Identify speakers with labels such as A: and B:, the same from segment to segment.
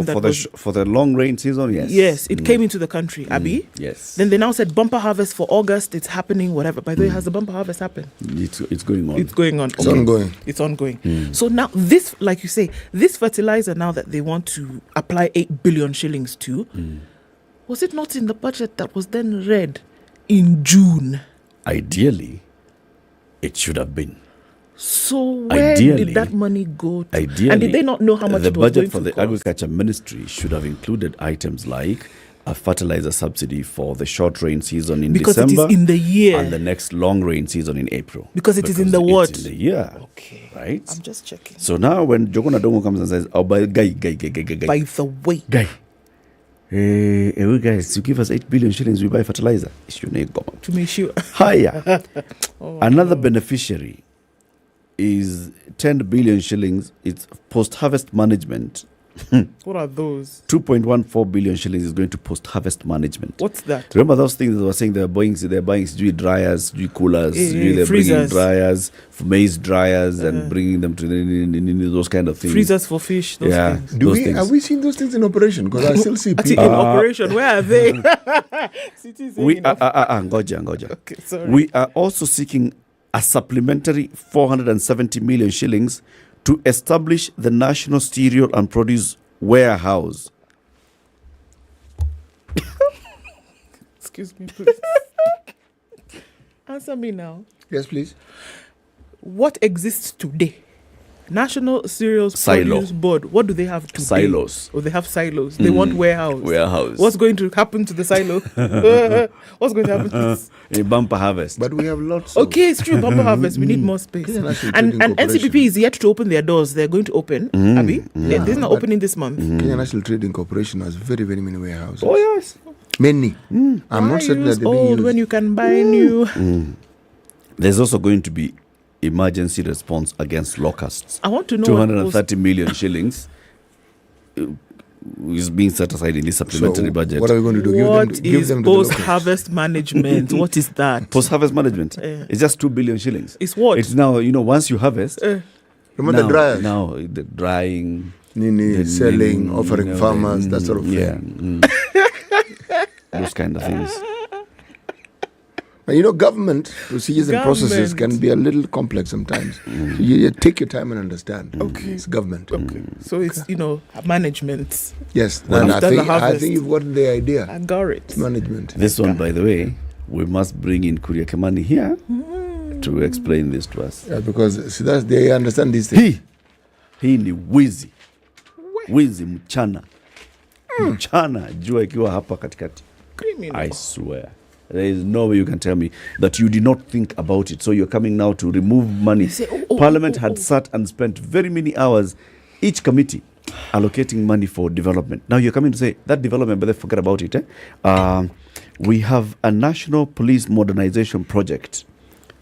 A: came
B: for the long rain season. Yes.
A: Yes, it came into the country, Abby.
B: Yes.
A: Then they now said bumper harvest for August. It's happening. Whatever. By the way, has the bumper harvest happened?
B: It's going on.
A: It's going on.
C: It's ongoing.
A: It's ongoing. So now this, like you say, this fertilizer now that they want to apply 8 billion shillings to, was it not in the budget that was then read in June?
B: Ideally, it should have been.
A: So where did that money go to?
B: Ideally,
A: and did they not know how much
B: the
A: it was
B: budget
A: going
B: for
A: to
B: the
A: cost?
B: Agriculture Ministry should have included items like a fertilizer subsidy for the short rain season in
A: because
B: December.
A: It is in the year.
B: And the next long rain season in April.
A: Because it is in the what?
B: It's in the year.
A: Okay.
B: Right?
A: I'm just checking.
B: So now when Jogona Dongo comes and says, oh, by guy.
A: By the way.
B: Guy. Hey, guys, you give us 8 billion shillings, we buy fertilizer. It's your name, God.
A: To make sure.
B: Higher. Another beneficiary is 10 billion shillings. It's post-harvest management.
A: What are those?
B: 2.14 billion shillings is going to post-harvest management.
A: What's that?
B: Remember those things they were saying they're buying dryers, coolers, they're bringing dryers, maize dryers, and bringing them to those kind of things.
A: Freezers for fish. Those things.
C: Have we seen those things in operation? Because I still see people
A: in operation. Where are they?
B: Ngoja.
A: Okay, sorry.
B: We are also seeking a supplementary 470 million shillings to establish the National Cereal and Produce Warehouse.
A: Excuse me, please. Answer me now.
C: Yes, please.
A: What exists today? National Cereals Produce Board. What do they have today?
B: Silos.
A: Oh, they have silos. They want warehouse.
B: Warehouse.
A: What's going to happen to the silo? What's going to happen to this?
B: A bumper harvest.
C: But we have lots
A: Okay, it's true. Bumper harvest. We need more space. And NCPP is yet to open their doors. They're going to open. Abby? They're not opening this month.
C: Kenya National Trading Corporation has very, very many warehouses.
B: Oh, yes.
C: Many. I'm not certain that they're being
A: old
C: used.
A: when you can buy new.
B: There's also going to be emergency response against locusts.
A: I want to know
B: 230 million shillings is being set aside in this supplementary budget.
C: What are we going to do?
A: Give them post-harvest management? What is that?
B: Post-harvest management? It's just 2 billion shillings.
A: It's what?
B: It's now, once you harvest.
C: Remember the dryers?
B: Now, the drying.
C: Selling, offering farmers, that sort of thing.
B: Those kind of things.
C: Government procedures and processes can be a little complex sometimes. So you take your time and understand.
A: Okay.
C: It's government.
A: Okay. So it's, management.
C: Yes.
A: Well,
C: I think you've gotten the idea.
A: I got it.
C: Management.
B: This one, by the way, we must bring in Kuria Kimani here to explain this to us.
C: Yeah, because they understand these things.
B: Hii ni wizi. Wizi mchana. Mchana jua ikiwa hapa katikati.
A: Criminal.
B: I swear. There is no way you can tell me that you did not think about it. So you're coming now to remove money. Parliament had sat and spent very many hours, each committee, allocating money for development. Now you're coming to say, that development, but they forget about it. We have a national police modernization project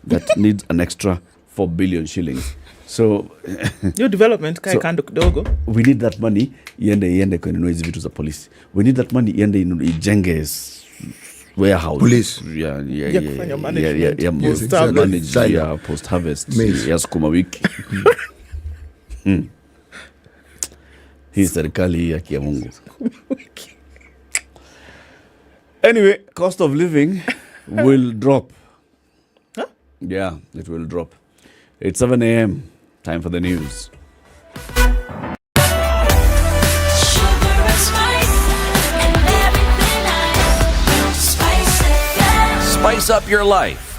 B: that needs an extra 4 billion shillings. So
A: your development
B: we need that money iende kununua hizi vitu za polisi. We need that money iende ijenge warehouse.
C: Police.
B: Post harvest. Ya sukuma wiki. Hii serikali ya Mungu. Anyway, cost of living will drop.
A: Huh?
B: Yeah, it will drop. It's 7 a.m. Time for the news.
D: Spice up your life.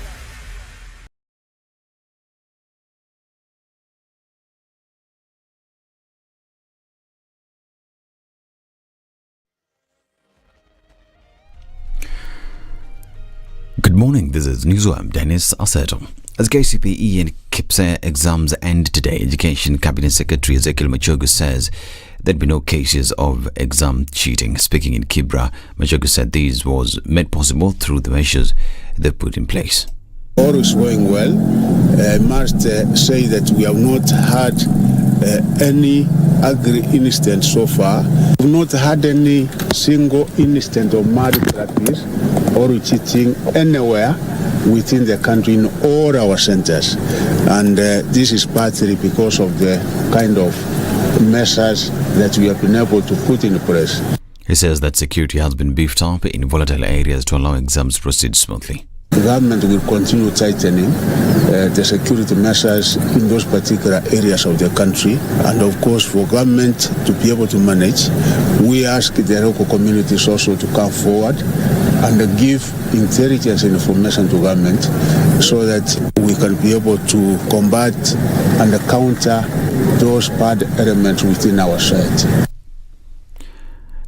E: Good morning, this is News. I'm Dennis Aseto. As KCPE and KIPSA exams end today, Education Cabinet Secretary Ezekiel Machogu says there'd be no cases of exam cheating. Speaking in Kibra, Machogu said this was made possible through the measures they put in place.
F: All is going well. I must say that we have not had any ugly incident so far. We have not had any single incident of malpractice or cheating anywhere within the country in all our centers. And this is partly because of the kind of measures that we have been able to put in place.
E: He says that security has been beefed up in volatile areas to allow exams to proceed smoothly.
F: The government will continue tightening the security measures in those particular areas of the country. And of course, for government to be able to manage, we ask the local communities also to come forward and give intelligence and information to government so that we can be able to combat and counter those bad elements within our society.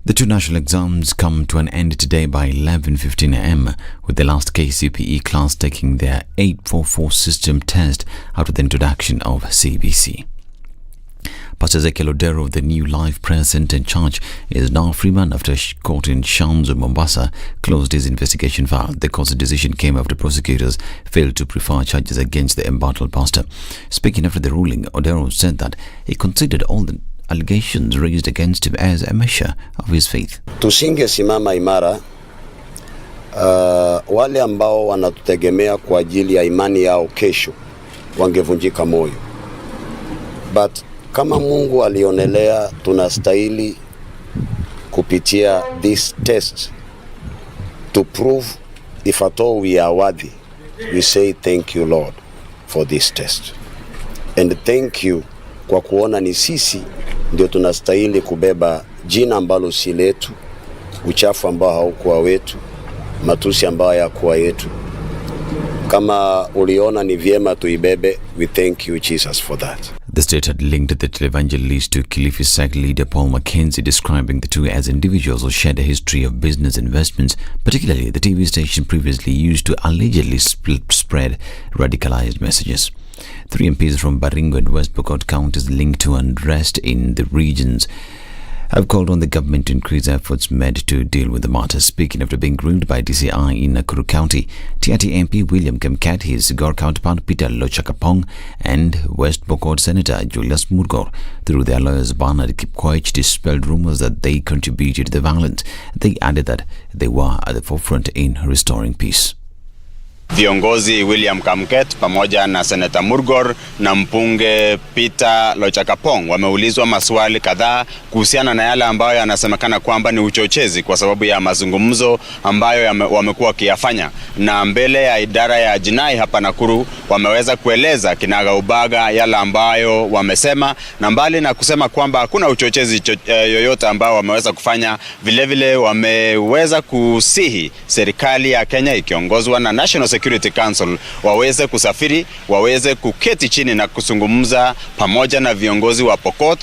E: The two national exams come to an end today by 11:15 a.m. with the last KCPE class taking their 844 system test after the introduction of CBC. Pastor Ezekiel Odero, the new Life Prayer Center Church, is now free man after court in Shanzu, Mombasa, closed his investigation file. The court's decision came after prosecutors failed to prefer charges against the embattled pastor. Speaking after the ruling, Odero said that he considered all the allegations raised against him as a measure of his faith.
G: Tusingesimama imara, wale ambao wanatutegemea kwa ajili ya imani yao kesho wangevunjika moyo. But kama Mungu alionelea tunastahili kupitia this test to prove if at all we are worthy, we say thank you Lord for this test. And thank you kwa kuona ni sisi ndio tunastahili kubeba jina ambalo si letu, uchafu ambao haukuwa wetu, matusi ambao hayakuwa yetu. Kama uliona ni vyema tuibebe, we thank you Jesus for that.
E: The state had linked the televangelist to Kilifi SAC leader Paul Mackenzie, describing the two as individuals who shared a history of business investments, particularly the TV station previously used to allegedly spread radicalized messages. 3 MPs from Baringo and West Pokot counties linked to unrest in the regions have called on the government to increase efforts made to deal with the matter. Speaking after being grilled by DCI in Nakuru County, TRT MP William Kemkat, his Gor counterpart Peter Lochakapong, and West Pokot Senator Julius Murgor, through their lawyers Bernard Kipkoech, dispelled rumors that they contributed to the violence. They added that they were at the forefront in restoring peace.
H: Viongozi William Kamket pamoja na Senator Murgor na mpunge Peter Lochakapong wameulizwa maswali kadhaa kuhusiana na yale ambayo yanasemekana kwamba ni uchochezi kwa sababu ya mazungumzo ambayo wamekuwa wakiyafanya, na mbele ya idara ya jinai hapa Nakuru wameweza kueleza kinagaubaga yale ambayo wamesema, na mbali na kusema kwamba hakuna uchochezi yoyote ambao wameweza kufanya, vilevile wameweza kusihi serikali ya Kenya ikiongozwa na National Security Council waweze kusafiri, waweze kuketi chini na kuzungumza pamoja na viongozi wa Pokot.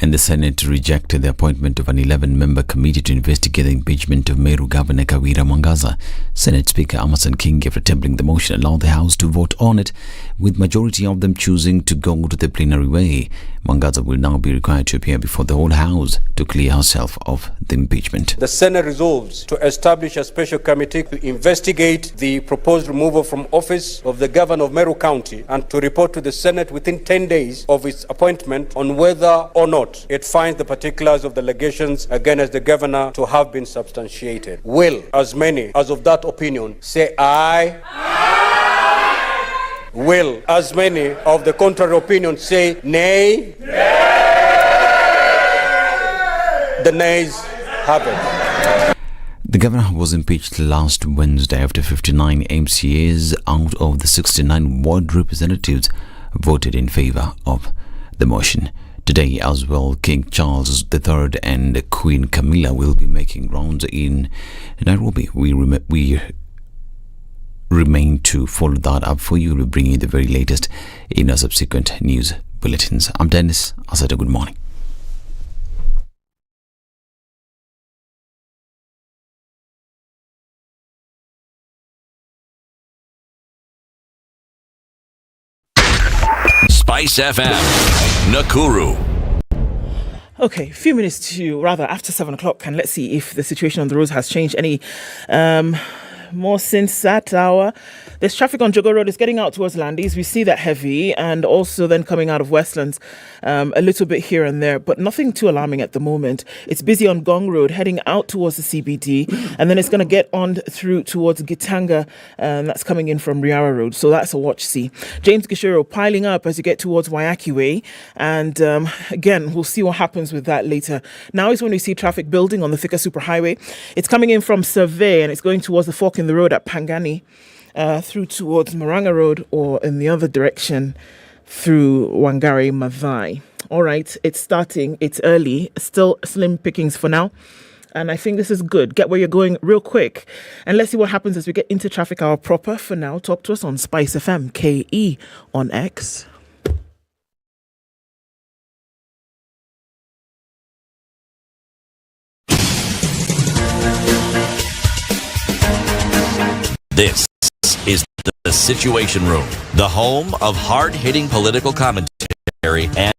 E: And the Senate rejected the appointment of an 11-member committee to investigate the impeachment of Meru Governor Kawira Mwangaza. Senate Speaker Amason Kingi, after tabling the motion, allowed the House to vote on it, with majority of them choosing to go to the plenary way. Mwangaza will now be required to appear before the whole House to clear herself of the impeachment.
I: The Senate resolves to establish a special committee to investigate the proposed removal from office of the Governor of Meru County and to report to the Senate within 10 days of its appointment on whether or not it finds the particulars of the allegations against the Governor to have been substantiated. Will as many as of that opinion say aye? Aye. Will as many of the contrary opinion say nay? Nay. The nays have it.
E: The governor was impeached last Wednesday after 59 MCAs out of the 69 ward representatives voted in favor of the motion. Today as well, King Charles III and Queen Camilla will be making rounds in Nairobi. We remain to follow that up for you. We'll bring you the very latest in our subsequent news bulletins. I'm Dennis Asada. Good morning.
D: Spice FM, Nakuru.
A: Okay, a few minutes to, rather, after 7 o'clock, and let's see if the situation on the roads has changed any. more since that hour. There's traffic on Njoroge Road. It's getting out towards Landis. We see that heavy, and also then coming out of Westlands, a little bit here and there, but nothing too alarming at the moment. It's busy on Gong Road, heading out towards the CBD, and then it's going to get on through towards Gitanga, and that's coming in from Riara Road. So that's a watch see. James Gishiro piling up as you get towards Wayaki Way, and again, we'll see what happens with that later. Now is when we see traffic building on the Thika Superhighway. It's coming in from Survey, and it's going towards the fork in the road at Pangani, through towards Maranga Road, or in the other direction through Wangari Maathai. All right, it's starting. It's early. Still slim pickings for now. And I think this is good. Get where you're going real quick. And let's see what happens as we get into traffic hour proper. For now, talk to us on Spice FM KE on X.
D: This is the Situation Room, the home of hard-hitting political commentary and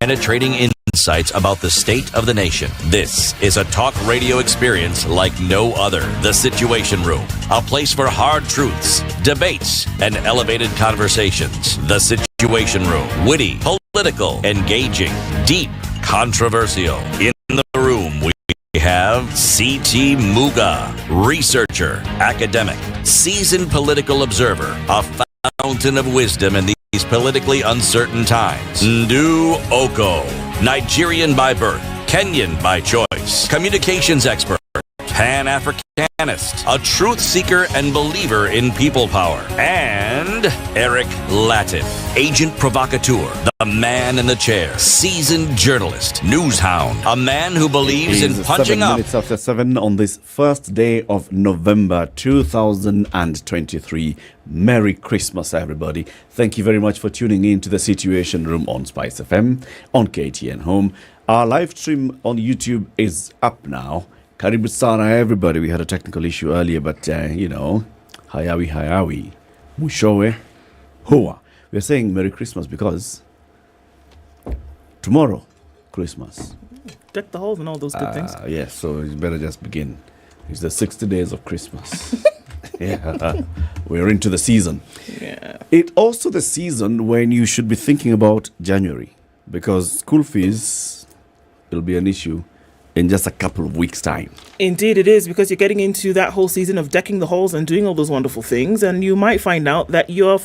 D: penetrating insights about the state of the nation. This is a talk radio experience like no other. The Situation Room, a place for hard truths, debates, and elevated conversations. The Situation Room, witty, political, engaging, deep, controversial. In the room, we have CT Muga, researcher, academic, seasoned political observer, a fountain of wisdom in these politically uncertain times. Ndu Okoh, Nigerian by birth, Kenyan by choice, communications expert, Pan-Africanist, a truth seeker and believer in people power, and Eric Latiff, agent provocateur, the man in the chair, seasoned journalist, news hound, a man who believes in punching
B: 7
D: up.
B: minutes after 7 on this first day of November 2023. Merry Christmas, everybody. Thank you very much for tuning in to the Situation Room on Spice FM, on KTN Home. Our live stream on YouTube is up now. Karibu sana, everybody. We had a technical issue earlier, but, hayawi, mushowe, hoa. We're saying Merry Christmas because tomorrow, Christmas.
A: Deck the halls and all those good things.
B: Yes, so it's better just begin. It's the 60 days of Christmas. Yeah, we're into the season.
A: Yeah.
B: It's also the season when you should be thinking about January, because school fees will be an issue in just a couple of weeks' time.
A: Indeed it is, because you're getting into that whole season of decking the halls and doing all those wonderful things, and you might find out that you're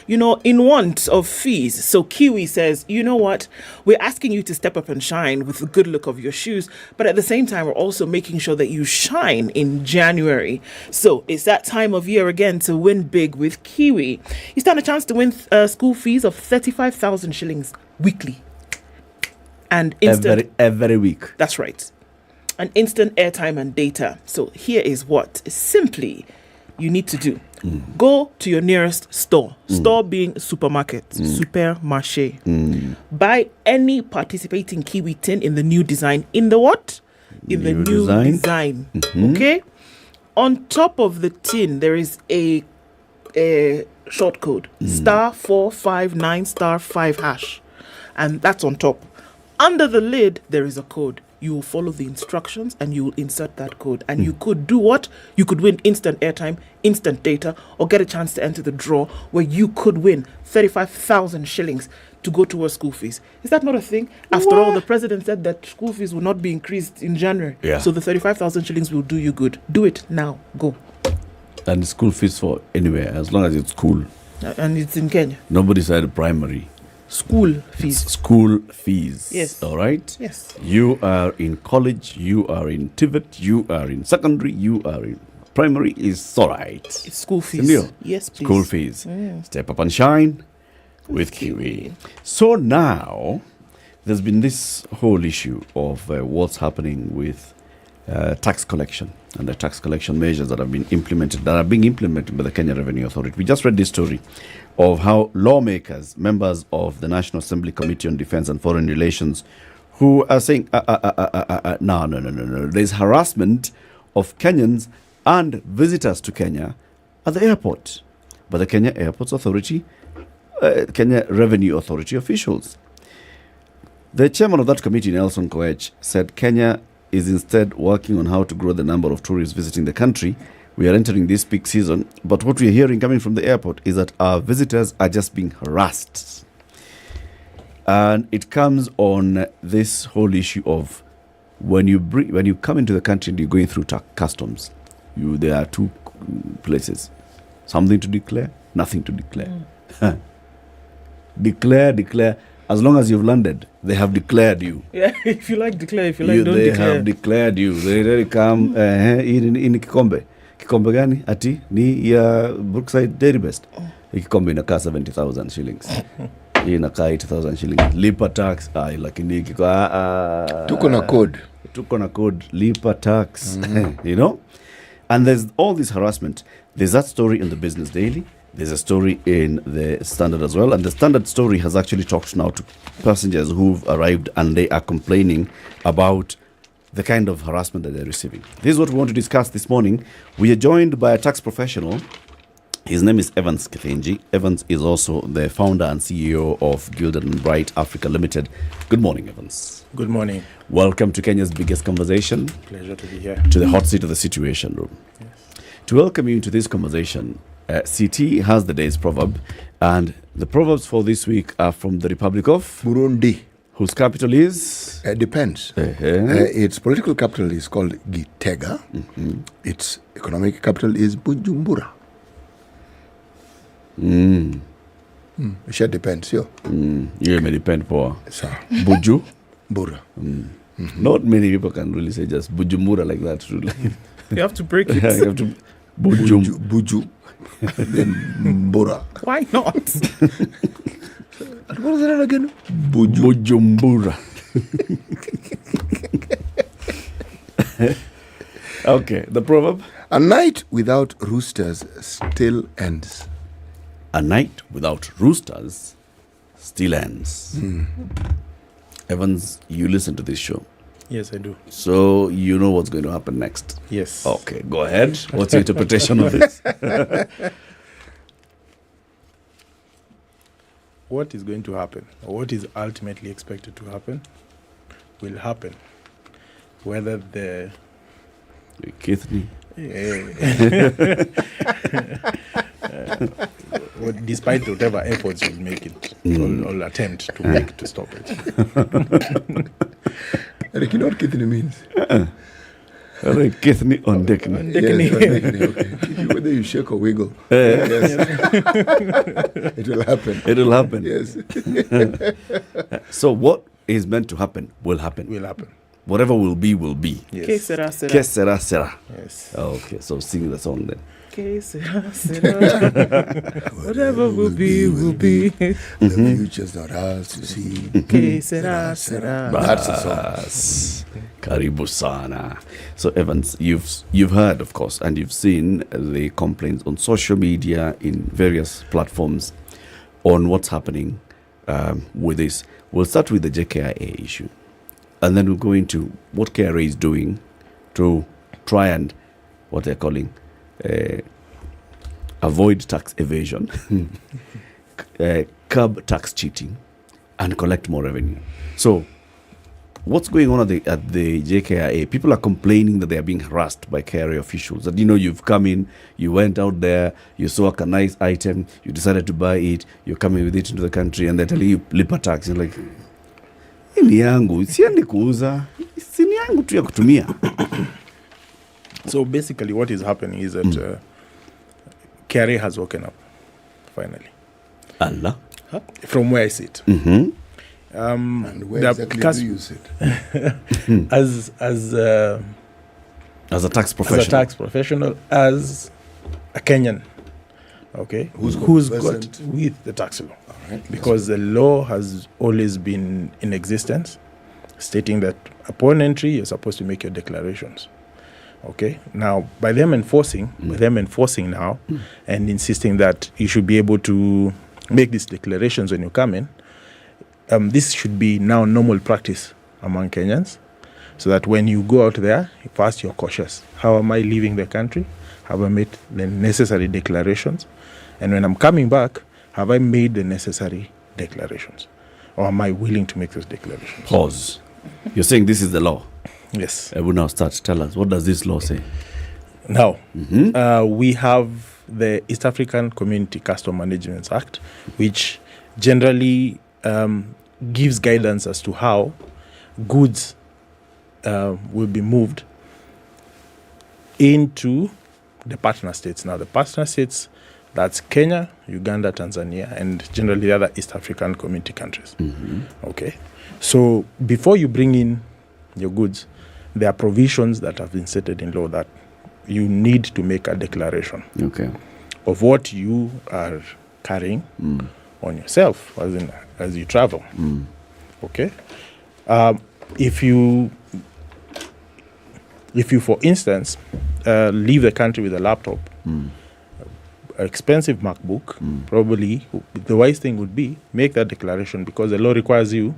A: in want of fees. So Kiwi says, you know what, we're asking you to step up and shine with the good look of your shoes, but at the same time, we're also making sure that you shine in January. So it's that time of year again to win big with Kiwi. You stand a chance to win school fees of 35,000 shillings weekly. And instant
B: every week.
A: That's right. And instant airtime and data. So here is what simply you need to do. Go to your nearest store. Store being supermarket, supermarché. Buy any participating Kiwi tin in the new design. In the what? In the new design. Okay? On top of the tin, there is a short code. *459*5#. And that's on top. Under the lid, there is a code. You will follow the instructions and you will insert that code. And you could do what? You could win instant airtime, instant data, or get a chance to enter the draw where you could win 35,000 shillings to go towards school fees. Is that not a thing? After all, the president said that school fees will not be increased in January.
B: Yeah.
A: So the 35,000 shillings will do you good. Do it now. Go.
B: And school fees for anywhere, as long as it's school.
A: And it's in Kenya.
B: Nobody said primary.
A: School fees.
B: School fees.
A: Yes.
B: All right?
A: Yes.
B: You are in college, you are in TVET, you are in secondary, you are in primary. Is all right.
A: It's school fees.
B: Sindio?
A: Yes, please.
B: School fees. Step up and shine with Kiwi. So now, there's been this whole issue of what's happening with tax collection and the tax collection measures that are being implemented by the Kenya Revenue Authority. We just read this story of how lawmakers, members of the National Assembly Committee on Defense and Foreign Relations, who are saying, no. There's harassment of Kenyans and visitors to Kenya at the airport by the Kenya Airports Authority, Kenya Revenue Authority officials. The chairman of that committee, Nelson Koech, said Kenya is instead working on how to grow the number of tourists visiting the country We are entering this peak season, but what we are hearing coming from the airport is that our visitors are just being harassed. And it comes on this whole issue of when you come into the country and you're going through customs, there are two places. Something to declare, nothing to declare. Declare. As long as you've landed, they have declared you.
A: Yeah, if you like, declare. If you like, don't
B: they
A: declare.
B: They have declared you. They really come in kikombe. Kikombe gani? Ati ni ya Brookside Dairy Best. Kikombe inakaa 70,000 shillings. Hii inakaa 80,000 shillings. Lipa tax. Lakini
C: tuko na code.
B: Lipa tax. You know? And there's all this harassment. There's that story in the Business Daily. There's a story in the Standard as well. And the Standard story has actually talked now to passengers who've arrived and they are complaining about the kind of harassment that they're receiving. This is what we want to discuss this morning. We are joined by a tax professional. His name is Evans Kithenji. Evans is also the founder and CEO of Gilded and Bright Africa Limited. Good morning, Evans.
J: Good morning.
B: Welcome to Kenya's biggest conversation.
J: Pleasure to be here.
B: To the hot seat of the Situation Room.
J: Yes.
B: To welcome you into this conversation, CT has the day's proverb, and the proverbs for this week are from the Republic of
C: Burundi,
B: whose capital is
C: depends. Its political capital is called Gitega. Its economic capital is Bujumbura. It should depends, yo.
B: You may depend for
C: Bura.
B: Not many people can really say just Bujumbura like that. Really.
A: You have to break it.
B: You have to
C: Buju. Then Mbura.
A: Why not?
C: What is that again?
B: Bujumbura. Okay, the proverb.
C: A night without roosters still ends.
B: A night without roosters still ends. Evans, you listen to this show.
J: Yes, I do.
B: So you know what's going to happen next.
J: Yes.
B: Okay, go ahead. What's your interpretation of this?
J: What is going to happen, or what is ultimately expected to happen, will happen. Whether the
B: Kithni.
J: Despite whatever efforts we'll make it, or attempt to make to stop it.
C: Eric, you know what Kithni means?
B: Kithni on Dekni.
C: Yes, okay. Whether you shake or wiggle, yes. It will happen.
B: It will happen.
C: Yes.
B: So what is meant to happen will happen.
J: Will happen.
B: Whatever will be, will be.
J: Yes.
A: Que sera, sera.
B: Que sera, sera.
J: Yes.
B: Okay, so sing the song then.
A: Que sera, sera. Whatever will be, will be.
C: The future's not ours to see.
A: Que sera, sera.
C: That's the song.
B: Yes. Karibu sana. So Evans, you've heard, of course, and you've seen the complaints on social media in various platforms on what's happening with this. We'll start with the JKIA issue, and then we'll go into what KRA is doing to try and what they're calling avoid tax evasion, curb tax cheating, and collect more revenue. So what's going on at the JKIA? People are complaining that they are being harassed by KRA officials. That, you've come in, you went out there, you saw a nice item, you decided to buy it, you're coming with it into the country, and they're telling you lipa tax. You're like, ni yangu, siendi kuuza, si ni yangu tu ya kutumia.
J: So basically what is happening is that KRA has woken up, finally.
B: Allah.
J: From where I sit.
C: And where exactly do you sit?
J: As
B: a tax professional.
J: As a Kenyan, okay, who's got with the tax law.
C: Right,
J: because the law has always been in existence, stating that upon entry you're supposed to make your declarations. Okay, now by them enforcing now and insisting that you should be able to make these declarations when you come in, this should be now normal practice among Kenyans, so that when you go out there, first you're cautious. How am I leaving the country? Have I made the necessary declarations? And when I'm coming back, have I made the necessary declarations? Or am I willing to make those declarations?
B: Pause. You're saying this is the law?
J: Yes.
B: I will now start. Tell us, what does this law say?
J: Now, we have the East African Community Custom Management Act, which generally gives guidance as to how goods will be moved into the partner states. Now, the partner states, that's Kenya, Uganda, Tanzania, and generally the other East African community countries. Okay. So before you bring in your goods, there are provisions that have been set in law that you need to make a declaration of what you are carrying on yourself as you travel. Okay. If you, for instance, leave the country with a laptop, expensive MacBook, probably the wise thing would be make that declaration, because the law requires you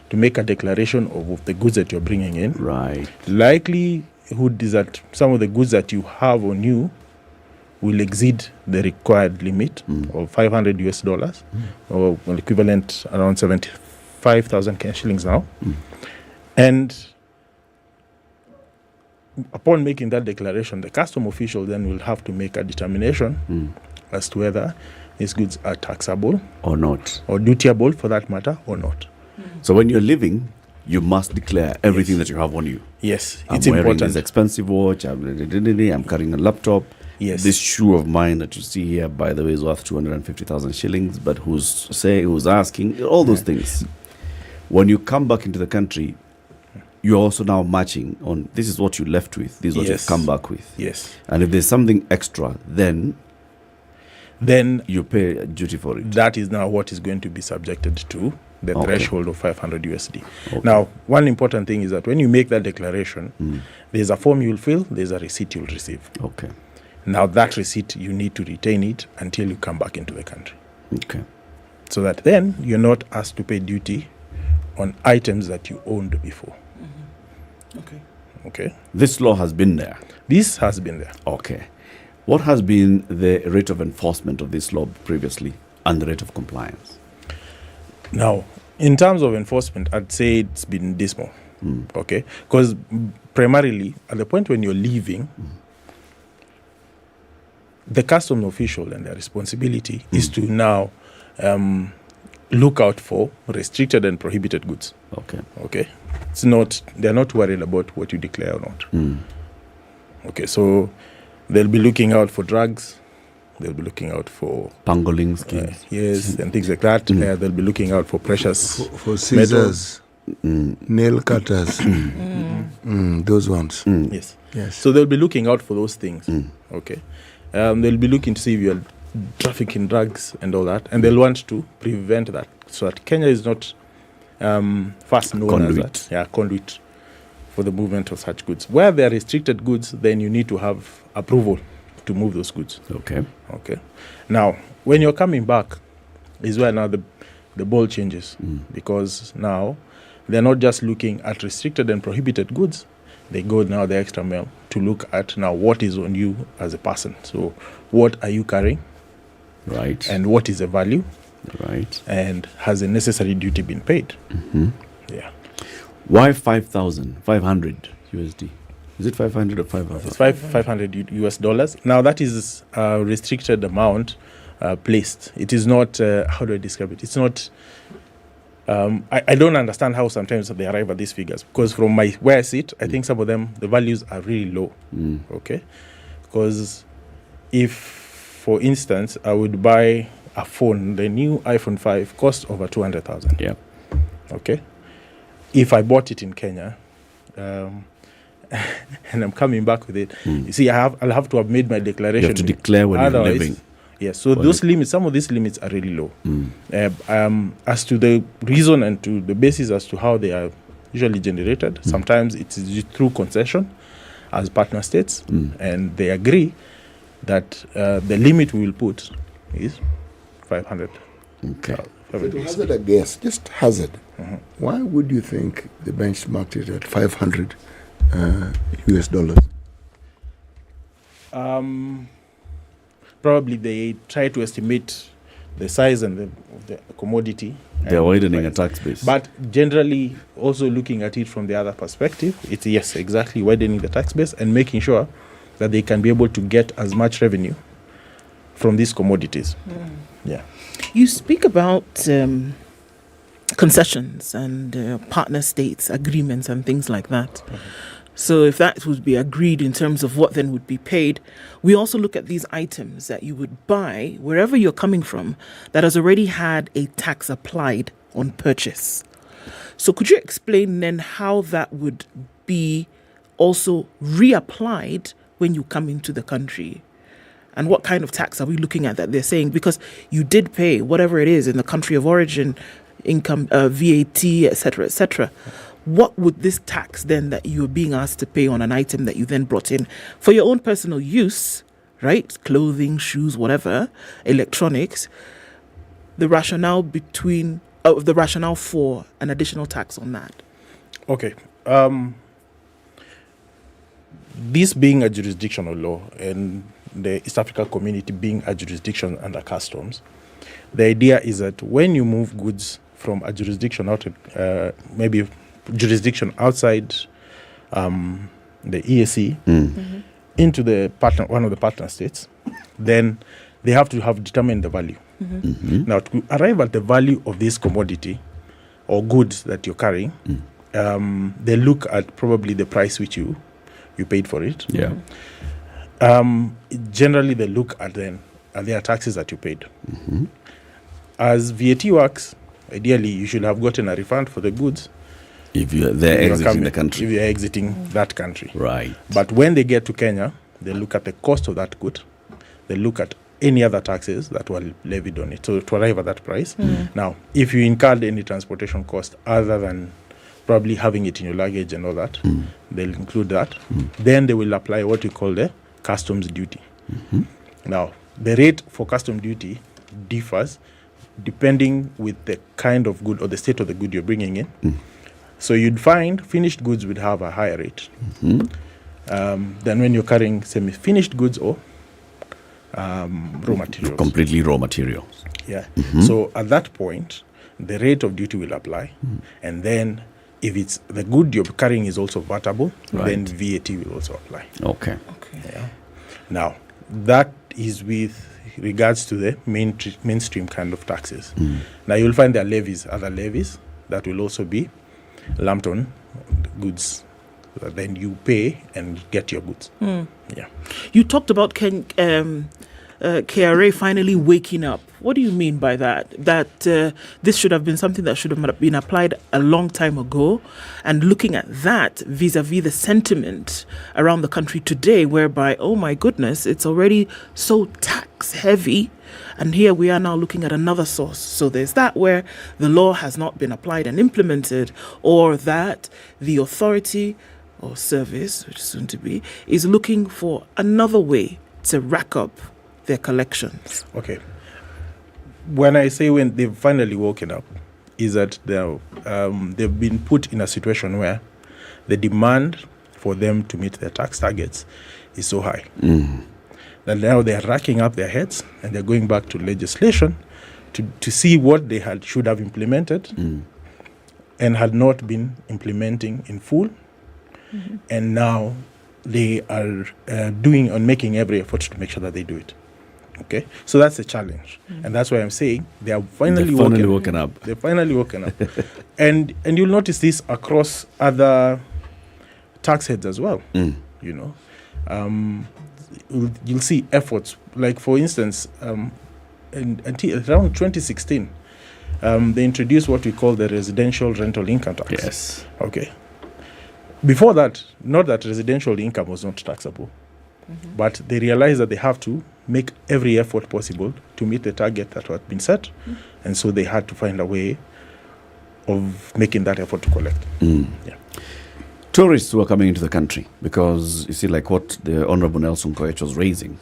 J: to make a declaration of the goods that you're bringing in.
B: Right.
J: Likelihood is that some of the goods that you have on you will exceed the required limit of $500 or equivalent around 75,000 Kenyan shillings now. And upon making that declaration, the custom official then will have to make a determination as to whether these goods are taxable
B: or not,
J: or dutiable for that matter, or not.
B: So when you're living, you must declare everything that you have on you.
J: Yes,
B: I'm
J: it's
B: wearing
J: important.
B: this expensive watch, I'm carrying a laptop.
J: Yes.
B: This shoe of mine that you see here, by the way, is worth 250,000 shillings, but who's asking, all those things. When you come back into the country, you're also now matching on, this is what you left with, this is what you've come back with.
J: Yes.
B: And if there's something extra, then you pay a duty for it.
J: That is now what is going to be subjected to the threshold of 500 USD. Now, one important thing is that when you make that declaration, there's a form you'll fill, there's a receipt you'll receive.
B: Okay.
J: Now, that receipt, you need to retain it until you come back into the country.
B: Okay.
J: So that then you're not asked to pay duty on items that you owned before. Okay.
B: This law has been there.
J: This has been there.
B: Okay. What has been the rate of enforcement of this law previously and the rate of compliance?
J: Now, in terms of enforcement, I'd say it's been dismal. Okay. Because primarily, at the point when you're leaving, the customs official and their responsibility is to now look out for restricted and prohibited goods. Okay. It's not, they're not worried about what you declare or not. Okay, so they'll be looking out for drugs, they'll be looking out for
B: pangolin schemes,
J: yes, and things like that. They'll be looking out for precious
C: for scissors, nail cutters, those ones.
J: Yes. So they'll be looking out for those things. Okay, they'll be looking to see if you're trafficking drugs and all that, and they'll want to prevent that, so that Kenya is not first known as that. Yeah, conduit for the movement of such goods. Where there are restricted goods, then you need to have approval to move those goods.
B: Okay.
J: Now, when you're coming back, is where now the ball changes, because now they're not just looking at restricted and prohibited goods. They go now the extra mile to look at now what is on you as a person. So, what are you carrying?
B: Right.
J: And what is the value?
B: Right.
J: And has the necessary duty been paid? Yeah.
B: Why 5,500 USD? Is it 500 or 5,000?
J: It's $500 US dollars. Now that is a restricted amount placed. It is not. How do I describe it? It's not. I don't understand how sometimes they arrive at these figures, because from where I sit, I think some of them, the values are really low. Okay, because if, for instance, I would buy a phone, the new iPhone 5 costs over 200,000.
B: Yeah.
J: Okay. If I bought it in Kenya, and I'm coming back with it, you see, I'll have to have made my declaration.
B: You have to declare when you're living.
J: Yes. So those limits, some of these limits are really low. As to the reason and to the basis as to how they are usually generated, sometimes it is through concession as partner states, and they agree that the limit we will put is 500.
B: Okay.
C: To hazard a guess, just hazard. Why would you think the benchmark is at 500 US dollars?
J: Probably they try to estimate the size and the commodity.
B: They're widening a tax base.
J: But generally, also looking at it from the other perspective, it's yes, exactly widening the tax base and making sure that they can be able to get as much revenue from these commodities. Yeah.
A: You speak about concessions and partner states agreements and things like that. So if that would be agreed in terms of what then would be paid, we also look at these items that you would buy wherever you're coming from that has already had a tax applied on purchase. So could you explain then how that would be also reapplied when you come into the country? And what kind of tax are we looking at that they're saying? Because you did pay whatever it is in the country of origin, income, VAT, etc., etc. What would this tax then that you're being asked to pay on an item that you then brought in for your own personal use, right? Clothing, shoes, whatever, electronics, the rationale for an additional tax on that?
J: Okay. This being a jurisdictional law and the East Africa community being a jurisdiction under customs, the idea is that when you move goods from a jurisdiction out, maybe jurisdiction outside the EAC into the partner, one of the partner states, then they have to have determined the value. Now, to arrive at the value of this commodity or goods that you're carrying, they look at probably the price which you paid for it.
B: Yeah.
J: Generally, they look at their taxes that you paid. As VAT works, ideally, you should have gotten a refund for the goods.
B: If they're exiting the country.
J: If you're exiting that country.
B: Right.
J: But when they get to Kenya, they look at the cost of that good. They look at any other taxes that were levied on it to arrive at that price. Now, if you incurred any transportation cost other than probably having it in your luggage and all that, they'll include that. Then they will apply what we call the customs duty. Now, the rate for custom duty differs depending with the kind of good or the state of the good you're bringing in. So you'd find finished goods would have a higher rate than when you're carrying semi-finished goods or raw materials.
B: Completely raw materials.
J: Yeah. So at that point, the rate of duty will apply. And then if it's the good you're carrying is also vatable, then VAT will also apply.
B: Okay.
J: Yeah. Now, that is with regards to the mainstream kind of taxes. Now, you'll find there are other levies that will also be lumped on goods. Then you pay and get your goods. Yeah.
A: You talked about KRA finally waking up. What do you mean by that? That this should have been something that should have been applied a long time ago, and looking at that vis-a-vis the sentiment around the country today, whereby, oh my goodness, it's already so tax heavy, and here we are now looking at another source. So there's that where the law has not been applied and implemented, or that the authority or service, which is soon to be, is looking for another way to rack up their collections.
J: Okay. When I say when they've finally woken up, is that they've been put in a situation where the demand for them to meet their tax targets is so high. That now they're racking up their heads and they're going back to legislation to see what they should have implemented and had not been implementing in full. And now they are making every effort to make sure that they do it. Okay, so that's a challenge, and that's why I'm saying they are finally woken up. They're finally woken up, and you'll notice this across other tax heads as well. You know, you'll see efforts. Like for instance, until around 2016, they introduced what we call the residential rental income tax.
B: Yes.
J: Okay. Before that, not that residential income was not taxable, but they realized that they have to make every effort possible to meet the target that had been set, and so they had to find a way of making that effort to collect. Yeah.
B: Tourists who are coming into the country, because you see, like what the Honorable Nelson Koech was raising,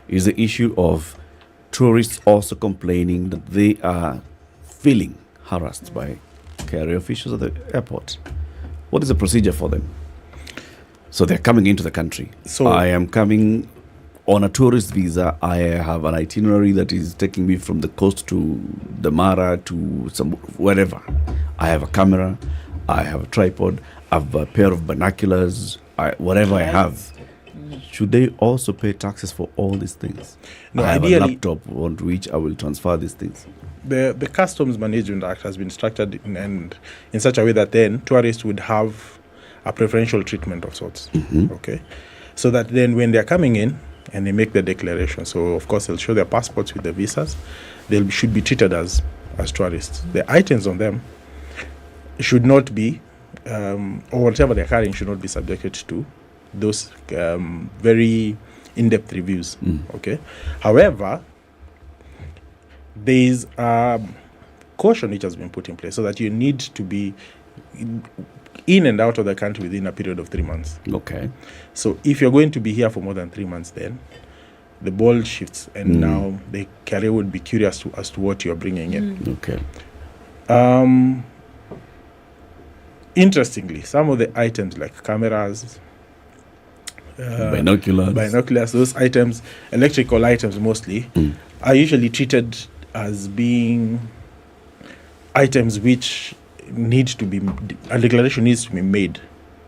B: is the issue of tourists also complaining that they are feeling harassed by KRA officials at the airport. What is the procedure for them? So they're coming into the country. So I am coming on a tourist visa. I have an itinerary that is taking me from the coast to the Mara to some wherever. I have a camera. I have a tripod. I have a pair of binoculars. Whatever I have. should they also pay taxes for all these things?
J: No,
B: I have a
J: ideally-
B: laptop on which I will transfer these things.
J: The Customs Management Act has been structured in such a way that then tourists would have a preferential treatment of sorts. Okay, so that then when they're coming in and they make the declaration, so of course they'll show their passports with the visas, they should be treated as tourists. The items on them should not be, or whatever they're carrying should not be subjected to those very in-depth reviews. Okay, however, there is a caution which has been put in place so that you need to be in and out of the country within a period of 3 months.
B: Okay.
J: So if you're going to be here for more than 3 months, then the ball shifts, and now the carrier would be curious as to what you're bringing in.
B: Okay.
J: Interestingly, some of the items like cameras,
B: binoculars,
J: those items, electrical items mostly, are usually treated as being items which need to be, a declaration needs to be made.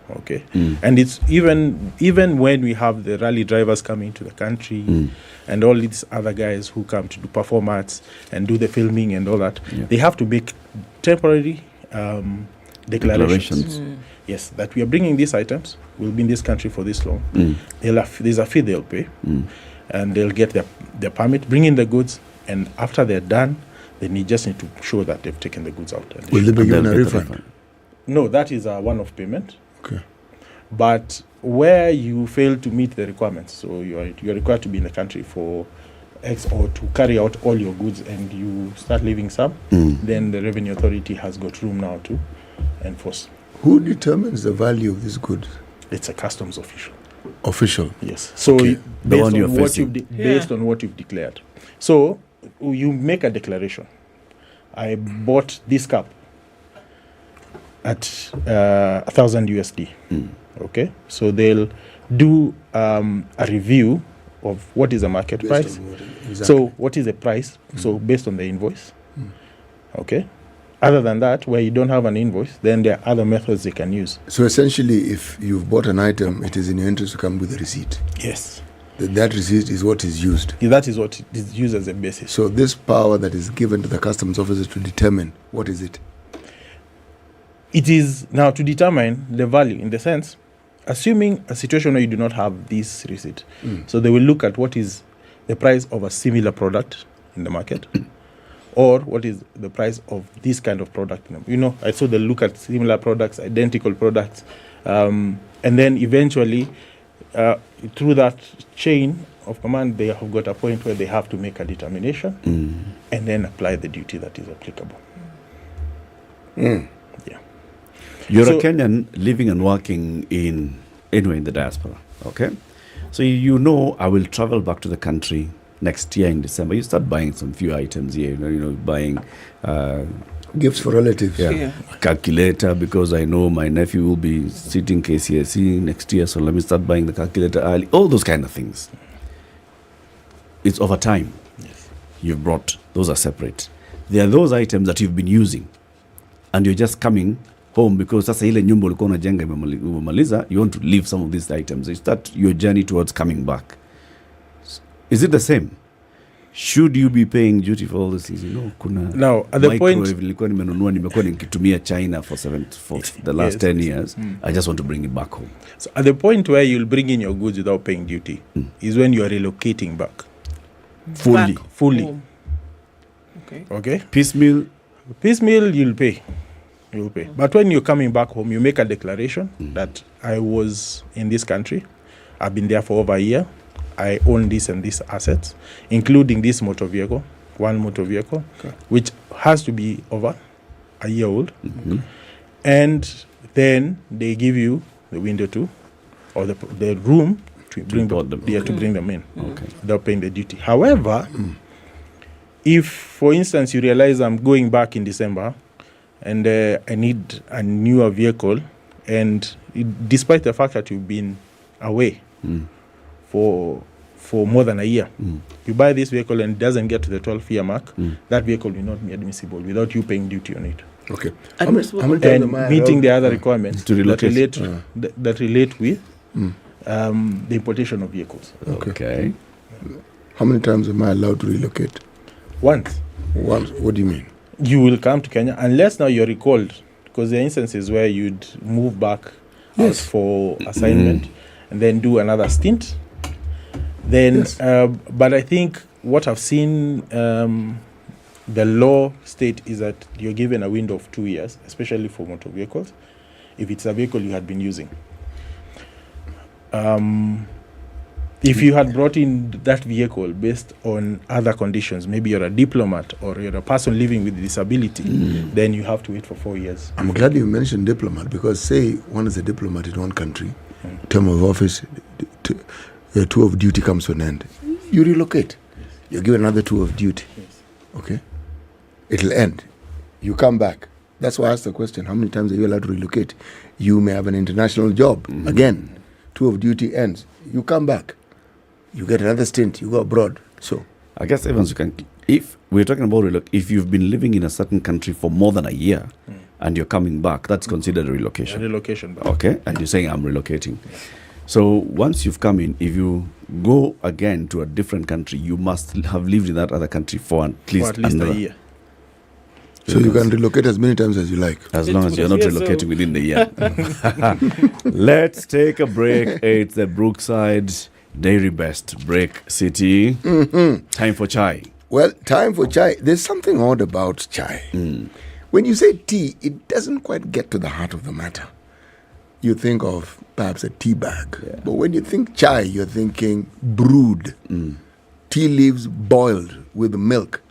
J: Okay, and it's even when we have the rally drivers coming to the country and all these other guys who come to do performance and do the filming and all that, they have to make temporary declarations. Yes, that we are bringing these items, we'll be in this country for this long. There's a fee they'll pay, and they'll get their permit, bring in the goods, and after they're done, then you just need to show that they've taken the goods out.
C: Will they be given a refund?
J: No, that is a one-off payment.
C: Okay.
J: But where you fail to meet the requirements, so you're required to be in the country for X or to carry out all your goods, and you start leaving some, then the Revenue Authority has got room now to enforce.
C: Who determines the value of these goods?
J: It's a customs official.
C: Official?
J: Yes. So
C: Okay.
J: based on what you've declared. So you make a declaration. I bought this cup at 1,000 USD. Okay, so they'll do a review of what is the market price. So what is the price? So based on the invoice. Okay. Other than that, where you don't have an invoice, then there are other methods they can use.
C: So essentially, if you've bought an item, it is in your interest to come with a receipt.
J: Yes.
C: That receipt is what is used.
J: That is what is used as a basis.
C: So this power that is given to the customs officers to determine, what is it?
J: It is now to determine the value, in the sense, assuming a situation where you do not have this receipt. So they will look at what is the price of a similar product in the market, or what is the price of this kind of product. I saw they look at similar products, identical products, and then eventually, through that chain of command, they have got a point where they have to make a determination and then apply the duty that is applicable. Yeah.
B: You're a Kenyan living and working anywhere in the diaspora, okay? So I will travel back to the country next year in December. You start buying some few items here, buying
C: gifts for relatives.
B: A calculator, because I know my nephew will be sitting KCSE next year, so let me start buying the calculator early. All those kind of things. It's over time.
J: Yes.
B: You've brought, those are separate. There are those items that you've been using, and you're just coming home because sasa ile nyumba ulikuwa unajenga umemaliza, you want to leave some of these items. You start your journey towards coming back. Is it the same? Should you be paying duty for all these things?
J: Now, at the point,
B: nilikuwa nimenunua, nimekuwa nikitumia China for the last 10 years. I just want to bring it back home.
J: So at the point where you'll bring in your goods without paying duty is when you are relocating back.
B: Fully.
J: Home. Okay.
B: Piecemeal,
J: you'll pay. But when you're coming back home, you make a declaration that I was in this country. I've been there for over a year. I own this and these assets, including this motor vehicle, one motor vehicle, which has to be over a year old. And then they give you the window or the room to bring them in without paying the duty. However, if, for instance, you realize I'm going back in December and I need a newer vehicle, and despite the fact that you've been away for more than a year, you buy this vehicle and it doesn't get to the 12-year mark, that vehicle will not be admissible without you paying duty on it.
C: Okay.
J: And meeting the other requirements that relate with the importation of vehicles.
B: Okay.
C: How many times am I allowed to relocate?
J: Once.
C: Once. What do you mean?
J: You will come to Kenya unless now you're recalled, because there are instances where you'd move back out for assignment and then do another stint. Then, but I think what I've seen, the law state is that you're given a window of 2 years, especially for motor vehicles, if it's a vehicle you had been using. If you had brought in that vehicle based on other conditions, maybe you're a diplomat or you're a person living with disability, then you have to wait for 4 years.
C: I'm glad you mentioned diplomat, because say one is a diplomat in one country, term of office, tour of duty comes to an end. You relocate. You're given another tour of duty. Okay? It'll end. You come back. That's why I asked the question, how many times are you allowed to relocate? You may have an international job. Again, tour of duty ends. You come back. You get another stint. You go abroad. So
B: I guess, Evans, you can, if we're talking about if you've been living in a certain country for more than a year and you're coming back, that's considered a relocation.
J: A relocation back.
B: Okay, and you're saying I'm relocating. So once you've come in, if you go again to a different country, you must have lived in that other country for at least
J: a year.
C: So you can relocate as many times as you like.
B: As long as you're not relocating within the year. Let's take a break. It's the Brookside Dairy Best Break City. Time for chai.
C: Well, time for chai. There's something odd about chai. When you say tea, it doesn't quite get to the heart of the matter. You think of perhaps a tea bag. Yeah. But when you think chai, you're thinking brewed. Tea leaves boiled with milk.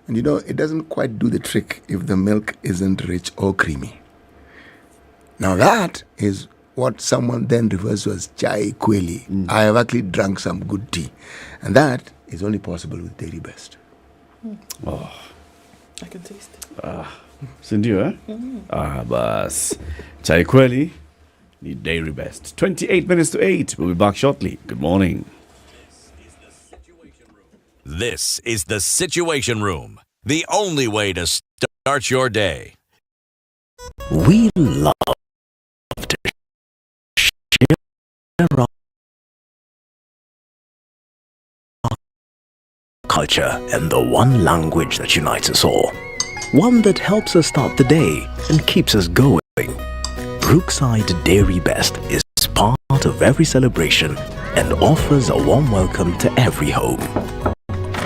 C: And you know, it doesn't quite do the trick if the milk isn't rich or creamy. Now that is what someone then refers to as chai kweli. I have actually drunk some good tea. And that is only possible with Dairy Best.
B: Oh.
A: I can taste it.
B: Sindio, eh? Bas. Chai kweli, need Dairy Best. 28 minutes to 8. We'll be back shortly. Good morning.
D: This is the Situation Room, the only way to start your day.
K: We love to share our culture and the one language that unites us all. One that helps us start the day and keeps us going. Brookside Dairy Best is part of every celebration and offers a warm welcome to every home.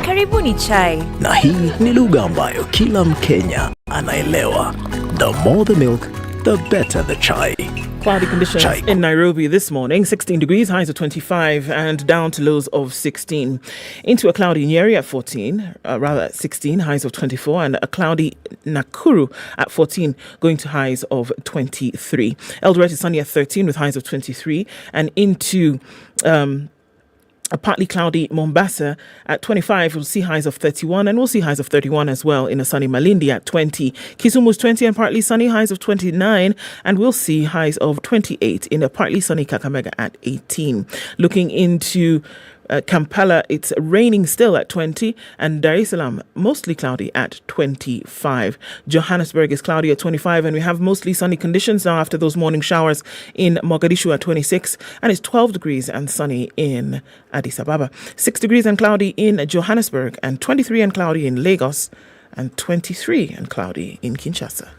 L: Karibuni chai.
K: Na hii ni lugha ambayo kila Mkenya anaelewa. The more the milk, the better the chai.
A: Cloudy conditions in Nairobi this morning, 16 degrees, highs of 25 and down to lows of 16. Into a cloudy Nyeri at 14, at 16, highs of 24, and a cloudy Nakuru at 14, going to highs of 23. Eldoret is sunny at 13 with highs of 23, and into a partly cloudy Mombasa at 25. We'll see highs of 31, and we'll see highs of 31 as well in a sunny Malindi at 20. Kisumu is 20 and partly sunny, highs of 29, and we'll see highs of 28 in a partly sunny Kakamega at 18. Looking into Kampala, it's raining still at 20, and Dar es Salaam mostly cloudy at 25. Johannesburg is cloudy at 25, and we have mostly sunny conditions now after those morning showers in Mogadishu at 26, and it's 12 degrees and sunny in Addis Ababa. 6 degrees and cloudy in Johannesburg, and 23 and cloudy in Lagos, and 23 and cloudy in Kinshasa.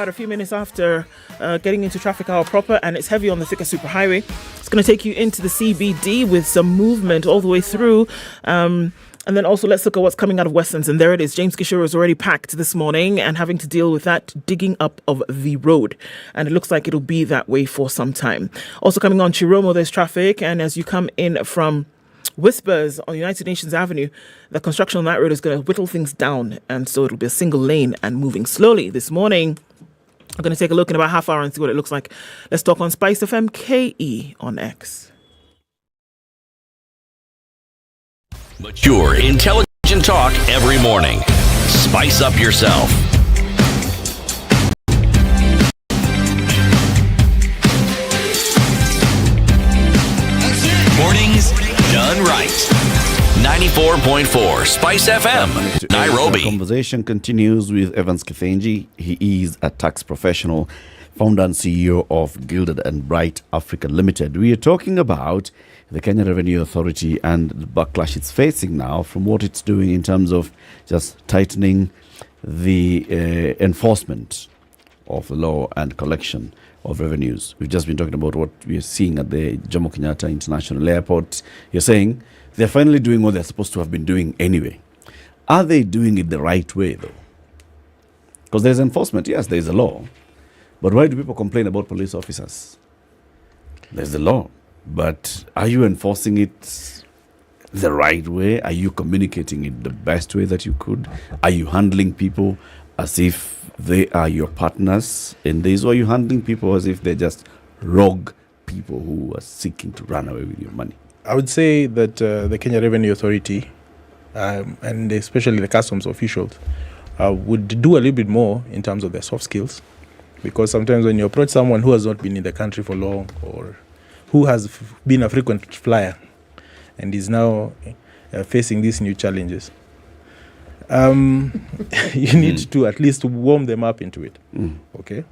A: A few minutes after getting into traffic hour proper, and it's heavy on the Thika Superhighway. It's going to take you into the CBD with some movement all the way through. And then also let's look at what's coming out of Westlands. And there it is. James Gishuru is already packed this morning and having to deal with that digging up of the road. And it looks like it'll be that way for some time. Also coming on Chiromo, there's traffic. And as you come in from Whispers on United Nations Avenue, the construction on that road is going to whittle things down. And so it'll be a single lane and moving slowly this morning. I'm going to take a look in about half hour and see what it looks like. Let's talk on Spicefm KE on X.
D: Mature, intelligent talk every morning. Spice up yourself. 94.4 Spice FM, Nairobi.
B: The conversation continues with Evans Kithenji. He is a tax professional, founder and CEO of Gilded and Bright Africa Limited. We are talking about the Kenya Revenue Authority and the backlash it's facing now from what it's doing in terms of just tightening the enforcement of the law and collection of revenues. We've just been talking about what we are seeing at the Jomo Kenyatta International Airport. You're saying they're finally doing what they're supposed to have been doing anyway. Are they doing it the right way, though? Because there's enforcement. Yes, there's a law. But why do people complain about police officers? There's the law. But are you enforcing it the right way? Are you communicating it the best way that you could? Are you handling people as if they are your partners in this? Or are you handling people as if they're just rogue people who are seeking to run away with your money?
J: I would say that the Kenya Revenue Authority and especially the customs officials would do a little bit more in terms of their soft skills, because sometimes when you approach someone who has not been in the country for long or who has been a frequent flyer and is now facing these new challenges, you need to at least warm them up into it. Okay?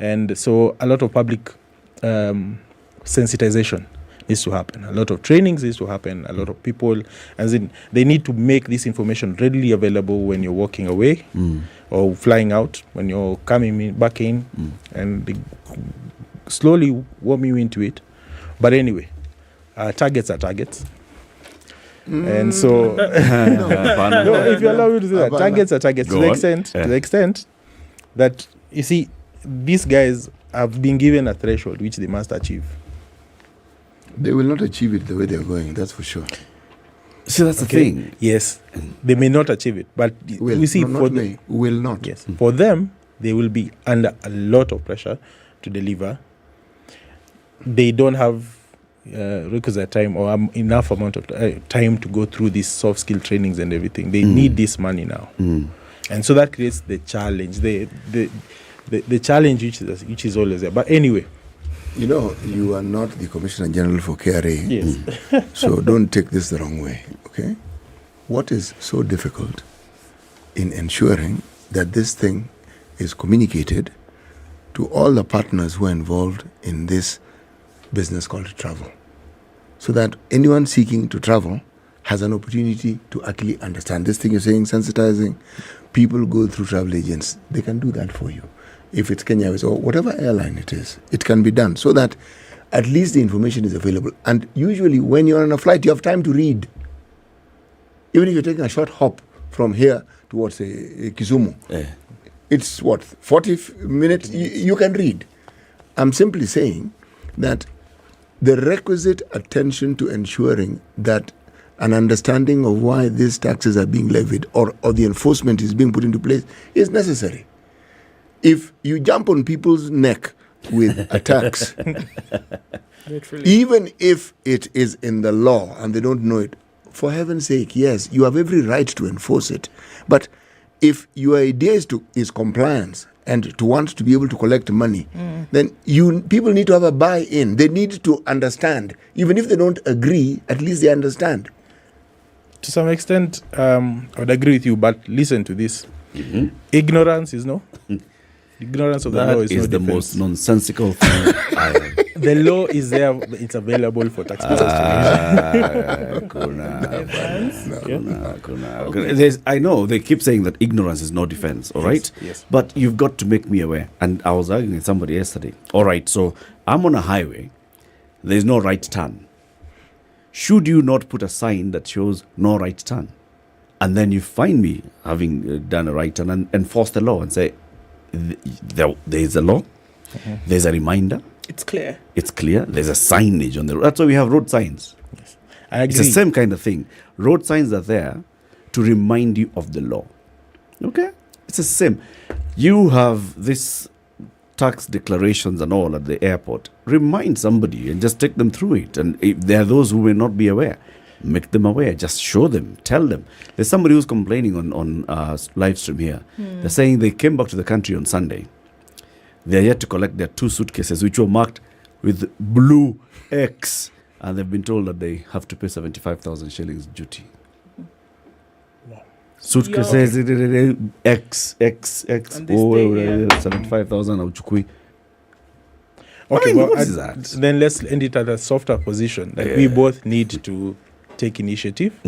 J: And so a lot of public sensitization needs to happen. A lot of trainings needs to happen. A lot of people, as in, they need to make this information readily available when you're walking away or flying out, when you're coming back in, and they slowly warm you into it. But anyway, targets are targets. And so, no, if you allow me to say that, targets are targets to the extent that, you see, these guys have been given a threshold which they must achieve.
C: They will not achieve it the way they're going, that's for sure.
B: See, that's the thing.
J: Yes, they may not achieve it, but we see
C: will not.
J: Yes, for them, they will be under a lot of pressure to deliver. They don't have requisite time or enough amount of time to go through these soft skill trainings and everything. They need this money now, and so that creates the challenge. The challenge which is always there. But anyway,
C: you know, you are not the Commissioner General for KRA.
J: Yes.
C: So don't take this the wrong way, okay? What is so difficult in ensuring that this thing is communicated to all the partners who are involved in this business called travel, so that anyone seeking to travel has an opportunity to actually understand this thing you're saying, sensitizing people go through travel agents. They can do that for you. If it's Kenya Airways or whatever airline it is, it can be done so that at least the information is available. And usually when you're on a flight, you have time to read. Even if you're taking a short hop from here towards Kisumu, it's 40 minutes, you can read. I'm simply saying that the requisite attention to ensuring that an understanding of why these taxes are being levied or the enforcement is being put into place is necessary. If you jump on people's neck with a tax, even if it is in the law and they don't know it, for heaven's sake, yes, you have every right to enforce it. But if your idea is compliance and to want to be able to collect money, then people need to have a buy-in. They need to understand. Even if they don't agree, at least they understand.
J: To some extent, I would agree with you, but listen to this. Ignorance is no. Ignorance of the law is
B: the most nonsensical thing I have.
J: The law is there, it's available for taxpayers
B: to I know they keep saying that ignorance is no defense, all right?
J: Yes.
B: But you've got to make me aware. And I was arguing with somebody yesterday. All right, so I'm on a highway. There's no right turn. Should you not put a sign that shows no right turn? And then you find me having done a right turn and enforce the law and say, there is a law, there's a reminder.
A: It's clear.
B: There's a signage on the road. That's why we have road signs.
J: Yes. I agree.
B: It's the same kind of thing. Road signs are there to remind you of the law. Okay? It's the same. You have this tax declarations and all at the airport. Remind somebody and just take them through it. And if there are those who may not be aware, make them aware. Just show them. Tell them. There's somebody who's complaining on live stream here. They're saying they came back to the country on Sunday. They're yet to collect their 2 suitcases, which were marked with blue X. And they've been told that they have to pay 75,000 shillings duty. Suitcases X
A: And they stay, yeah.
B: 75,000 auchukui.
J: Okay,
B: what is that?
J: Then let's end it at a softer position. Like we both need to take initiative.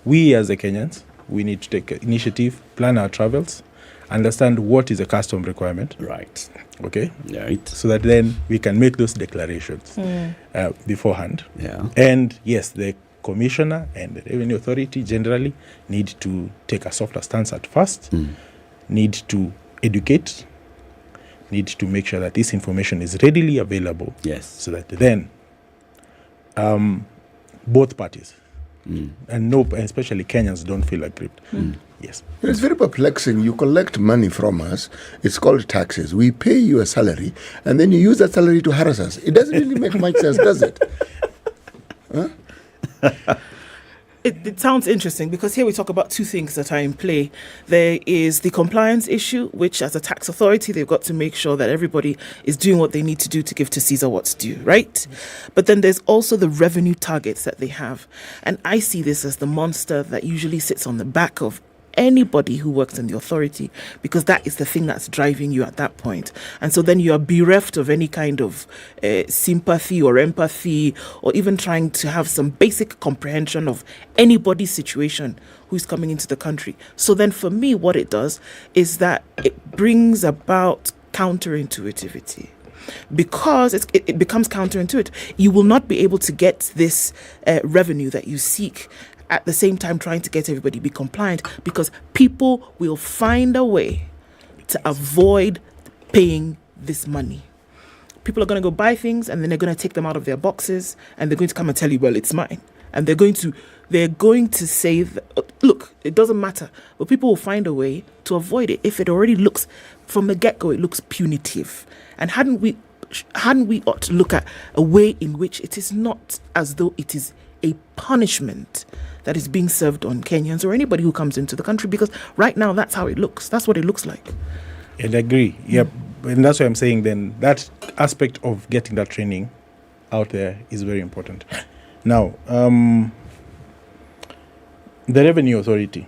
J: We as the Kenyans, we need to take initiative, plan our travels, understand what is a custom requirement.
B: Right.
J: Okay.
B: Right.
J: So that then we can make those declarations beforehand.
B: Yeah.
J: And yes, the commissioner and the revenue authority generally need to take a softer stance at first, need to educate, need to make sure that this information is readily available.
B: Yes.
J: So that then both parties, and especially Kenyans, don't feel aggrieved. Yes.
C: It's very perplexing. You collect money from us. It's called taxes. We pay you a salary, and then you use that salary to harass us. It doesn't really make much sense, does it? Huh?
A: It sounds interesting because here we talk about two things that are in play. There is the compliance issue, which as a tax authority, they've got to make sure that everybody is doing what they need to do to give to Caesar what's due, right? But then there's also the revenue targets that they have. And I see this as the monster that usually sits on the back of anybody who works in the authority, because that is the thing that's driving you at that point. And so then you are bereft of any kind of sympathy or empathy, or even trying to have some basic comprehension of anybody's situation who's coming into the country. So then for me, what it does is that it brings about counterintuitivity. Because it becomes counterintuitive. You will not be able to get this revenue that you seek at the same time trying to get everybody to be compliant, because people will find a way to avoid paying this money. People are going to go buy things, and then they're going to take them out of their boxes, and they're going to come and tell you, well, it's mine. And they're going to say, look, it doesn't matter. But people will find a way to avoid it if it already looks, from the get-go, it looks punitive. And hadn't we ought to look at a way in which it is not as though it is a punishment that is being served on Kenyans or anybody who comes into the country, because right now that's how it looks. That's what it looks like.
J: And I agree. Yep. And that's why I'm saying then that aspect of getting that training out there is very important. Now, the Revenue Authority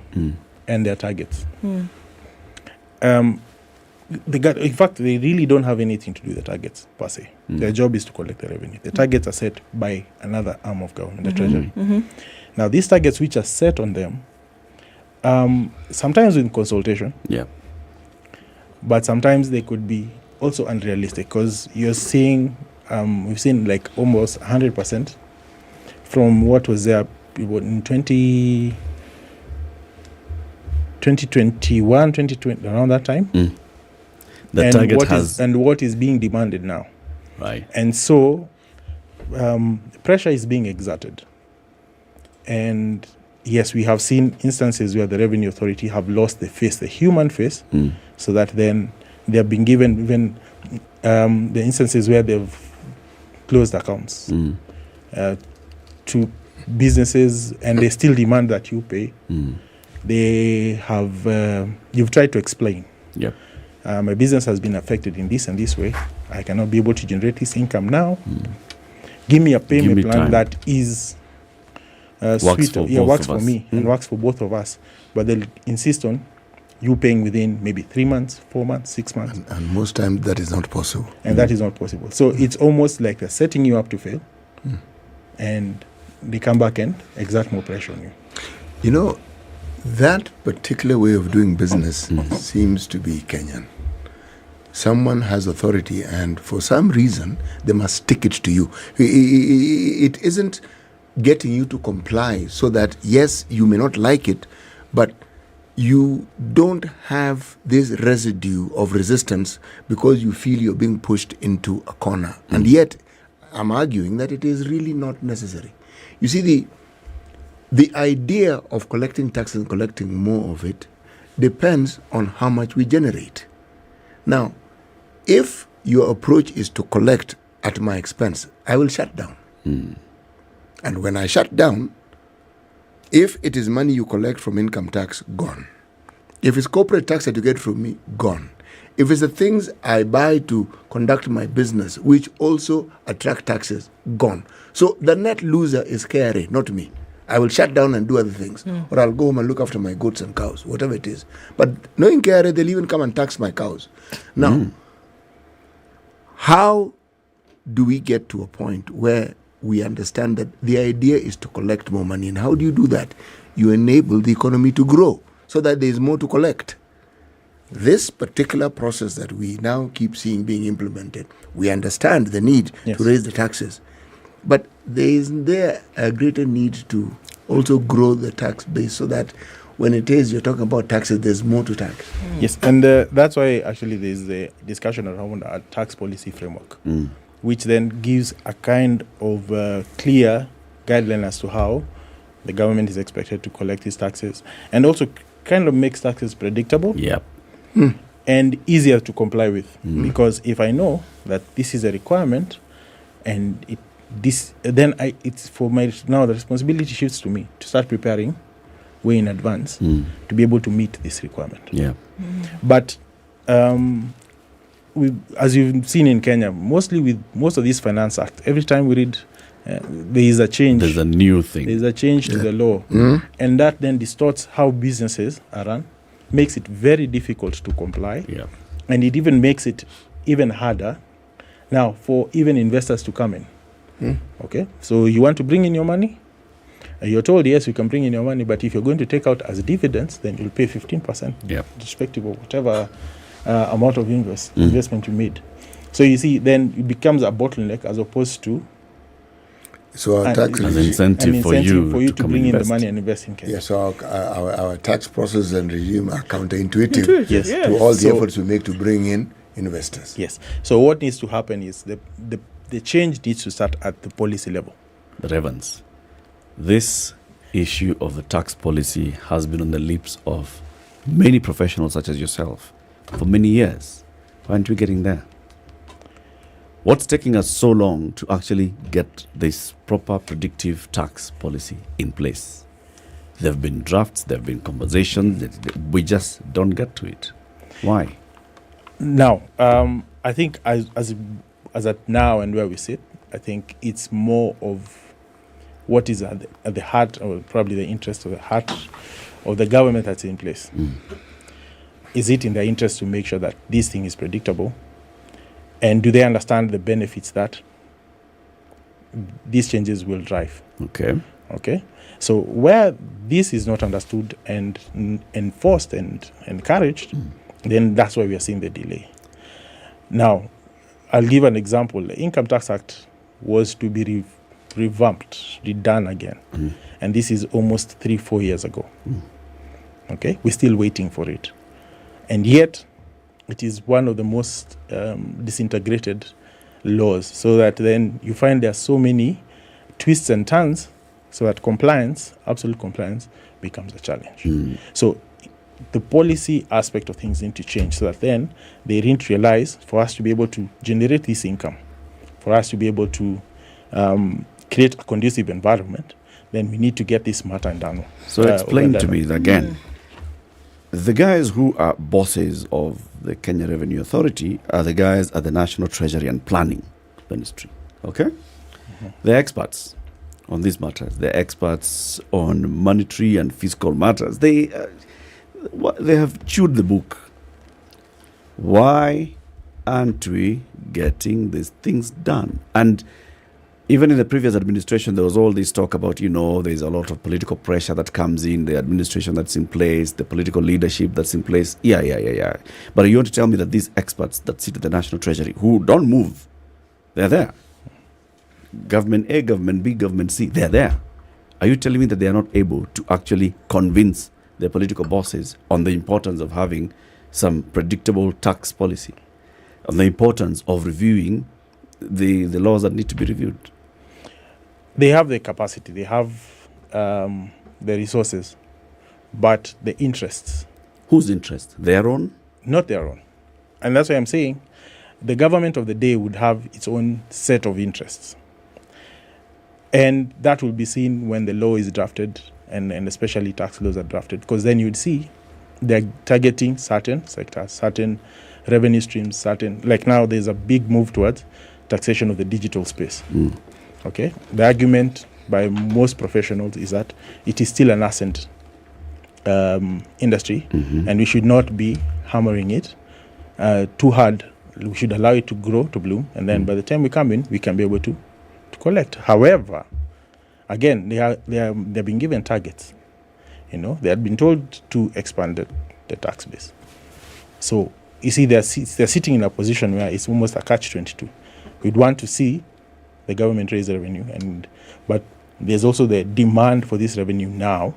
J: and their targets. In fact, they really don't have anything to do with the targets per se. Their job is to collect the revenue. The targets are set by another arm of government, the Treasury. Now, these targets which are set on them, sometimes in consultation, but sometimes they could be also unrealistic, because you're seeing, we've seen like almost 100% from what was there in 2021, 2020, around that time.
B: The target has...
J: and what is being demanded now.
B: Right.
J: And so pressure is being exerted. And yes, we have seen instances where the Revenue Authority have lost the face, the human face, so that then they have been given even the instances where they've closed accounts to businesses, and they still demand that you pay. They have, you've tried to explain.
B: Yep.
J: My business has been affected in this and this way. I cannot be able to generate this income now. Give me a payment plan time that is
B: works
J: sweeter. Works for me and works for both of us. But they'll insist on you paying within maybe 3 months, 4 months, 6 months.
C: And most times that is not possible.
J: And that is not possible. So it's almost like they're setting you up to fail. And they come back and exert more pressure on you.
C: You know, that particular way of doing business seems to be Kenyan. Someone has authority, and for some reason, they must stick it to you. It isn't getting you to comply so that, yes, you may not like it, but you don't have this residue of resistance because you feel you're being pushed into a corner. And yet, I'm arguing that it is really not necessary. You see, the idea of collecting taxes and collecting more of it depends on how much we generate. Now, if your approach is to collect at my expense, I will shut down. And when I shut down, if it is money you collect from income tax, gone. If it's corporate tax that you get from me, gone. If it's the things I buy to conduct my business, which also attract taxes, gone. So the net loser is KRA, not me. I will shut down and do other things. Or I'll go home and look after my goats and cows, whatever it is. But knowing KRA, they'll even come and tax my cows. Now, how do we get to a point where we understand that the idea is to collect more money? And how do you do that? You enable the economy to grow so that there is more to collect. This particular process that we now keep seeing being implemented, we understand the need to raise the taxes. But isn't there a greater need to also grow the tax base so that when it is you're talking about taxes, there's more to tax?
J: Yes, and that's why actually there's a discussion around a tax policy framework, which then gives a kind of clear guideline as to how the government is expected to collect its taxes, and also kind of makes taxes predictable and easier to comply with. Because if I know that this is a requirement, and it's for my now the responsibility shifts to me to start preparing way in advance to be able to meet this requirement. But as you've seen in Kenya, mostly with most of these finance acts, every time we read there is a change.
B: There's a new thing.
J: There's a change to the law. And that then distorts how businesses are run, makes it very difficult to comply. And it even makes it even harder now for even investors to come in. Okay, so you want to bring in your money? You're told, yes, you can bring in your money, but if you're going to take out as dividends, then you'll pay 15%, respective of whatever amount of investment you made. So you see, then it becomes a bottleneck as opposed to
C: our tax
B: an incentive for you to
J: bring in the money and invest in Kenya.
C: Yes, so our tax process and regime are counterintuitive to all the efforts we make to bring in investors.
J: Yes. So what needs to happen is the change needs to start at the policy level.
B: But Evans, this issue of the tax policy has been on the lips of many professionals such as yourself for many years. Why aren't we getting there? What's taking us so long to actually get this proper predictive tax policy in place? There have been drafts, there have been conversations, we just don't get to it. Why?
J: Now, I think as at now and where we sit, I think it's more of what is at the heart, or probably the interest of the heart of the government that's in place. Is it in their interest to make sure that this thing is predictable? And do they understand the benefits that these changes will drive? Okay. So where this is not understood and enforced and encouraged, then that's why we are seeing the delay. Now, I'll give an example. The Income Tax Act was to be revamped, redone again. And this is almost 3-4 years ago. Okay, we're still waiting for it. And yet, it is one of the most disintegrated laws, so that then you find there are so many twists and turns, so that compliance, absolute compliance, becomes a challenge. So the policy aspect of things need to change, so that then they need to realize, for us to be able to generate this income, for us to be able to create a conducive environment, then we need to get this matter done.
B: So explain to me again. The guys who are bosses of the Kenya Revenue Authority are the guys at the National Treasury and Planning Ministry. Okay? They're experts on these matters. They're experts on monetary and fiscal matters. They have chewed the book. Why aren't we getting these things done? And even in the previous administration, there was all this talk about, there's a lot of political pressure that comes in, the administration that's in place, the political leadership that's in place. Yeah. But you want to tell me that these experts that sit at the National Treasury, who don't move, they're there. Government A, Government B, Government C, they're there. Are you telling me that they are not able to actually convince their political bosses on the importance of having some predictable tax policy, on the importance of reviewing the laws that need to be reviewed?
J: They have the capacity, they have the resources, but the interests.
B: Whose interests? Their own?
J: Not their own. And that's why I'm saying the government of the day would have its own set of interests. And that will be seen when the law is drafted, and especially tax laws are drafted, because then you'd see they're targeting certain sectors, certain revenue streams, like now there's a big move towards taxation of the digital space. Okay, the argument by most professionals is that it is still a nascent industry, and we should not be hammering it too hard. We should allow it to grow, to bloom, and then by the time we come in, we can be able to collect. However, again, they've been given targets. They had been told to expand the tax base. So you see, they're sitting in a position where it's almost a catch-22. We'd want to see the government raise the revenue, but there's also the demand for this revenue now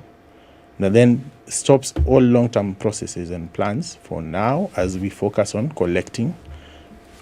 J: that then stops all long-term processes and plans for now as we focus on collecting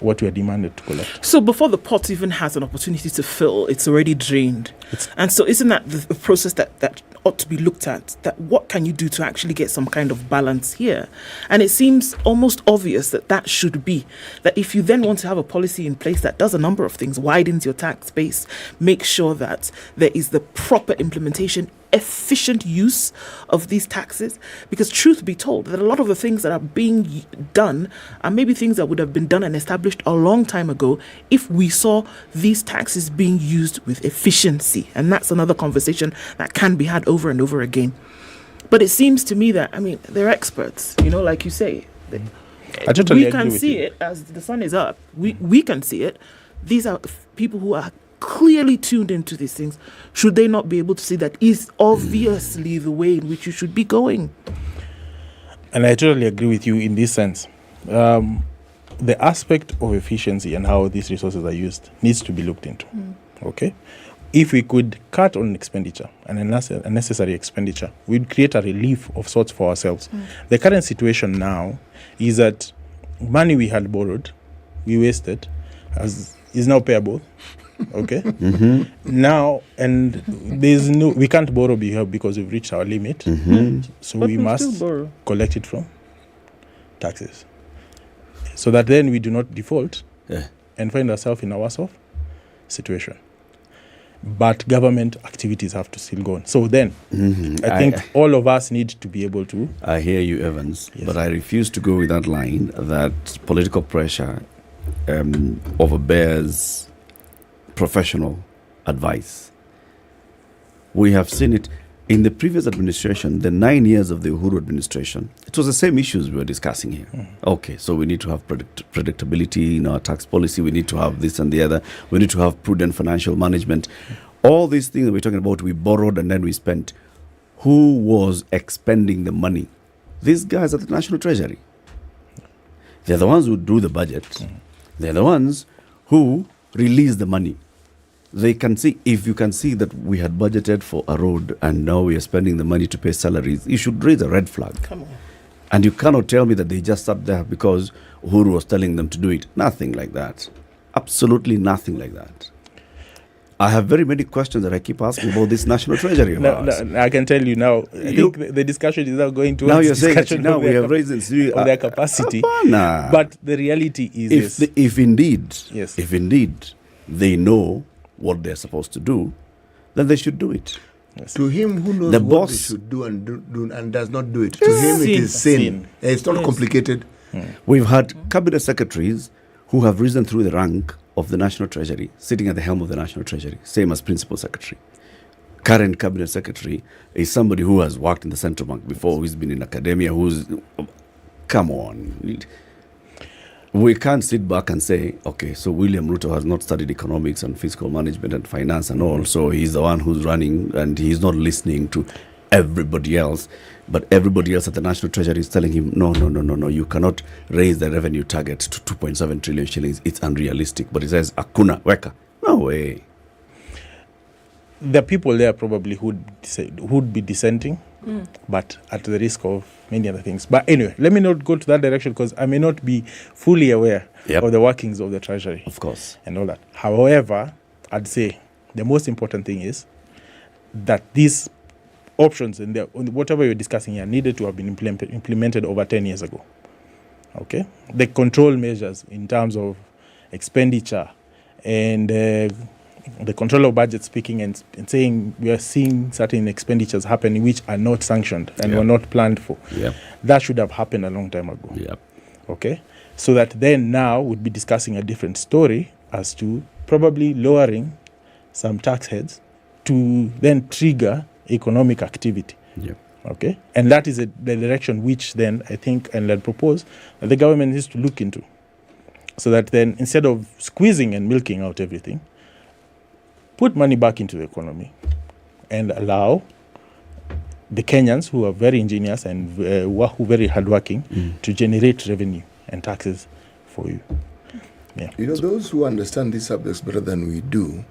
J: what we are demanded to collect.
A: So before the pot even has an opportunity to fill, it's already drained. And so isn't that the process that ought to be looked at? That what can you do to actually get some kind of balance here? And it seems almost obvious that should be. That if you then want to have a policy in place that does a number of things, widens your tax base, make sure that there is the proper implementation, efficient use of these taxes, because truth be told, that a lot of the things that are being done are maybe things that would have been done and established a long time ago if we saw these taxes being used with efficiency. And that's another conversation that can be had over and over again. But it seems to me that, they're experts, like you say.
J: I totally
A: we
J: agree
A: can
J: with
A: see
J: you.
A: it as the sun is up. We can see it. These are people who are clearly tuned into these things. Should they not be able to see that is obviously the way in which you should be going?
J: And I totally agree with you in this sense. The aspect of efficiency and how these resources are used needs to be looked into. Okay? If we could cut on expenditure and unnecessary expenditure, we'd create a relief of sorts for ourselves. The current situation now is that money we had borrowed, we wasted, is now payable. Okay. Now, and we can't borrow because we've reached our limit. So
A: But
J: we
A: we
J: must
A: still borrow.
J: collect it from taxes, so that then we do not default and find ourselves in a worse off situation. But government activities have to still go on. So then, I think all of us need to be able to.
B: I hear you, Evans, but I refuse to go with that line that political pressure overbears professional advice. We have seen it in the previous administration, the 9 years of the Uhuru administration. It was the same issues we were discussing here. Okay, so we need to have predictability in our tax policy. We need to have this and the other. We need to have prudent financial management. All these things that we're talking about, we borrowed and then we spent. Who was expending the money? These guys at the National Treasury. They're the ones who do the budget. They're the ones who release the money. They can see, if you can see that we had budgeted for a road and now we are spending the money to pay salaries, you should raise a red flag.
A: Come on.
B: And you cannot tell me that they just sat there because Uhuru was telling them to do it. Nothing like that. Absolutely nothing like that. I have very many questions that I keep asking about this National Treasury of ours.
J: No, I can tell you now. I think the discussion is now going towards
B: now you're saying
J: discussion
B: now
J: of
B: we
J: their
B: have raised
J: of their capacity.
B: Nah.
J: But the reality is
B: if indeed
J: Yes.
B: they know what they're supposed to do, then they should do it.
J: Yes.
C: To him who knows
B: The
C: what
B: boss-
C: they should do and does not do it, to him it is sin. It's not complicated.
B: We've had cabinet secretaries who have risen through the rank of the National Treasury, sitting at the helm of the National Treasury, same as principal secretary. Current cabinet secretary is somebody who has worked in the central bank before, who's been in academia, come on. We can't sit back and say, okay, so William Ruto has not studied economics and fiscal management and finance and all, so he's the one who's running and he's not listening to everybody else. But everybody else at the National Treasury is telling him, no, you cannot raise the revenue target to 2.7 trillion shillings. It's unrealistic. But he says, Akuna, weka. No way.
J: The people there probably would be dissenting, but at the risk of many other things. But anyway, let me not go to that direction because I may not be fully aware of the workings of the Treasury.
B: Of course.
J: And all that. However, I'd say the most important thing is that these options and whatever you're discussing here needed to have been implemented over 10 years ago. Okay? The control measures in terms of expenditure and the control of budget speaking and saying we are seeing certain expenditures happening which are not sanctioned and were not planned for. That should have happened a long time ago. Okay? So that then now we'd be discussing a different story as to probably lowering some tax heads to then trigger economic activity.
B: Yeah.
J: Okay, and that is the direction which then I think and I'd propose that the government needs to look into, so that then instead of squeezing and milking out everything, put money back into the economy and allow the Kenyans who are very ingenious and who are very hardworking to generate revenue and taxes for you. Yeah.
C: You know, those who understand these subjects better than we do,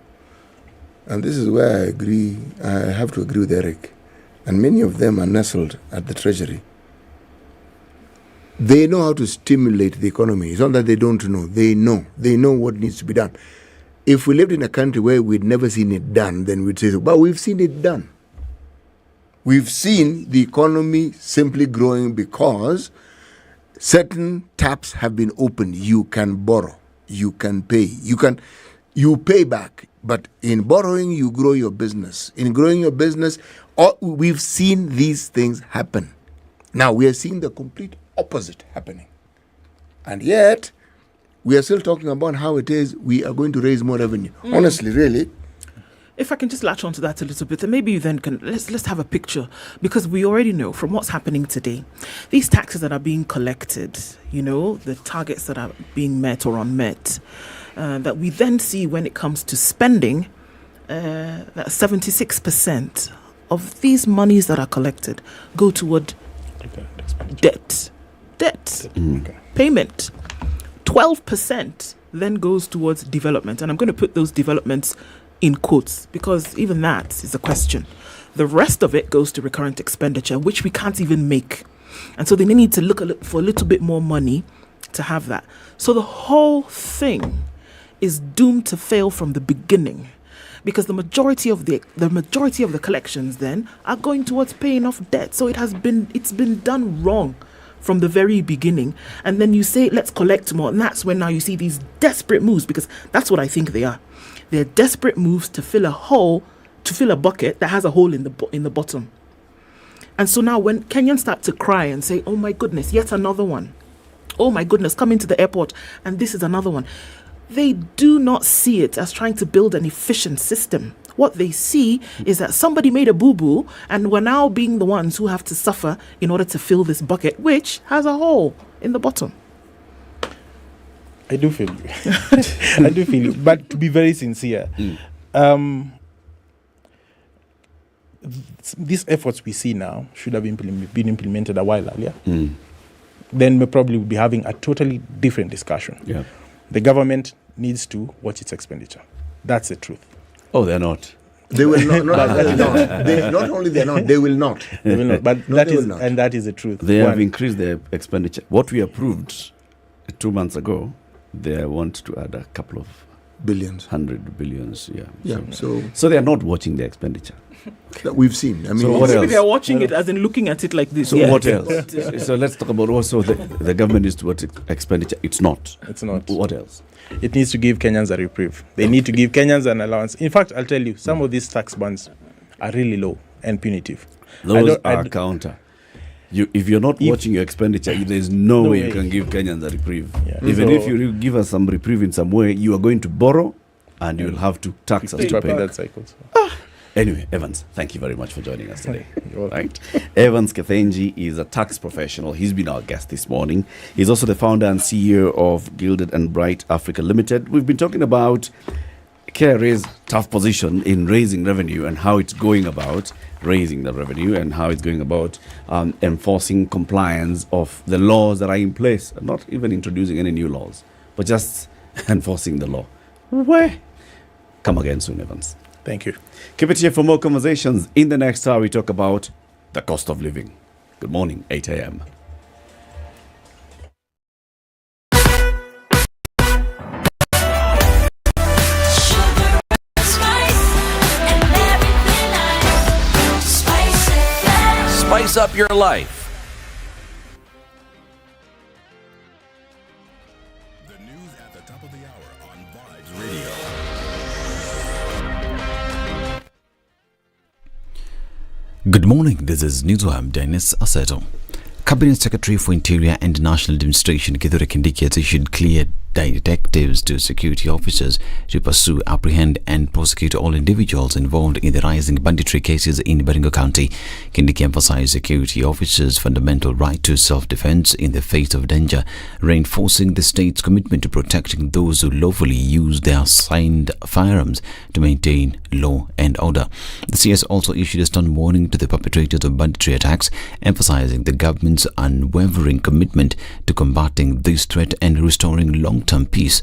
C: and this is where I have to agree with Eric, and many of them are nestled at the Treasury. They know how to stimulate the economy. It's not that they don't know. They know what needs to be done. If we lived in a country where we'd never seen it done, then we'd say, but we've seen it done. We've seen the economy simply growing because certain taps have been opened. You can borrow, you can pay, you pay back. But in borrowing, you grow your business. In growing your business, we've seen these things happen. Now we are seeing the complete opposite happening. And yet, we are still talking about how it is we are going to raise more revenue. Honestly, really.
A: If I can just latch onto that a little bit, and maybe you then can let's have a picture, because we already know from what's happening today, these taxes that are being collected, you know, the targets that are being met or unmet, that we then see when it comes to spending, that 76% of these monies that are collected go toward debt, payment. 12% then goes towards development, and I'm going to put those developments in quotes because even that is a question. The rest of it goes to recurrent expenditure, which we can't even make, and so they need to look for a little bit more money to have that. So the whole thing is doomed to fail from the beginning, because the majority of the collections then are going towards paying off debt. So it's been done wrong from the very beginning. And then you say, let's collect more. And that's when now you see these desperate moves, because that's what I think they are. They're desperate moves to fill a bucket that has a hole in the bottom. And so now when Kenyans start to cry and say, oh my goodness, yet another one. Oh my goodness, coming to the airport and this is another one. They do not see it as trying to build an efficient system. What they see is that somebody made a boo-boo and we're now being the ones who have to suffer in order to fill this bucket, which has a hole in the bottom.
J: I do feel you. But to be very sincere, these efforts we see now should have been implemented a while earlier. Then we probably would be having a totally different discussion. Yeah. The government needs to watch its expenditure. That's the truth.
B: Oh, they're not.
C: They will not. Not only they're not, they will not.
J: They will not. But that is the truth.
B: They have increased their expenditure. What we approved 2 months ago, they want to add a couple of
C: billions,
B: 100 billions. Yeah.
C: Yeah.
B: So they are not watching their expenditure.
C: That we've seen. I mean,
B: so what else?
A: They are watching it as in looking at it like this.
B: So what else? So let's talk about also the government is towards expenditure. It's not. What else?
J: It needs to give Kenyans a reprieve. They need to give Kenyans an allowance. In fact, I'll tell you, some of these tax bans are really low and punitive.
B: Those are counter. If you're not watching your expenditure, there's no way you can give Kenyans a reprieve. Yeah. Even if you give us some reprieve in some way, you are going to borrow and you'll have to tax us to pay.
J: That cycle.
B: Anyway, Evans, thank you very much for joining us today. Right? Evans Kethenji is a tax professional. He's been our guest this morning. He's also the founder and CEO of Gilded and Bright Africa Limited. We've been talking about KRA's tough position in raising revenue and how it's going about raising the revenue and how it's going about enforcing compliance of the laws that are in place. Not even introducing any new laws, but just enforcing the law. Where? Come again soon, Evans.
J: Thank you.
B: Keep it here for more conversations. In the next hour, we talk about the cost of living. Good morning, 8 a.m.
D: Spice up your life.
M: The news at the top of the hour on Vibes Radio.
E: Good morning, this is News. I'm Dennis Aseto. Cabinet Secretary for Interior and National Administration Kithure Kindiki has issued clear detectives to security officers to pursue, apprehend and prosecute all individuals involved in the rising banditry cases in Baringo County. Kindiki emphasized security officers' fundamental right to self-defense in the face of danger, reinforcing the state's commitment to protecting those who lawfully use their assigned firearms to maintain law and order. The CS also issued a stern warning to the perpetrators of banditry attacks, emphasizing the government's unwavering commitment to combating this threat and restoring long-term peace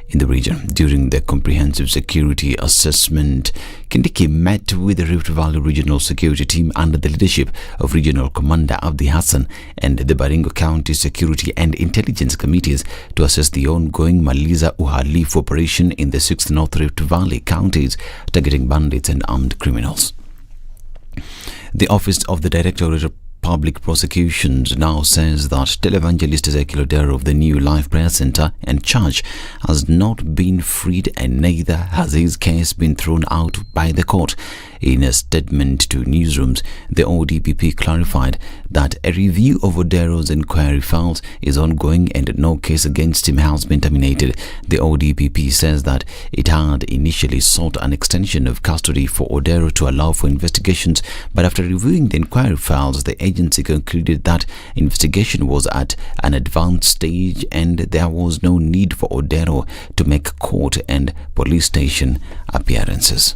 E: in the region. During the comprehensive security assessment, Kindiki met with the Rift Valley Regional Security Team under the leadership of Regional Commander Abdi Hassan and the Baringo County Security and Intelligence Committees to assess the ongoing Maliza Uhalifu operation in the 6th North Rift Valley counties, targeting bandits and armed criminals. The Office of the Directorate of Public Prosecutions now says that televangelist Ezekiel Odero of the New Life Prayer Center and Church has not been freed, and neither has his case been thrown out by the court. In a statement to newsrooms, the ODPP clarified that a review of Odero's inquiry files is ongoing and no case against him has been terminated. The ODPP says that it had initially sought an extension of custody for Odero to allow for investigations, but after reviewing the inquiry files, the agency concluded that investigation was at an advanced stage and there was no need for Odero to make court and police station appearances.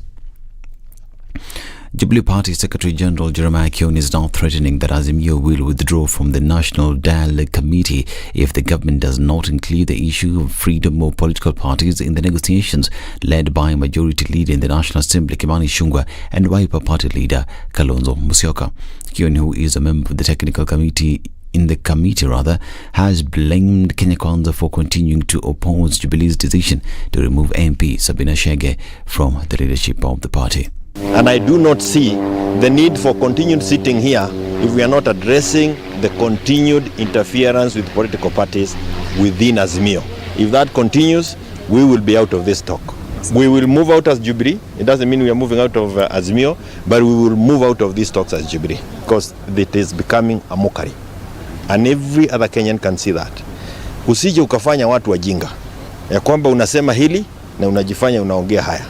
E: Jubilee Party Secretary General Jeremiah Kioni is now threatening that Azimio will withdraw from the National Dialogue Committee if the government does not include the issue of freedom of political parties in the negotiations led by Majority Leader in the National Assembly Kimani Ichung'wah and Wiper Party Leader Kalonzo Musyoka. Kioni, who is a member of the technical committee has blamed Kenya Kwanza for continuing to oppose Jubilee's decision to remove MP Sabina Chege from the leadership of the party.
N: And I do not see the need for continued sitting here if we are not addressing the continued interference with political parties within Azimio. If that continues, we will be out of this talk. We will move out as Jubilee. It doesn't mean we are moving out of Azimio, but we will move out of these talks as Jubilee because it is becoming a mockery. And every other Kenyan can see that. Usije ukafanya watu wajinga ya kwamba unasema hili na unajifanya unaongea haya.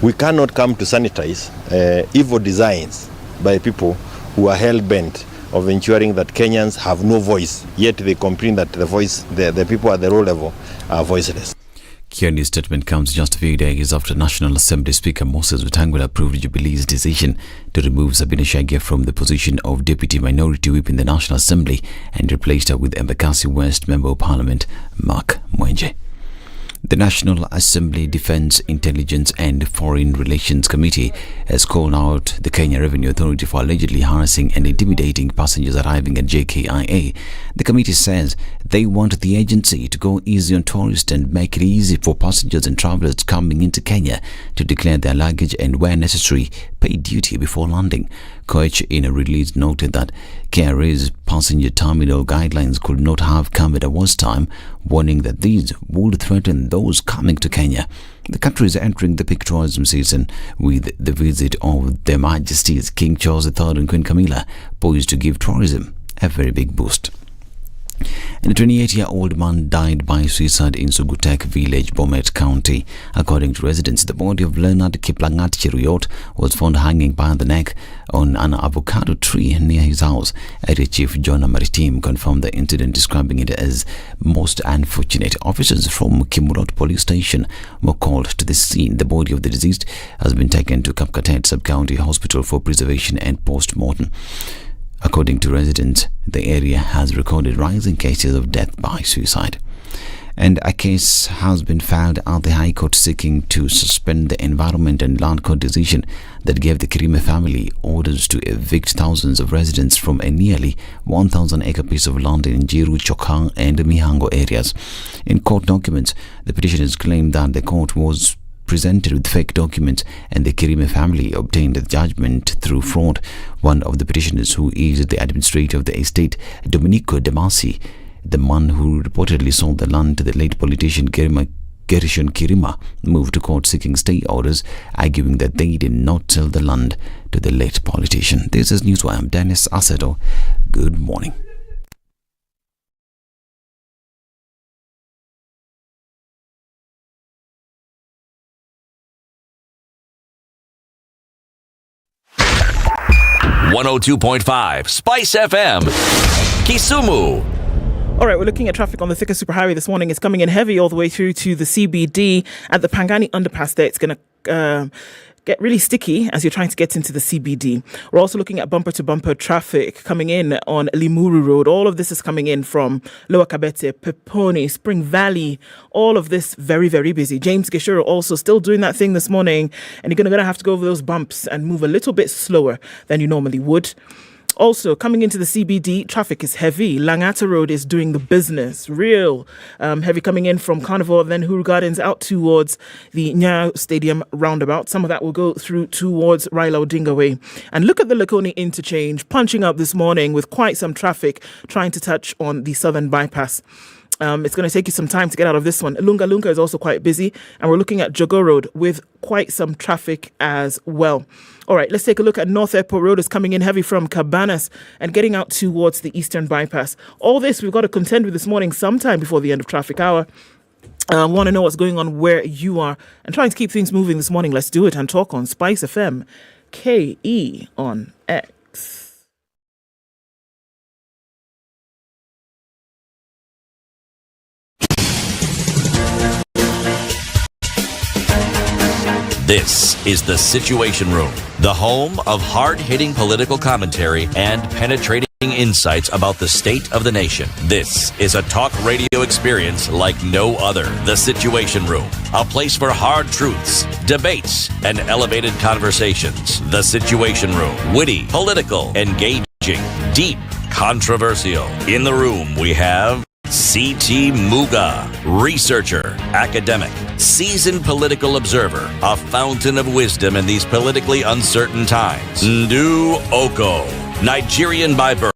N: We cannot come to sanitize evil designs by people who are hell-bent of ensuring that Kenyans have no voice, yet they complain that the people at the low level are voiceless.
E: Kioni's statement comes just a few days after National Assembly Speaker Moses Wetangula approved Jubilee's decision to remove Sabina Chege from the position of Deputy Minority Whip in the National Assembly and replaced her with Embakasi West Member of Parliament Mark Mwenje. The National Assembly Defence, Intelligence and Foreign Relations Committee has called out the Kenya Revenue Authority for allegedly harassing and intimidating passengers arriving at JKIA. The committee says they want the agency to go easy on tourists and make it easy for passengers and travellers coming into Kenya to declare their luggage and, where necessary, pay duty before landing. Koech, in a release, noted that KRA's passenger terminal guidelines could not have come at a worse time, warning that these would threaten those coming to Kenya. The country is entering the peak tourism season with the visit of Their Majesties King Charles III and Queen Camilla poised to give tourism a very big boost. And a 28-year-old man died by suicide in Sugutek village, Bomet County. According to residents, the body of Leonard Kiplangat Cheruyot was found hanging by the neck on an avocado tree near his house. Area Chief John Maritim confirmed the incident, describing it as most unfortunate. Officers from Kimurot Police Station were called to the scene. The body of the deceased has been taken to Kapkatet Sub-County Hospital for preservation and post-mortem. According to residents, the area has recorded rising cases of death by suicide. And a case has been filed at the High Court seeking to suspend the Environment and Land Court decision that gave the Kirime family orders to evict thousands of residents from a nearly 1,000-acre piece of land in Njiru, Chokang and Mihango areas. In court documents, the petitioners claimed that the court was presented with fake documents and the Kirime family obtained the judgment through fraud. One of the petitioners, who is the administrator of the estate, Domenico De Masi, the man who reportedly sold the land to the late politician Gerishon Kirima, moved to court seeking stay orders, arguing that they did not sell the land to the late politician. This is Newswire. I'm Dennis Aseto. Good morning.
D: 102.5 Spice FM, Kisumu.
A: All right, we're looking at traffic on the Thika Superhighway this morning. It's coming in heavy all the way through to the CBD. At the Pangani underpass there, it's going to get really sticky as you're trying to get into the CBD. We're also looking at bumper-to-bumper traffic coming in on Limuru Road. All of this is coming in from Lower Kabete, Peponi, Spring Valley. All of this very, very busy. James Gishuru also still doing that thing this morning, and you're going to have to go over those bumps and move a little bit slower than you normally would. Also, coming into the CBD, traffic is heavy. Langata Road is doing the business. Real heavy coming in from Carnival, then Huru Gardens out towards the Nyayo Stadium roundabout. Some of that will go through towards Raila Odinga Way. And look at the Lakoni interchange, punching up this morning with quite some traffic trying to touch on the southern bypass. It's going to take you some time to get out of this one. Lunga Lunga is also quite busy, and we're looking at Jogo Road with quite some traffic as well. All right, let's take a look at North Airport Road. Is coming in heavy from Cabanas and getting out towards the eastern bypass. All this we've got to contend with this morning sometime before the end of traffic hour. Want to know what's going on where you are and trying to keep things moving this morning. Let's do it and talk on Spice FM KE on X.
D: This is the Situation Room, the home of hard-hitting political commentary and penetrating insights about the state of the nation. This is a talk radio experience like no other. The Situation Room, a place for hard truths, debates, and elevated conversations. The Situation Room, witty, political, engaging, deep, controversial. In the room, we have C.T. Muga, researcher, academic, seasoned political observer, a fountain of wisdom in these politically uncertain times. Ndu Okoh, Nigerian by birth,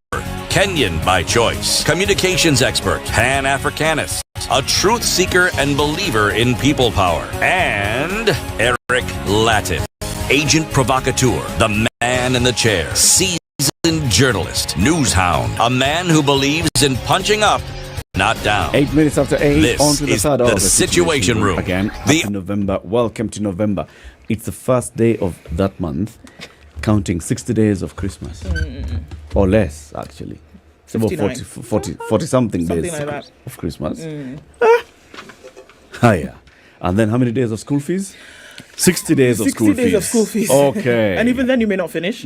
D: Kenyan by choice, communications expert, Pan-Africanist, a truth seeker and believer in people power, and Eric Latiff, agent provocateur, the man in the chair, seasoned journalist, news hound, a man who believes in punching up, not down.
B: 8 minutes after 8,
D: this
B: on to the
D: is
B: third hour
D: the
B: of the
D: Situation Room.
B: Again, happy November. Welcome to November. It's the first day of that month, counting 60 days of Christmas. Or less, actually. It's about 40 something days
A: like that.
B: of Christmas. Yeah. And then how many days of school fees? 60 days of school fees.
A: 60 days of school fees.
B: Okay.
A: And even then you may not finish.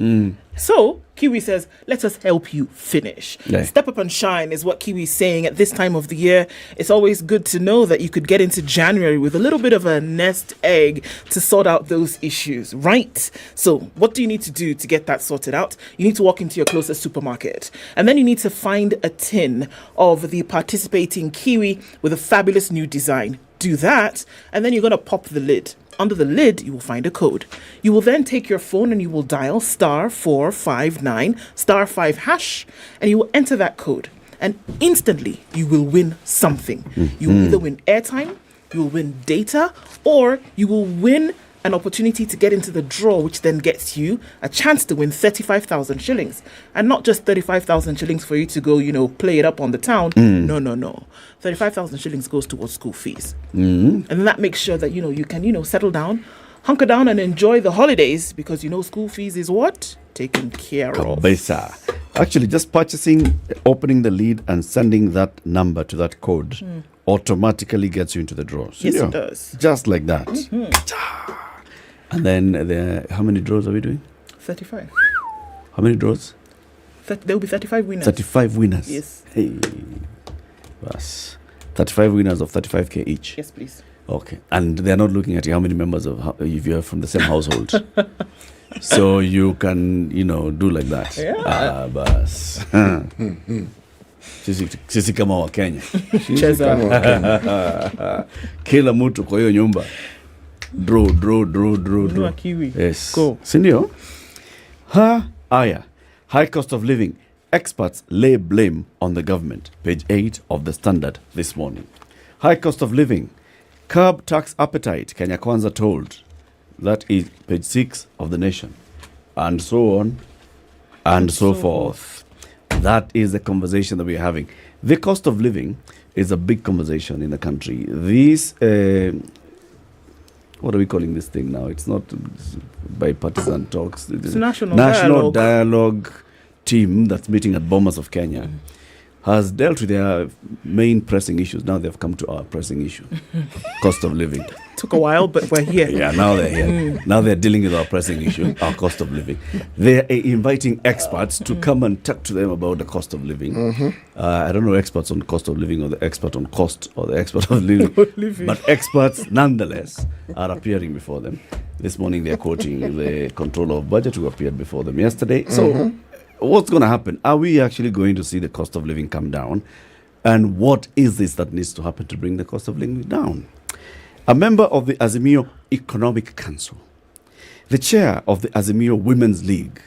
A: So Kiwi says, let us help you finish.
B: Yeah.
A: Step up and shine is what Kiwi's saying at this time of the year. It's always good to know that you could get into January with a little bit of a nest egg to sort out those issues, right? So what do you need to do to get that sorted out? You need to walk into your closest supermarket. And then you need to find a tin of the participating Kiwi with a fabulous new design. Do that, and then you're going to pop the lid. Under the lid, you will find a code. You will then take your phone and you will dial *459 *5#, and you will enter that code. And instantly, you will win something. You will either win airtime, you will win data, or you will win an opportunity to get into the draw, which then gets you a chance to win 35,000 shillings. And not just 35,000 shillings for you to go, play it up on the town. No. 35,000 shillings goes towards school fees. And then that makes sure that, you can, settle down, hunker down and enjoy the holidays because, school fees is what? Taken care of.
B: Kabisa. Actually, just purchasing, opening the lead and sending that number to that code automatically gets you into the draw. So,
A: Yes, it does.
B: Just like that. And then how many draws are we doing?
A: 35.
B: How many draws?
A: There will be 35 winners.
B: 35 winners.
A: Yes.
B: Hey. Bas. 35 winners of 35k each.
A: Yes, please.
B: Okay. And they're not looking at you how many members if you're from the same household. So you can, do like that.
A: Yeah.
B: Bas. Sisi kama wa Kenya. Kila mtu kwa hiyo nyumba. Draw.
A: Kiwi.
B: Yes.
A: Go.
B: Sindio? Aya. High cost of living. Experts lay blame on the government. Page 8 of the Standard this morning. High cost of living. Curb tax appetite. Kenya Kwanza told. That is page 6 of the Nation. And so on. And so forth. That is the conversation that we're having. The cost of living is a big conversation in the country. This... what are we calling this thing now? It's not bipartisan talks.
A: It's national
B: dialogue team that's meeting at Bomas of Kenya has dealt with their main pressing issues. Now they've come to our pressing issue, cost of living.
A: Took a while, but we're here.
B: Yeah, now they're here. Now they're dealing with our pressing issue, our cost of living. They're inviting experts to come and talk to them about the cost of living. I don't know experts on cost of living or the expert on cost or the expert of living. But experts, nonetheless, are appearing before them. This morning they're quoting the controller of budget who appeared before them yesterday. So what's going to happen? Are we actually going to see the cost of living come down? And what is this that needs to happen to bring the cost of living down? A member of the Azimio Economic Council, the chair of the Azimio Women's League,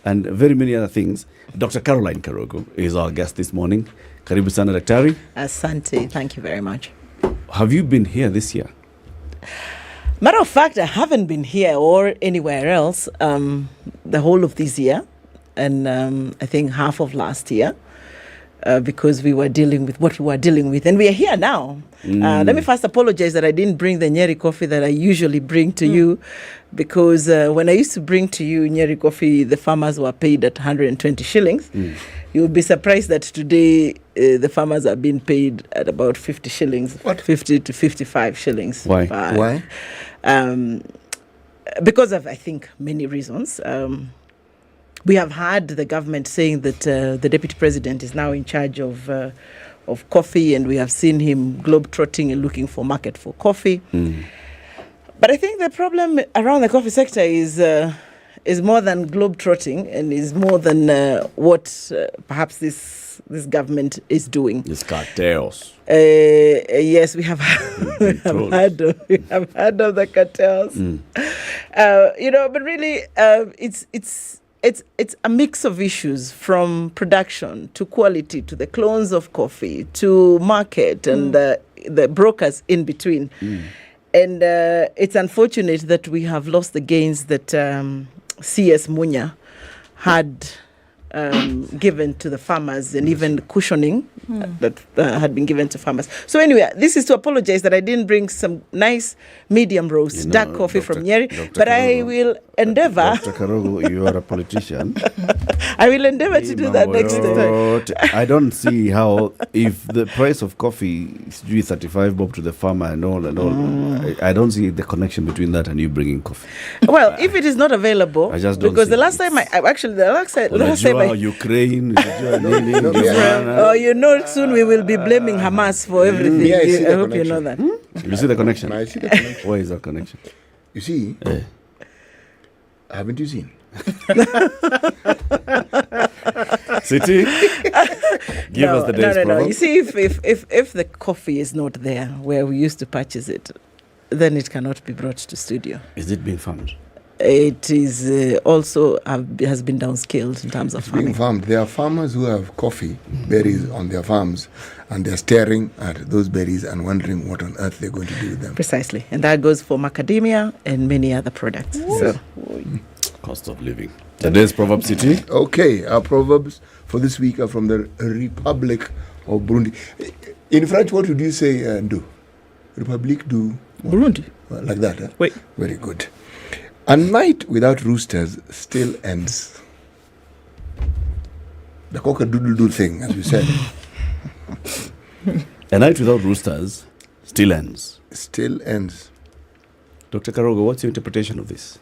B: and very many other things, Dr. Caroline Karogo is our guest this morning. Karibu sana daktari.
O: Asante, thank you very much.
B: Have you been here this year?
O: Matter of fact, I haven't been here or anywhere else the whole of this year, and I think half of last year. Because we were dealing with what we were dealing with. And we are here now. Let me first apologize that I didn't bring the Nyeri coffee that I usually bring to you, because when I used to bring to you Nyeri coffee, the farmers were paid at 120 shillings. You'll be surprised that today the farmers are being paid at about 50 shillings, 50 to 55 shillings.
B: Why?
C: Why?
O: Because of, I think, many reasons. We have heard the government saying that the deputy president is now in charge of coffee, and we have seen him globe-trotting and looking for market for coffee. But I think the problem around the coffee sector is more than globe-trotting, and is more than what perhaps this government is doing.
B: It's cartels.
O: Yes, we have heard of the cartels. But really, it's a mix of issues, from production to quality to the clones of coffee to market and the brokers in between. And it's unfortunate that we have lost the gains that CS Munya had given to the farmers, and even cushioning that had been given to farmers. So anyway, this is to apologize that I didn't bring some nice medium roast dark coffee from Nyeri, but I will endeavor.
B: Dr. Karogo, you are a politician.
O: I will endeavor to do that next time.
B: I don't see how, if the price of coffee is 35 bob to the farmer and all, I don't see the connection between that and you bringing coffee.
O: Well, if it is not available,
B: I just don't
O: because
B: see
O: the last time
B: Ukraine,
O: soon we will be blaming Hamas for everything.
C: Yeah,
O: I hope you know that.
B: You see the connection?
C: I see the connection.
B: Where is that connection?
C: You see, haven't you seen?
B: City? Give us the day's proverb.
O: You see, if the coffee is not there where we used to purchase it, then it cannot be brought to studio.
B: Is it being farmed?
O: It is also has been downscaled in terms of farming.
C: Being farmed. There are farmers who have coffee berries on their farms, and they're staring at those berries and wondering what on earth they're going to do with them.
O: Precisely. And that goes for macadamia and many other products. So,
B: cost of living. Today's proverb, City.
C: Okay, our proverbs for this week are from the Republic of Burundi. In French, what would you say do? Republique du
A: Burundi.
C: Like that, huh?
A: Wait.
C: Very good. A night without roosters still ends. The cock-a-doodle-doo thing, as we said.
B: A night without roosters still ends.
C: Still ends.
B: Dr. Karogo, what's your interpretation of this?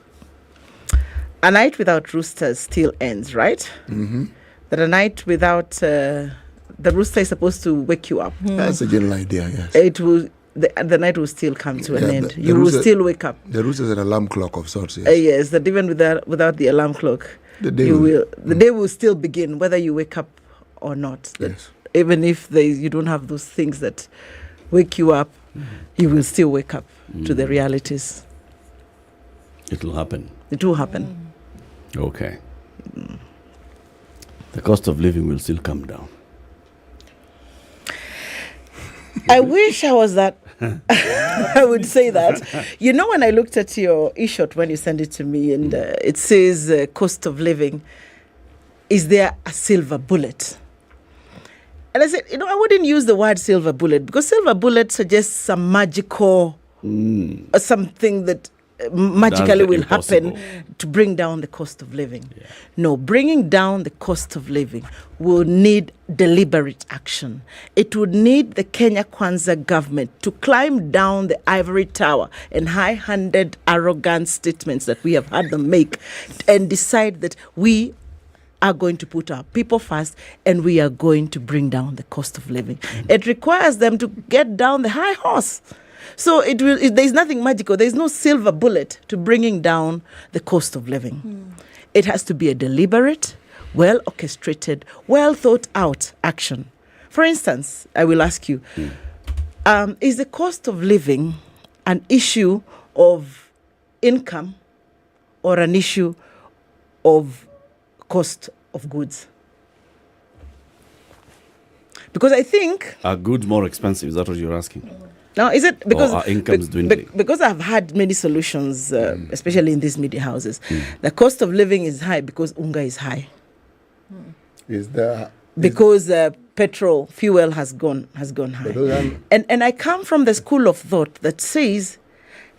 O: A night without roosters still ends, right?
C: Mm-hmm.
O: That a night without the rooster is supposed to wake you up.
C: That's a general idea, yes.
O: It will. The night will still come to an end. You will still wake up.
C: The rooster is an alarm clock of sorts, yes.
O: Yes, that even without the alarm clock, the day will still begin, whether you wake up or not.
C: Yes.
O: Even if you don't have those things that wake you up, you will still wake up to the realities.
B: It will happen.
O: It will happen.
B: Okay. The cost of living will still come down.
O: I wish I was that. I would say that. You know, when I looked at your e-shot when you sent it to me, and it says cost of living, is there a silver bullet? And I said, I wouldn't use the word silver bullet, because silver bullet suggests some magical something that magically
B: the
O: will happen
B: impossible.
O: to bring down the cost of living. No, bringing down the cost of living will need deliberate action. It would need the Kenya Kwanza government to climb down the ivory tower and high-handed, arrogant statements that we have had them make and decide that we are going to put our people first and we are going to bring down the cost of living. It requires them to get down the high horse. So there's nothing magical. There's no silver bullet to bringing down the cost of living. It has to be a deliberate, well-orchestrated, well-thought-out action. For instance, I will ask you, is the cost of living an issue of income or an issue of cost of goods? Because I think...
B: Are goods more expensive? Is that what you're asking?
O: Now, is it because
B: our income's dwindling?
O: Because I've had many solutions, especially in these media houses. The cost of living is high because unga is high. Because petrol, fuel has gone high. And I come from the school of thought that says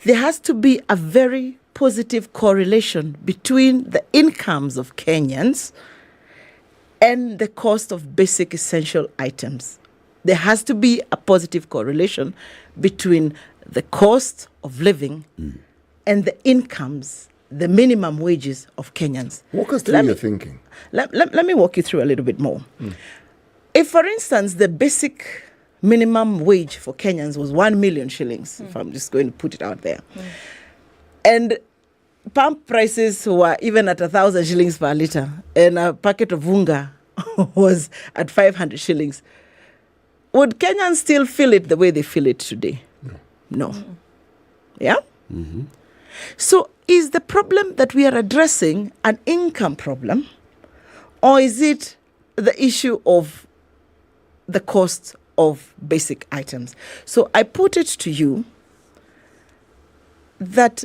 O: there has to be a very positive correlation between the incomes of Kenyans and the cost of basic essential items. There has to be a positive correlation between the cost of living and the incomes, the minimum wages of Kenyans.
C: Walk us through your thinking.
O: Let me walk you through a little bit more. If, for instance, the basic minimum wage for Kenyans was 1 million shillings, if I'm just going to put it out there, and pump prices were even at 1,000 shillings per litre, and a packet of unga was at 500 shillings, would Kenyans still feel it the way they feel it today? No. Yeah? So is the problem that we are addressing an income problem, or is it the issue of the cost of basic items? So I put it to you that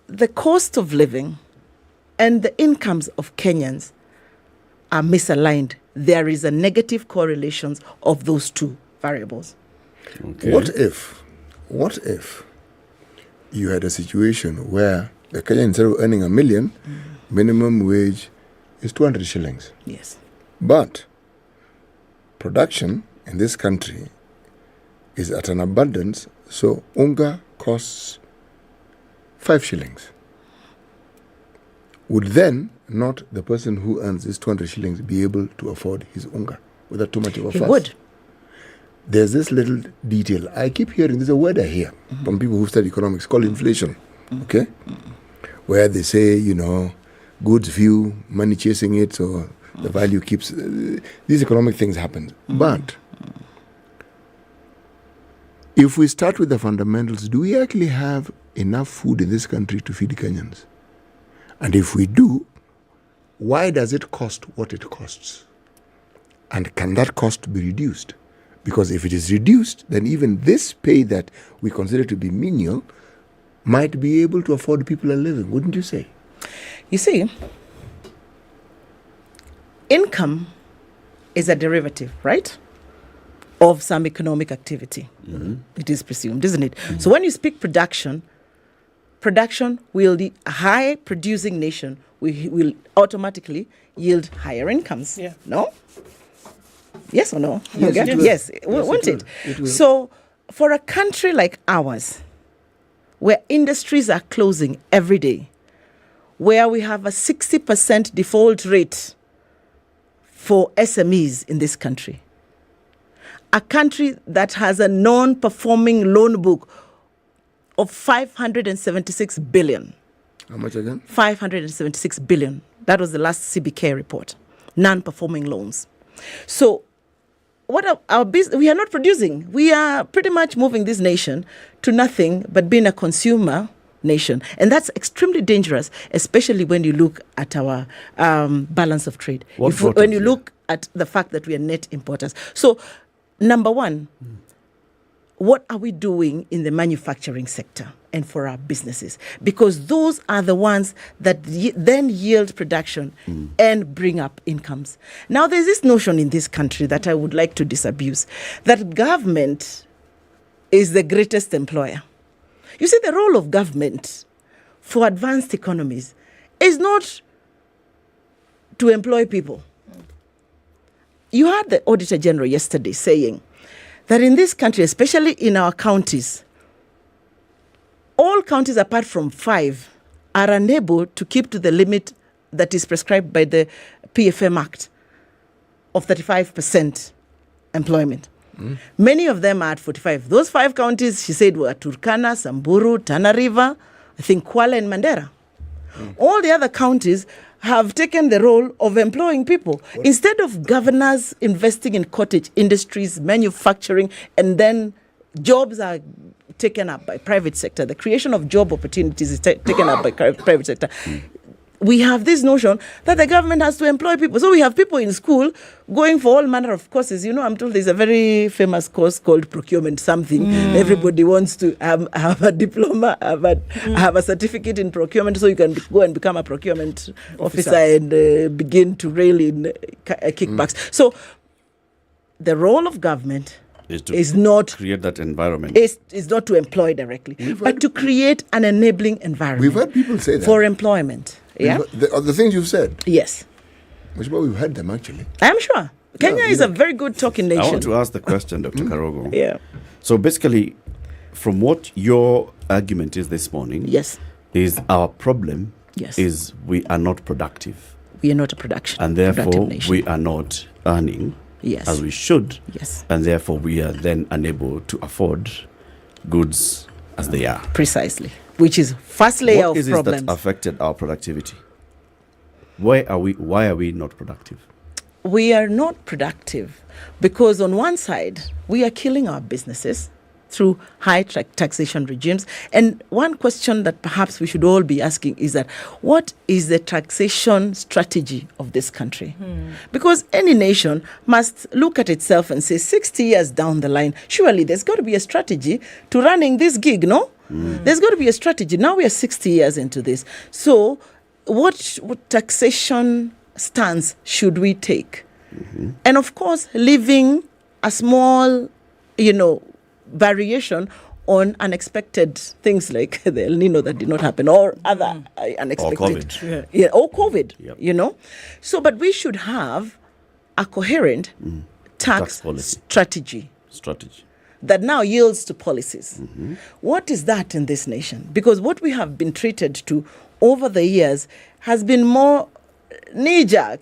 O: the cost of living and the incomes of Kenyans are misaligned. There is a negative correlation of those two variables.
C: Okay. What if you had a situation where the Kenyan, instead of earning 1 million, minimum wage is 200 shillings?
O: Yes.
C: But production in this country is at an abundance, so unga costs 5 shillings. Would then not the person who earns this 200 shillings be able to afford his unga without too much of a fuss?
O: He would.
C: There's this little detail. I keep hearing, there's a word I hear from people who study economics called inflation, okay? Where they say, goods view, money chasing it, so the value keeps... these economic things happen. But if we start with the fundamentals, do we actually have enough food in this country to feed Kenyans? And if we do, why does it cost what it costs? And can that cost be reduced? Because if it is reduced, then even this pay that we consider to be menial might be able to afford people a living, wouldn't you say?
O: You see, income is a derivative, right, of some economic activity. It is presumed, isn't it? So when you speak production will be a high producing nation will automatically yield higher incomes.
A: Yeah.
O: No? Yes or no?
C: Yes,
O: Won't it?
C: It will.
O: So for a country like ours, where industries are closing every day, where we have a 60% default rate for SMEs in this country, a country that has a non-performing loan book of 576 billion.
C: How much again?
O: 576 billion. That was the last CBK report. Non-performing loans. So what our business, we are not producing. We are pretty much moving this nation to nothing but being a consumer nation. And that's extremely dangerous, especially when you look at our balance of trade. When you look at the fact that we are net importers. So, number one, what are we doing in the manufacturing sector and for our businesses? Because those are the ones that then yield production and bring up incomes. Now, there's this notion in this country that I would like to disabuse, that government is the greatest employer. You see, the role of government for advanced economies is not to employ people. You heard the Auditor General yesterday saying that in this country, especially in our counties, all counties apart from 5 are unable to keep to the limit that is prescribed by the PFM Act of 35% employment. Many of them are at 45. Those 5 counties, she said, were Turkana, Samburu, Tana River, I think Kuala and Mandera. All the other counties have taken the role of employing people. Instead of governors investing in cottage industries, manufacturing, and then jobs are taken up by private sector. The creation of job opportunities is taken up by private sector. We have this notion that the government has to employ people. So we have people in school going for all manner of courses. You know, I'm told there's a very famous course called procurement something. Everybody wants to have a diploma, have a certificate in procurement so you can go and become a procurement officer and begin to rail in kickbacks. So the role of government is not
B: create that environment.
O: Is not to employ directly, but to create an enabling environment.
C: We've heard people say that.
O: For employment. Yeah.
C: The things you've said.
O: Yes.
C: Which we've heard them actually.
O: I'm sure. Kenya is a very good talking nation.
B: I want to ask the question, Dr. Karogo.
O: Yeah.
B: So basically, from what your argument is this morning,
O: yes,
B: is our problem
O: yes.
B: is we are not productive.
O: We are not a production.
B: And therefore, we are not earning
O: yes.
B: as we should.
O: Yes.
B: And therefore, we are then unable to afford goods as they are.
O: Precisely. Which is first layer of problems.
B: What is it that affected our productivity? Why are we not productive?
O: We are not productive because on one side, we are killing our businesses through high taxation regimes. And one question that perhaps we should all be asking is that what is the taxation strategy of this country? Because any nation must look at itself and say 60 years down the line, surely there's got to be a strategy to running this gig, no? There's got to be a strategy. Now we are 60 years into this. So what taxation stance should we take? And of course, leaving a small, variation on unexpected things like the El Nino that did not happen or other unexpected.
B: Or COVID.
O: Or COVID, yep. So, but we should have a coherent tax strategy that now yields to policies. What is that in this nation? Because what we have been treated to over the years has been more knee-jerk,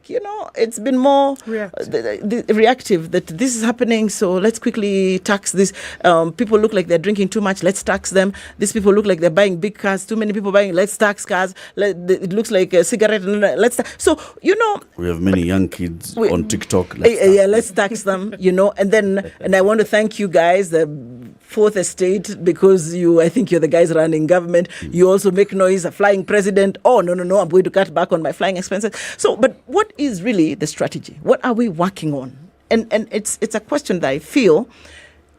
O: it's been more reactive that this is happening, so let's quickly tax this. People look like they're drinking too much, let's tax them. These people look like they're buying big cars, too many people buying, let's tax cars. It looks like a cigarette, let's tax. So,
B: we have many young kids on TikTok.
O: Let's tax them, and I want to thank you guys, the Fourth Estate, because I think you're the guys running government. You also make noise, a flying president. Oh, no, I'm going to cut back on my flying expenses. So, but what is really the strategy? What are we working on? And it's a question that I feel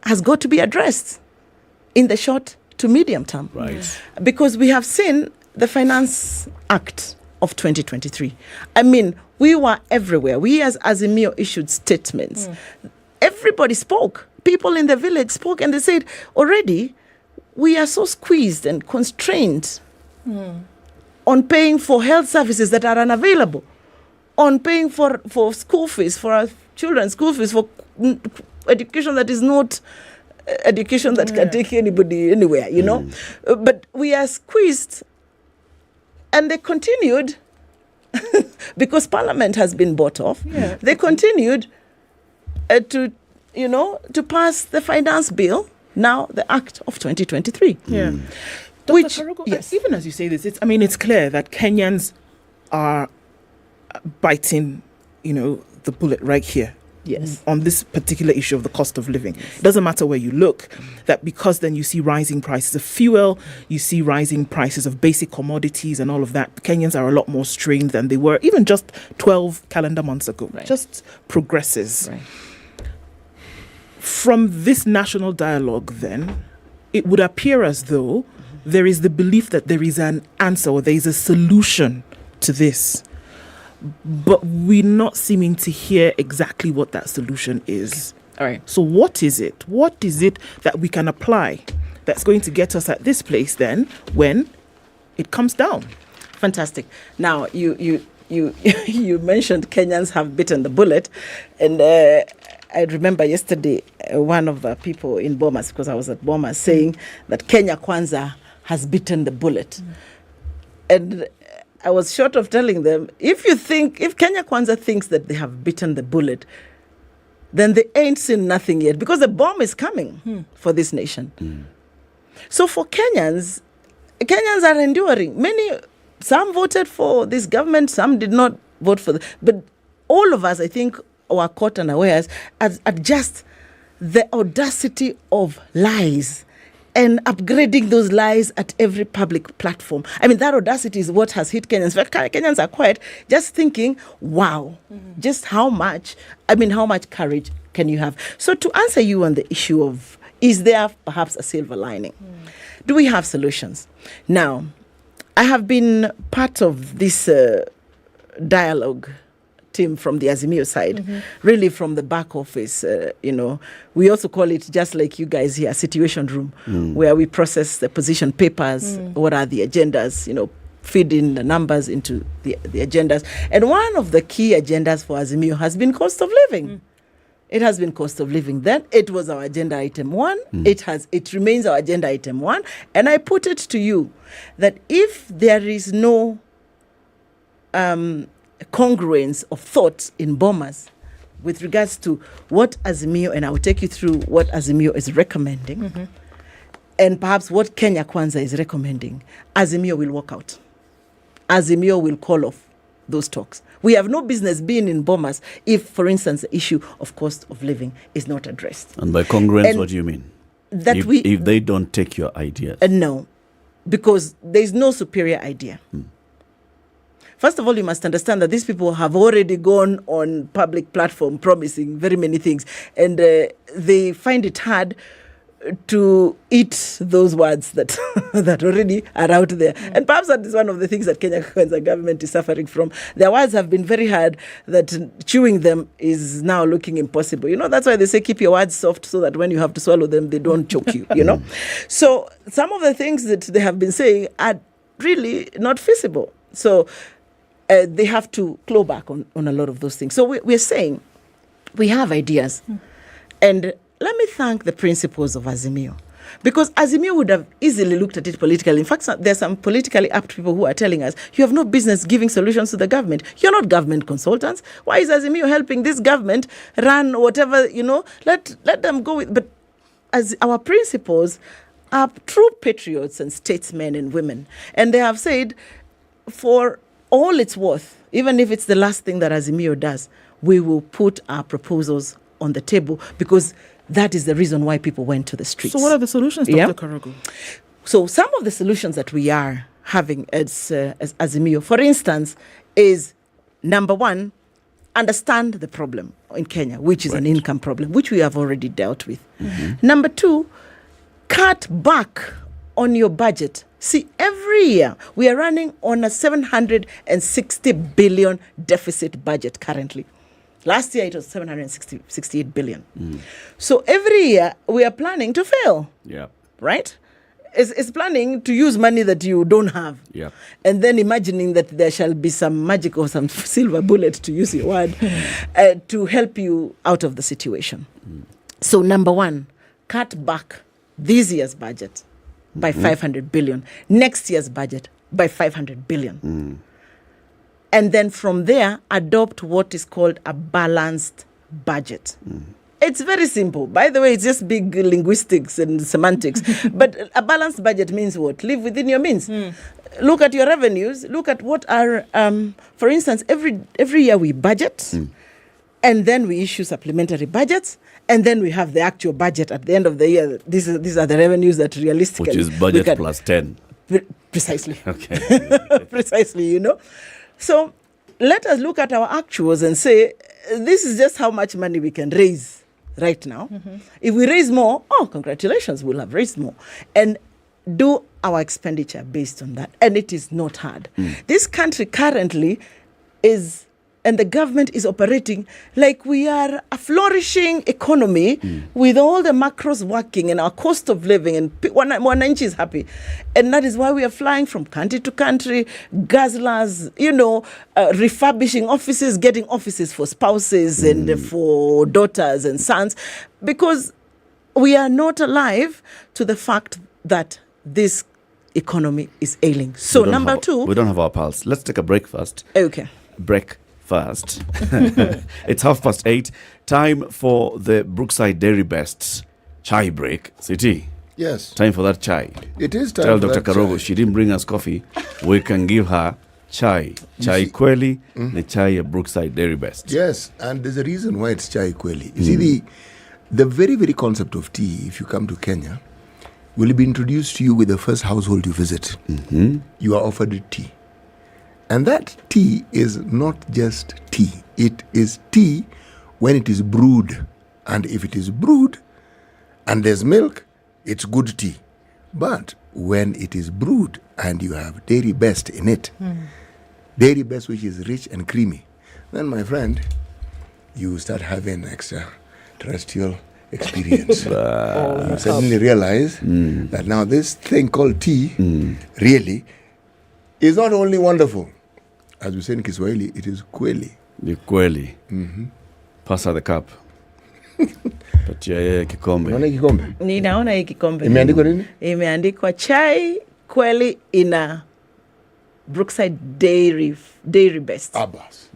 O: has got to be addressed in the short to medium term.
B: Right.
O: Because we have seen the Finance Act of 2023. I mean, we were everywhere. We as Azimio issued statements. Everybody spoke. People in the village spoke and they said, already, we are so squeezed and constrained on paying for health services that are unavailable, on paying for school fees, for our children's school fees, for education that is not education that can take anybody anywhere, But we are squeezed, and they continued, because Parliament has been bought off, they continued to pass the finance bill, now the Act of 2023.
A: Dr. Karogo, yes. Even as you say this, it's clear that Kenyans are biting, the bullet right here.
O: Yes.
A: On this particular issue of the cost of living. It doesn't matter where you look, that because then you see rising prices of fuel, you see rising prices of basic commodities and all of that. Kenyans are a lot more strained than they were even just 12 calendar months ago.
O: Right.
A: Just progresses.
O: Right.
A: From this national dialogue then, it would appear as though there is the belief that there is an answer or there is a solution to this. But we're not seeming to hear exactly what that solution is.
O: All right.
A: So what is it? What is it that we can apply that's going to get us at this place then when it comes down.
O: Fantastic. Now, you mentioned Kenyans have bitten the bullet, and I remember yesterday one of the people in Bomas, because I was at Bomas, saying that Kenya Kwanza has bitten the bullet. And I was short of telling them, if Kenya Kwanza thinks that they have bitten the bullet, then they ain't seen nothing yet, because the bomb is coming for this nation. So for Kenyans are enduring. Some voted for this government, some did not vote for but all of us, I think, were caught unawares at just the audacity of lies and upgrading those lies at every public platform. I mean, that audacity is what has hit Kenyans. In fact, Kenyans are quiet, just thinking, wow, just how much courage can you have? So to answer you on the issue of, is there perhaps a silver lining? Do we have solutions? Now, I have been part of this dialogue team from the Azimio side, really from the back office. We also call it, just like you guys here, situation room, where we process the position papers, what are the agendas, feed in the numbers into the agendas. And one of the key agendas for Azimio has been cost of living. It has been cost of living. Then it was our agenda item 1. It remains our agenda item 1. And I put it to you that if there is no congruence of thought in Bomas with regards to what Azimio, and I will take you through what Azimio is recommending, and perhaps what Kenya Kwanza is recommending, Azimio will walk out. Azimio will call off those talks. We have no business being in Bomas if, for instance, the issue of cost of living is not addressed.
B: And by congruence, what do you mean?
O: That
B: if they don't take your ideas?
O: No, because there is no superior idea. First of all, you must understand that these people have already gone on public platform promising very many things, and they find it hard to eat those words that that already are out there. And perhaps that is one of the things that Kenya Kwanza government is suffering from. Their words have been very hard, that chewing them is now looking impossible. That's why they say keep your words soft, so that when you have to swallow them, they don't choke you, So some of the things that they have been saying are really not feasible. So they have to claw back on a lot of those things. So we're saying we have ideas. And let me thank the principles of Azimio, because Azimio would have easily looked at it politically. In fact, there's some politically apt people who are telling us, you have no business giving solutions to the government. You're not government consultants. Why is Azimio helping this government run whatever, let them go with. But as our principles are true patriots and statesmen and women. And they have said, for all it's worth, even if it's the last thing that Azimio does, we will put our proposals on the table, because that is the reason why people went to the streets.
A: So what are the solutions, Dr. Karagu?
O: So some of the solutions that we are having as Azimio, for instance, is number 1, understand the problem in Kenya, which is an income problem, which we have already dealt with. Number 2, cut back on your budget. See, every year we are running on a 760 billion deficit budget currently. Last year it was 768 billion. So every year we are planning to fail.
B: Yeah.
O: Right? It's planning to use money that you don't have.
B: Yeah.
O: And then imagining that there shall be some magic or some silver bullet, to use your word, to help you out of the situation. So number 1, cut back this year's budget by 500 billion. Next year's budget by 500 billion. And then from there, adopt what is called a balanced budget. It's very simple. By the way, it's just big linguistics and semantics. But a balanced budget means what? Live within your means. Look at your revenues. Look at what are, for instance, every year we budget, and then we issue supplementary budgets, and then we have the actual budget at the end of the year. These are the revenues that realistically...
B: Which is budget plus 10.
O: Precisely.
B: Okay.
O: Precisely, So let us look at our actuals and say, this is just how much money we can raise right now. If we raise more, congratulations, we'll have raised more. And do our expenditure based on that. And it is not hard. This country currently is and the government is operating like we are a flourishing economy with all the macros working and our cost of living, and Wananchi is happy. And that is why we are flying from country to country, guzzlers, refurbishing offices, getting offices for spouses and for daughters and sons, because we are not alive to the fact that this economy is ailing. So number two,
B: we don't have our pulse. Let's take a break first.
O: Okay.
B: Break first. It's 8:30. Time for the Brookside Dairy Best chai break. City.
C: Yes.
B: Time for that chai.
C: It is time
B: Tell
C: for
B: Dr.
C: that
B: Karogo
C: chai.
B: she didn't bring us coffee. We can give her chai. Chai kweli, the chai at Brookside Dairy Best.
C: Yes, and there's a reason why it's chai kweli. You see, the very, very concept of tea, if you come to Kenya, will be introduced to you with the first household you visit. You are offered tea. And that tea is not just tea. It is tea when it is brewed. And if it is brewed and there's milk, it's good tea. But when it is brewed and you have Dairy Best in it, Dairy Best which is rich and creamy, then my friend, you start having extraterrestrial experience. You suddenly realize that now this thing called tea really is not only wonderful. As we say in Kiswahili, it is kweli.
B: Ni kweli. Pass her the cup. Patia yeye kikombe.
C: Unaona kikombe?
O: Ninaona hii kikombe.
C: Imeandikwa nini?
O: Imeandikwa chai kweli ina Brookside Dairy Best.
B: Bas.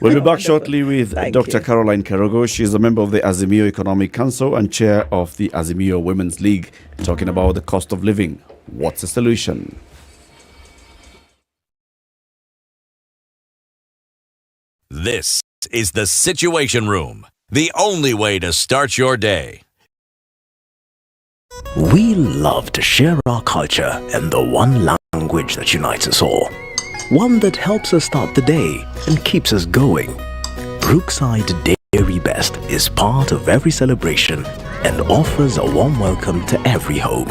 B: We'll be back shortly with Dr. Caroline Karogo. She's a member of the Azimio Economic Council and chair of the Azimio Women's League, talking about the cost of living. What's the solution?
D: This is the Situation Room, the only way to start your day.
K: We love to share our culture and the one language that unites us all. One that helps us start the day and keeps us going. Brookside Dairy Best is part of every celebration and offers a warm welcome to every home.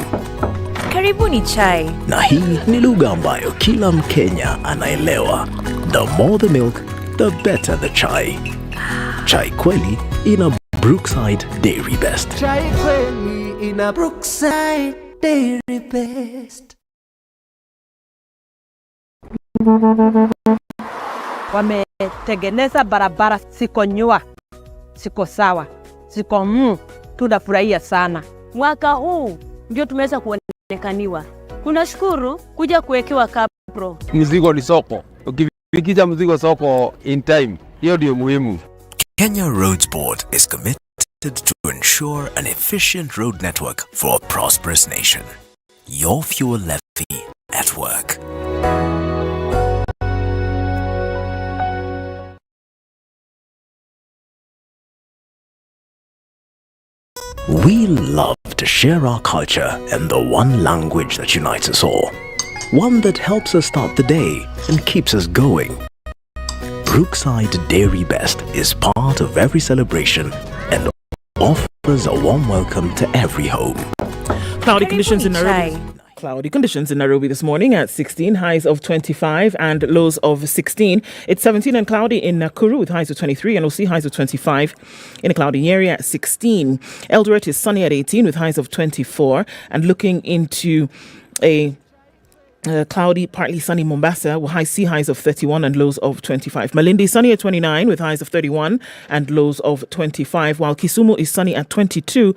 L: Karibuni chai.
K: Na hii ni lugha ambayo kila Mkenya anaelewa. The more the milk, the better the chai. Chai kweli ina Brookside Dairy Best.
P: Chai kweli ina Brookside Dairy Best.
Q: Wametengeneza barabara siko nyua, siko sawa, siko tunafurahia sana.
R: Mwaka huu ndio tumeweza kuonekaniwa. Tunashukuru kuja kuwekewa kapro.
S: Mzigo ni soko. Ukifikisha mzigo soko in time, hiyo ndio muhimu.
K: Kenya Roads Board is committed to ensure an efficient road network for a prosperous nation. Your fuel levy at work. We love to share our culture and the one language that unites us all. One that helps us start the day and keeps us going. Brookside Dairy Best is part of every celebration and offers a warm welcome to every home.
A: Cloudy conditions in Nairobi. Cloudy conditions in Nairobi this morning at 16, highs of 25 and lows of 16. It's 17 and cloudy in Nakuru with highs of 23 and we'll see highs of 25 in a cloudy Nyeri at 16. Eldoret is sunny at 18 with highs of 24 and looking into a cloudy, partly sunny Mombasa with highs of 31 and lows of 25. Malindi sunny at 29 with highs of 31 and lows of 25, while Kisumu is sunny at 22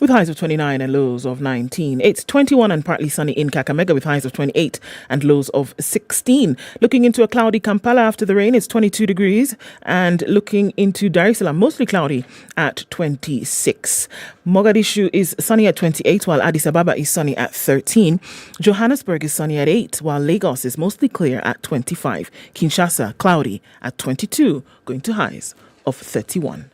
A: with highs of 29 and lows of 19. It's 21 and partly sunny in Kakamega with highs of 28 and lows of 16. Looking into a cloudy Kampala after the rain, it's 22 degrees. And looking into Dar es Salaam, mostly cloudy at 26. Mogadishu is sunny at 28, while Addis Ababa is sunny at 13. Johannesburg is sunny at 8, while Lagos is mostly clear at 25. Kinshasa, cloudy at 22, going to highs of 31.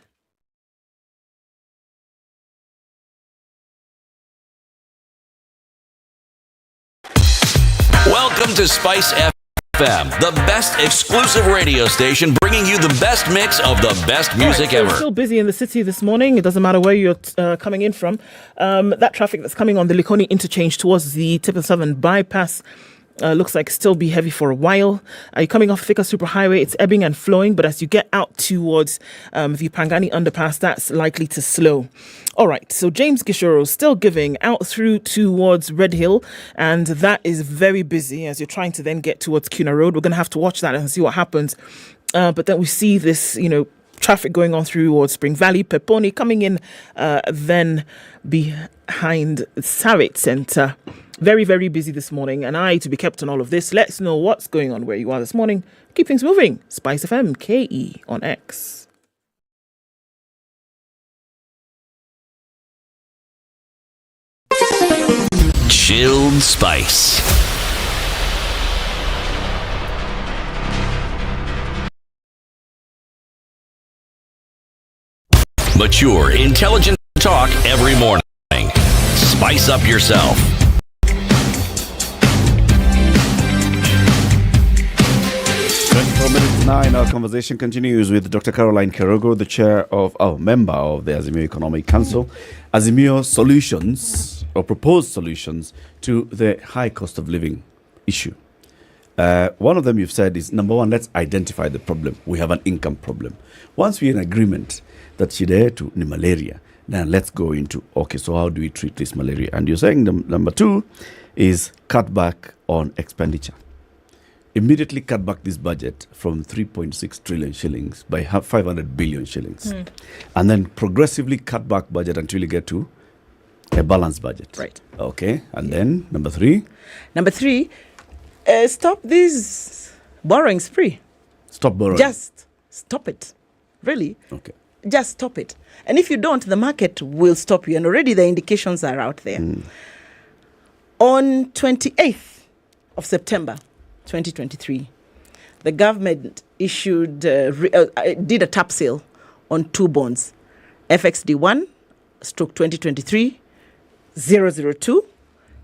D: Welcome to Spice FM, the best exclusive radio station bringing you the best mix of the best music ever.
A: We're still busy in the city this morning. It doesn't matter where you're coming in from. That traffic that's coming on the Likoni interchange towards the 777 bypass looks like still be heavy for a while. You're coming off Thika Superhighway, it's ebbing and flowing, but as you get out towards the Pangani underpass, that's likely to slow. All right, so James Gishoro still giving out through towards Red Hill, and that is very busy as you're trying to then get towards Kuna Road. We're going to have to watch that and see what happens. But then we see this, traffic going on through towards Spring Valley, Peponi coming in, then behind Sarit Centre. Very, very busy this morning, and to be kept on all of this. Let us know what's going on where you are this morning. Keep things moving. Spicefm KE on X.
D: Chilled Spice. Mature, intelligent talk every morning. Spice up yourself.
B: 9, our conversation continues with Dr. Caroline Kerogo, the member of the Azimio Economic Council. Azimio solutions or proposed solutions to the high cost of living issue. One of them you've said is, number one, let's identify the problem. We have an income problem. Once we're in agreement that shida to ni malaria, then let's go into, okay, so how do we treat this malaria? And you're saying number two is cut back on expenditure. Immediately cut back this budget from 3.6 trillion shillings by 500 billion shillings. And then progressively cut back budget until you get to a balanced budget.
O: Right.
B: Okay. And then number three?
O: Number three, stop this borrowing spree.
B: Stop borrowing.
O: Just stop it. Really.
B: Okay.
O: Just stop it. And if you don't, the market will stop you. And already the indications are out there. On 28th of September, 2023, the government issued, did a tap sale on two bonds, FXD1, stroke 2023, 002,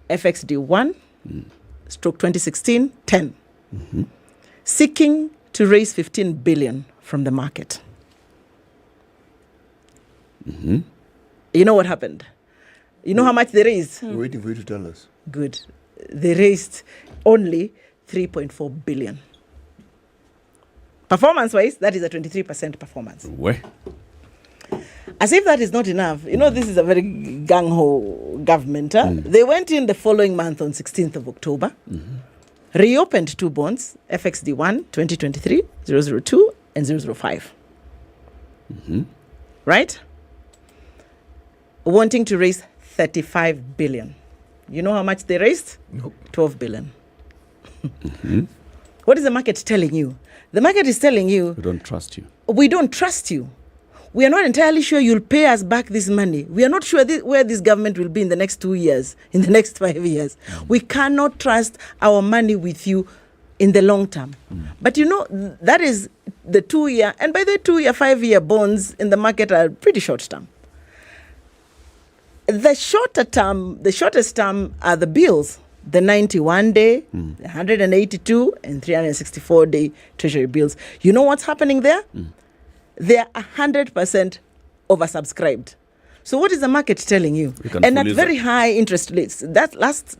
O: FXD1, stroke 2016, 10, seeking to raise 15 billion from the market. You know what happened? You know how much they raised?
C: We're waiting for you to tell us.
O: Good. They raised only 3.4 billion. Performance-wise, that is a 23% performance.
B: Where?
O: As if that is not enough. You know, this is a very gung-ho government. They went in the following month on 16th of October, reopened two bonds, FXD1, 2023, 002, and 005. Right? Wanting to raise 35 billion. You know how much they raised?
C: Nope.
O: 12 billion. What is the market telling you? The market is telling you,
B: we don't trust you.
O: We don't trust you. We are not entirely sure you'll pay us back this money. We are not sure where this government will be in the next 2 years, in the next 5 years. We cannot trust our money with you in the long term. But you know, that is the 2 year, and by the 2 year, 5 year bonds in the market are pretty short term. The shortest term are the bills. The 91-day, the 182, and 364-day treasury bills. You know what's happening there? They are 100% oversubscribed. So what is the market telling you? And at very high interest rates. That last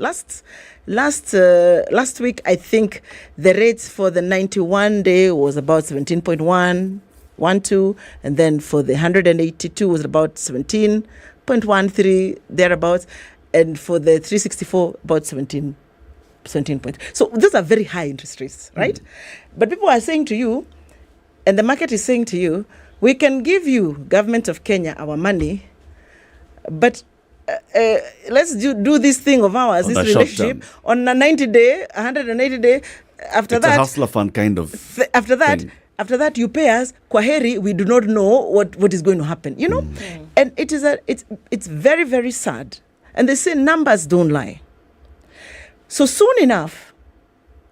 O: week, I think the rates for the 91-day was about 17.112, and then for the 182 was about 17.13 thereabouts. And for the 364, about 17 points. So those are very high interest rates, right? But people are saying to you, and the market is saying to you, we can give you, Government of Kenya, our money, but let's do this thing of ours, this relationship, on a 90-day, 180-day. After that,
B: it's a hustler fund kind of
O: After that, you pay us, kwaheri, we do not know what is going to happen, you know? And it's very, very sad. And they say numbers don't lie. So soon enough,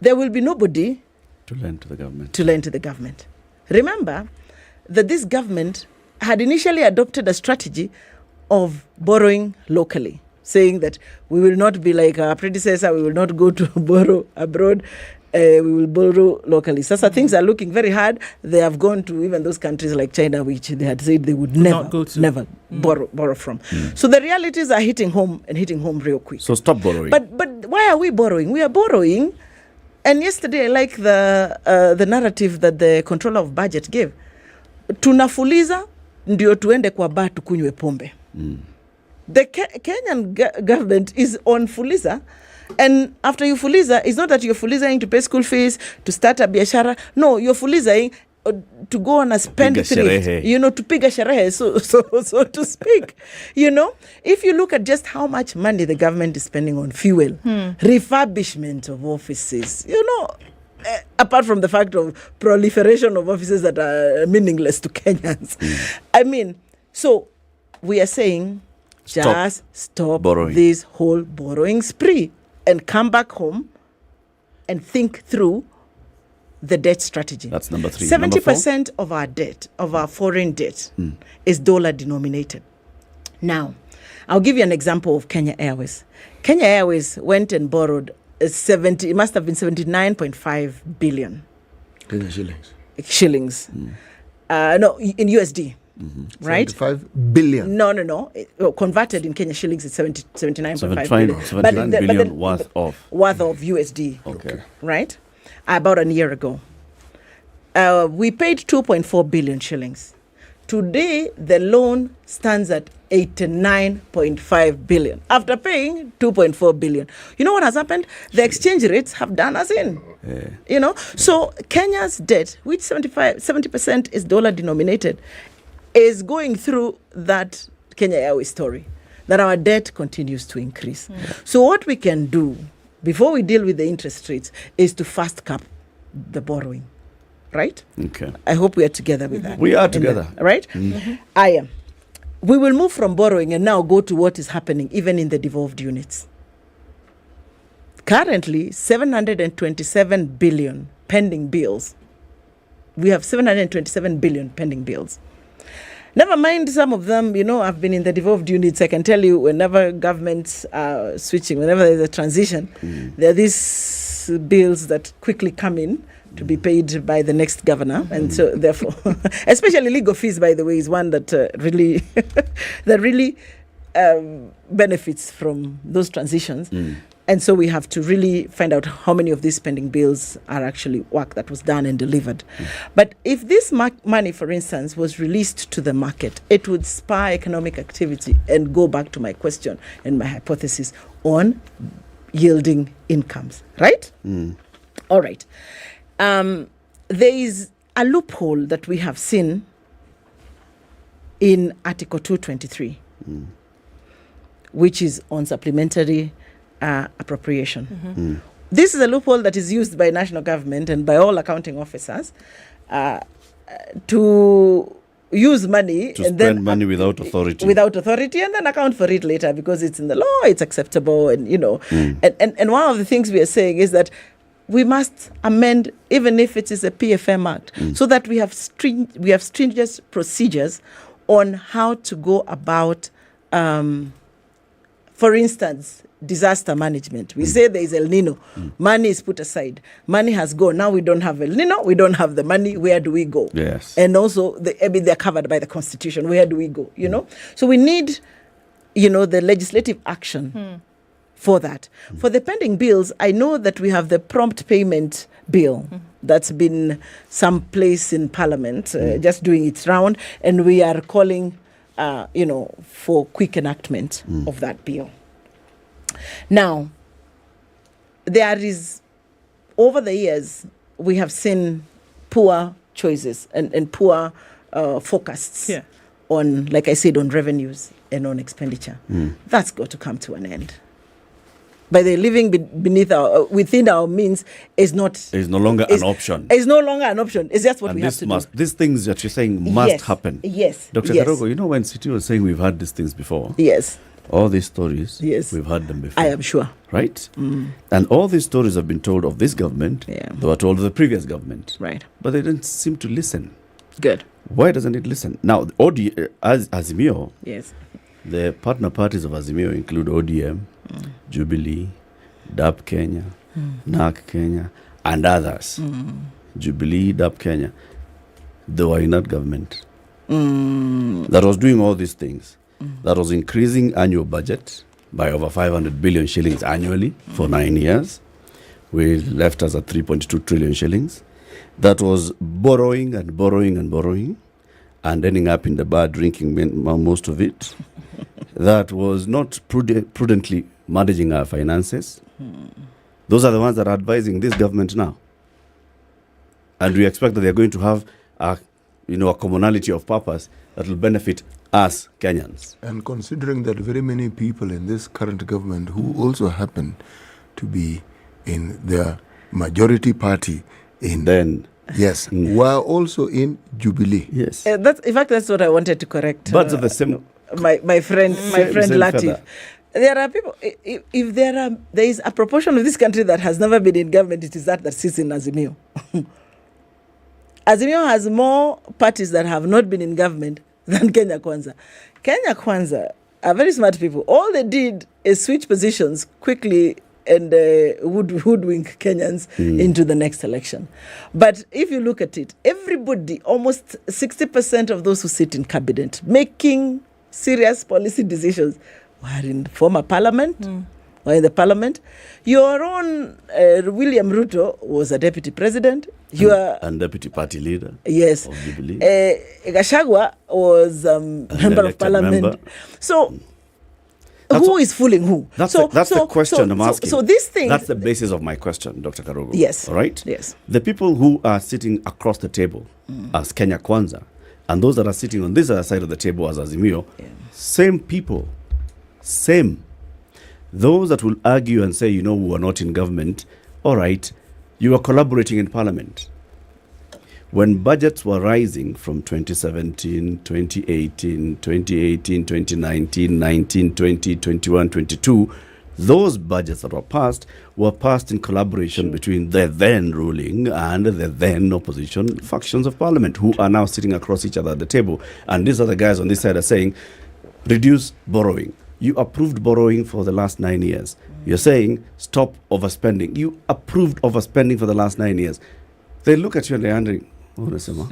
O: there will be nobody
B: to lend to the government.
O: Remember that this government had initially adopted a strategy of borrowing locally, saying that we will not be like our predecessor, we will not go to borrow abroad, we will borrow locally. So things are looking very hard. They have gone to even those countries like China, which they had said they would never borrow from. So the realities are hitting home real quick.
B: So stop borrowing.
O: But why are we borrowing? We are borrowing And yesterday, I like the narrative that the controller of budget gave. Tunafuliza ndio tuende kwa bar tukunywe pombe. The Kenyan government is on fuliza. And after you fuliza, it's not that you're fulizaing to pay school fees, to start a biashara. No, you're fulizaing to go on a spend thrift, you know, to piga sherehe, so to speak. You know, if you look at just how much money the government is spending on fuel, refurbishment of offices, you know, apart from the fact of proliferation of offices that are meaningless to Kenyans. I mean, so we are saying just stop this whole borrowing spree and come back home and think through the debt strategy.
B: That's number 3.
O: 70% of our debt, of our foreign debt, is dollar denominated. Now, I'll give you an example of Kenya Airways. Kenya Airways went and borrowed it must have been 79.5 billion.
C: Kenya shillings.
O: Shillings. No, in USD. Right?
C: 75 billion.
O: No. Converted in Kenya shillings, it's 79.5 billion.
B: 79 billion worth of
O: USD.
B: Okay.
O: Right? About a year ago. We paid 2.4 billion shillings. Today, the loan stands at 89.5 billion. After paying 2.4 billion. You know what has happened? The exchange rates have done us in. You know? So Kenya's debt, which 70% is dollar denominated, is going through that Kenya Airways story, that our debt continues to increase. So what we can do before we deal with the interest rates is to fast cap the borrowing, right?
B: Okay.
O: I hope we are together with that.
B: We are together.
O: Right? I am. We will move from borrowing and now go to what is happening even in the devolved units. Currently, 727 billion pending bills. We have 727 billion pending bills. Never mind some of them, you know, I've been in the devolved units. I can tell you whenever governments are switching, whenever there's a transition, there are these bills that quickly come in to be paid by the next governor. And so therefore, especially legal fees, by the way, is one that really benefits from those transitions. And so we have to really find out how many of these spending bills are actually work that was done and delivered. But if this money, for instance, was released to the market, it would spur economic activity and go back to my question and my hypothesis on yielding incomes, right? All right. There is a loophole that we have seen in Article 223, which is on supplementary appropriation. This is a loophole that is used by national government and by all accounting officers to use money
B: to
O: and
B: spend
O: then
B: money without authority.
O: And then account for it later because it's in the law, it's acceptable, and you know. And one of the things we are saying is that we must amend, even if it is a PFM Act, so that we have stringent procedures on how to go about, for instance, disaster management. We say there is El Nino. Money is put aside. Money has gone. Now we don't have El Nino. We don't have the money. Where do we go?
B: Yes.
O: And also, they're covered by the Constitution. Where do we go? You know? So we need, you know, the legislative action for that. For the pending bills, I know that we have the prompt payment bill that's been someplace in Parliament, just doing its round, and we are calling, you know, for quick enactment of that bill. Now, there is, over the years, we have seen poor choices and poor forecasts on, like I said, on revenues and on expenditure. That's got to come to an end. By the living within our means is no
B: longer an option.
O: It's no longer an option. It's just what we have to do.
B: These things that you're saying must happen.
O: Yes.
B: Dr. Njoroge, you know when City was saying we've had these things before?
O: Yes.
B: All these stories,
O: yes,
B: we've heard them before.
O: I am sure.
B: Right? And all these stories have been told of this government. They were told of the previous government.
O: Right.
B: But they didn't seem to listen.
O: Good.
B: Why doesn't it listen? Now, Azimio,
O: yes,
B: the partner parties of Azimio include ODM, Jubilee, DAP Kenya, NAC Kenya, and others. Jubilee, DAP Kenya. They were in that government that was doing all these things. That was increasing annual budget by over 500 billion shillings annually for 9 years. We left us at 3.2 trillion shillings. That was borrowing and borrowing and borrowing and ending up in the bar drinking most of it. That was not prudently managing our finances. Those are the ones that are advising this government now. And we expect that they're going to have a commonality of purpose that will benefit us Kenyans.
C: And considering that very many people in this current government who also happen to be in the majority party were also in Jubilee.
B: Yes.
O: That's what I wanted to correct.
B: Birds of the same.
O: My friend Latiff. There are people. If there is a proportion of this country that has never been in government, it is that sits in Azimio. Azimio has more parties that have not been in government than Kenya Kwanza. Kenya Kwanza are very smart people. All they did is switch positions quickly and hoodwink Kenyans into the next election. But if you look at it, everybody, almost 60% of those who sit in cabinet, making serious policy decisions, were in former parliament, or in the parliament. Your own William Ruto was a deputy president.
B: And deputy party leader.
O: Yes. Gachagua was member of parliament. Member. So who is fooling who?
B: That's the question I'm asking.
O: So this thing.
B: That's the basis of my question, Dr. Karogo.
O: Yes.
B: All right?
O: Yes.
B: The people who are sitting across the table as Kenya Kwanza, and those that are sitting on this other side of the table as Azimio, same people. Same. Those that will argue and say, we were not in government, all right, you were collaborating in parliament. When budgets were rising from 2017, 2018, 2019, 19, 20, 21, 22, those budgets that were passed in collaboration between the then ruling and the then opposition factions of parliament, who are now sitting across each other at the table. And these are the guys on this side are saying, reduce borrowing. You approved borrowing for the last 9 years. You're saying, stop overspending. You approved overspending for the last 9 years. They look at you and they're wondering,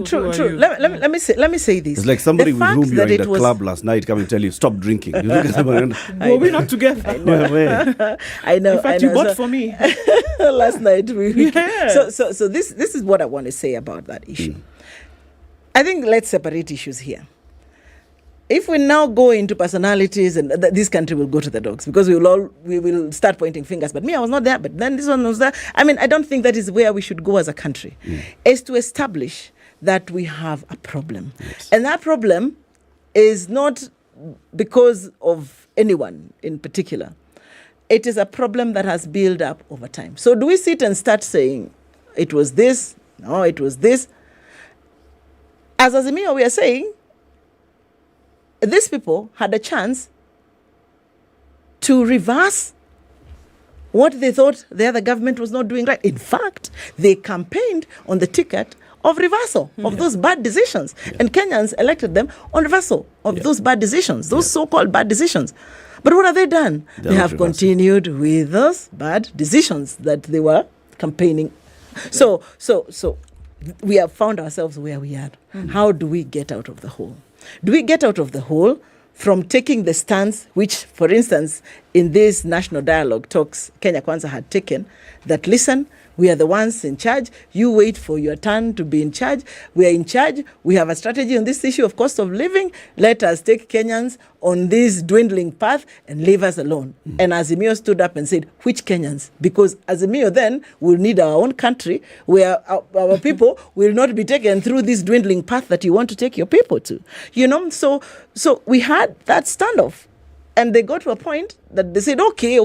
O: True. Let me say this.
B: It's like somebody with whom you were in the club last night come and tell you, stop drinking. You look at somebody and,
A: well, we're not together.
O: I know.
A: In fact, you bought for me.
O: Last night. So this is what I want to say about that issue. I think let's separate issues here. If we now go into personalities, and this country will go to the dogs, because we will start pointing fingers. But me, I was not there. But then this one was there. I mean, I don't think that is where we should go as a country. Is to establish that we have a problem, and that problem is not because of anyone in particular. It is a problem that has built up over time. So do we sit and start saying it was this? No, it was this. As Azimio, we are saying, these people had a chance to reverse what they thought the other government was not doing right. In fact, they campaigned on the ticket of reversal of those bad decisions. And Kenyans elected them on reversal of those bad decisions, those so-called bad decisions. But what have they done? They have continued with those bad decisions that they were campaigning. So we have found ourselves where we are. How do we get out of the hole? Do we get out of the hole from taking the stance which, for instance, in this national dialogue talks Kenya Kwanza had taken, that listen, we are the ones in charge. You wait for your turn to be in charge. We are in charge. We have a strategy on this issue of cost of living. Let us take Kenyans on this dwindling path and leave us alone. And Azimio stood up and said, which Kenyans? Because Azimio then will need our own country where our people will not be taken through this dwindling path that you want to take your people to. So we had that standoff. And they got to a point that they said, okay.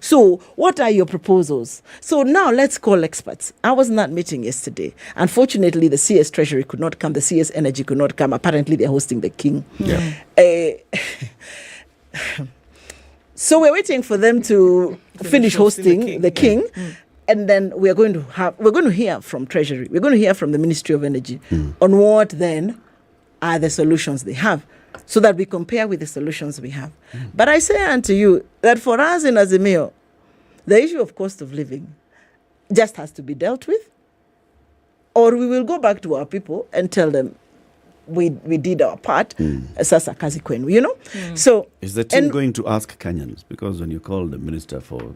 O: So what are your proposals? So now let's call experts. I was in that meeting yesterday. Unfortunately, the CS Treasury could not come. The CS Energy could not come. Apparently, they're hosting the king. So we're waiting for them to finish hosting the king. And then we're going to hear from Treasury. We're going to hear from the Ministry of Energy on what then are the solutions they have, so that we compare with the solutions we have. But I say unto you that for us in Azimio, the issue of cost of living just has to be dealt with, or we will go back to our people and tell them we did our part. Sasa kazi kwenu, So
B: is the team going to ask Kenyans? Because when you call the minister for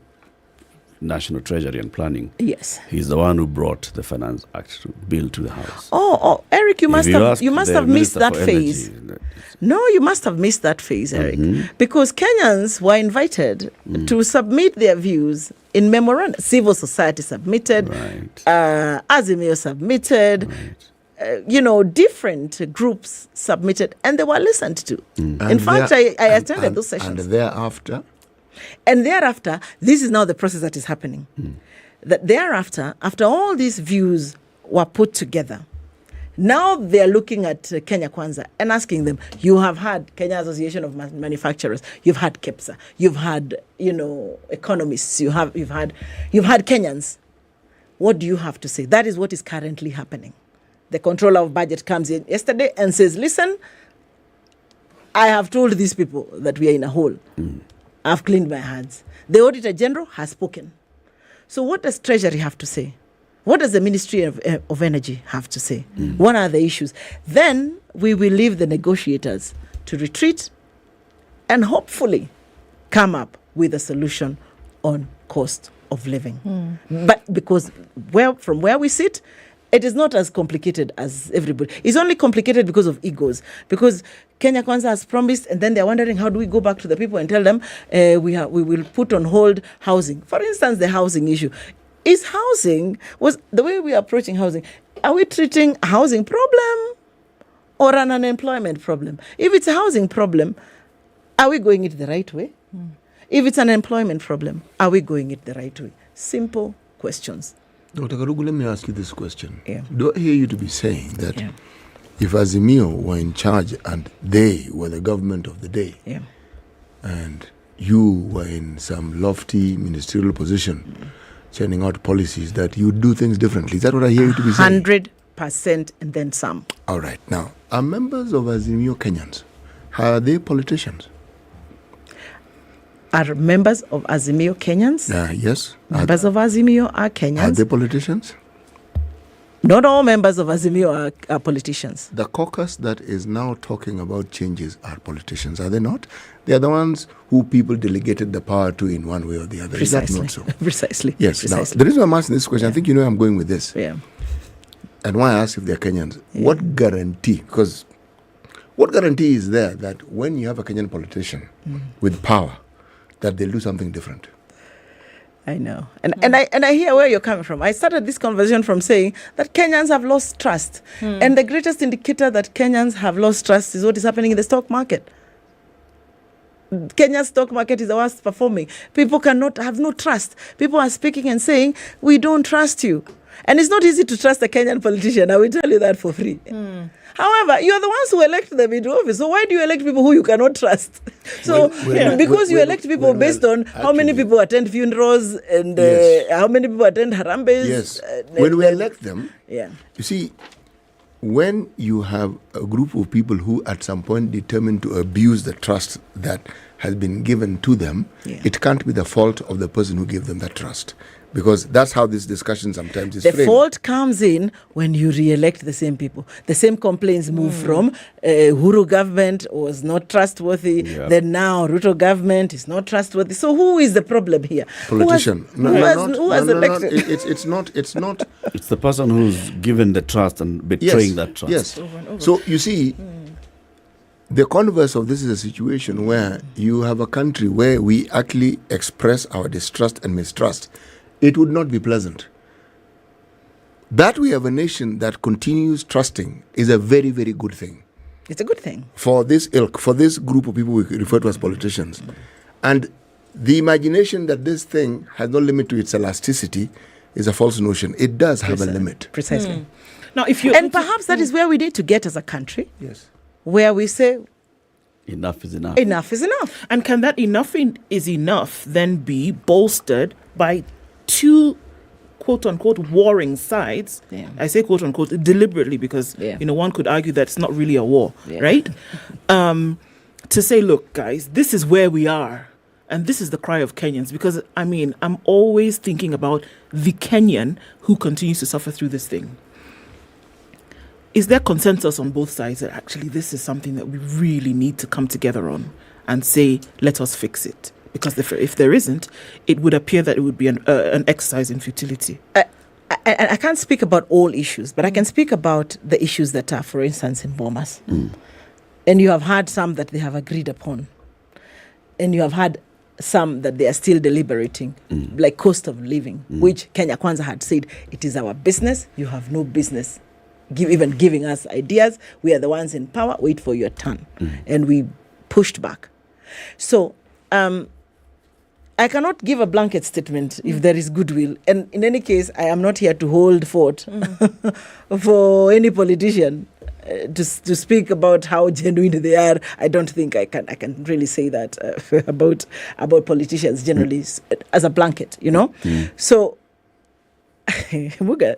B: National Treasury and Planning.
O: Yes.
B: He's the one who brought the Finance Act bill to the House.
O: Oh, Eric, you must have missed that
B: Energy,
O: phase. No, you must have missed that phase, Eric, because Kenyans were invited to submit their views in memorandum. Civil society submitted, Azimio submitted, different groups submitted, and they were listened to. In fact, I attended those sessions.
C: And
O: thereafter, this is now the process that is happening. That thereafter, after all these views were put together, now they are looking at Kenya Kwanza and asking them, you have had Kenya Association of Manufacturers, you've had KEPSA, you've had, economists, you've had Kenyans. What do you have to say? That is what is currently happening. The controller of budget comes in yesterday and says, listen, I have told these people that we are in a hole. I've cleaned my hands. The Auditor General has spoken. So what does Treasury have to say? What does the Ministry of Energy have to say? What are the issues? Then we will leave the negotiators to retreat and hopefully come up with a solution on cost of living. But because from where we sit, it is not as complicated as everybody. It's only complicated because of egos. Because Kenya Kwanza has promised, and then they're wondering, how do we go back to the people and tell them we will put on hold housing? For instance, the housing issue. Is housing, was the way we are approaching housing, are we treating a housing problem or an unemployment problem? If it's a housing problem, are we going it the right way? If it's an employment problem, are we going it the right way? Simple questions.
C: Dr. Karugu, let me ask you this question. Do I hear you to be saying that if Azimio were in charge and they were the government of the day, and you were in some lofty ministerial position, churning out policies, that you do things differently? Is that what I hear you to be saying?
O: 100% and then some.
C: All right. Now, are members of Azimio Kenyans? Are they politicians?
O: Are members of Azimio Kenyans?
C: Yes.
O: Members of Azimio are Kenyans.
C: Are they politicians?
O: Not all members of Azimio are politicians.
C: The caucus that is now talking about changes are politicians, are they not? They are the ones who people delegated the power to in one way or the other.
O: Precisely.
C: Is that not so?
O: Precisely.
C: Yes.
O: Precisely.
C: Now, the reason I'm asking this question, I think you know where I'm going with this.
O: Yeah.
C: And why I ask if they're Kenyans. What guarantee? Because what guarantee is there that when you have a Kenyan politician with power, that they'll do something different?
O: I know. And I hear where you're coming from. I started this conversation from saying that Kenyans have lost trust. And the greatest indicator that Kenyans have lost trust is what is happening in the stock market. Kenya's stock market is the worst performing. People have no trust. People are speaking and saying, we don't trust you. And it's not easy to trust a Kenyan politician. I will tell you that for free. However, you're the ones who elect them into office. So why do you elect people who you cannot trust? So because you elect people based on how many people attend funerals and how many people attend harambes.
C: Yes. When we elect them, you see, when you have a group of people who at some point determine to abuse the trust that has been given to them, it can't be the fault of the person who gave them that trust. Because that's how this discussion sometimes is framed.
O: The fault comes in when you re-elect the same people. The same complaints move from Uhuru government was not trustworthy. Then now Ruto government is not trustworthy. So who is the problem here?
C: Politician.
O: Who has elected?
C: It's not.
B: It's the person who's given the trust and betraying that trust.
C: Yes. So you see, the converse of this is a situation where you have a country where we actually express our distrust and mistrust. It would not be pleasant. That we have a nation that continues trusting is a very, very good thing.
O: It's a good thing.
C: For this ilk, for this group of people we refer to as politicians. And the imagination that this thing has no limit to its elasticity is a false notion. It does have a limit.
O: Precisely. Now, and perhaps that is where we need to get as a country.
C: Yes.
O: Where we say,
B: enough is enough.
O: Enough is enough.
A: And can that enough is enough then be bolstered by two quote-unquote warring sides? I say quote-unquote deliberately because one could argue that it's not really a war, right? To say, look, guys, this is where we are and this is the cry of Kenyans, because I'm always thinking about the Kenyan who continues to suffer through this thing. Is there consensus on both sides that actually this is something that we really need to come together on and say, let us fix it? Because if there isn't, it would appear that it would be an exercise in futility.
O: I can't speak about all issues, but I can speak about the issues that are, for instance, in Bomas. And you have had some that they have agreed upon. And you have had some that they are still deliberating, like cost of living, which Kenya Kwanza had said, it is our business. You have no business even giving us ideas. We are the ones in power. Wait for your turn. And we pushed back. So I cannot give a blanket statement if there is goodwill. And in any case, I am not here to hold fort for any politician to speak about how genuine they are. I don't think I can really say that about politicians generally as a blanket, you know. So Muga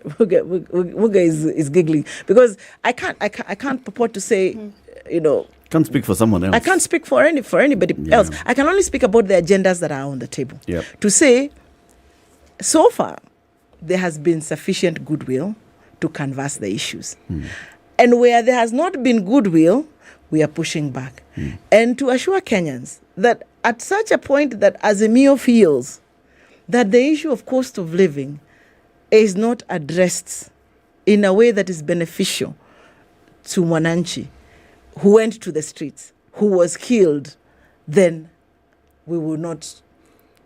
O: is giggling because I can't purport to say, you know.
B: Can't speak for someone else.
O: I can't speak for anybody else. I can only speak about the agendas that are on the table. To say, so far, there has been sufficient goodwill to canvass the issues. And where there has not been goodwill, we are pushing back. And to assure Kenyans that at such a point that Azimio feels that the issue of cost of living is not addressed in a way that is beneficial to Mwananchi, who went to the streets, who was killed, then we will not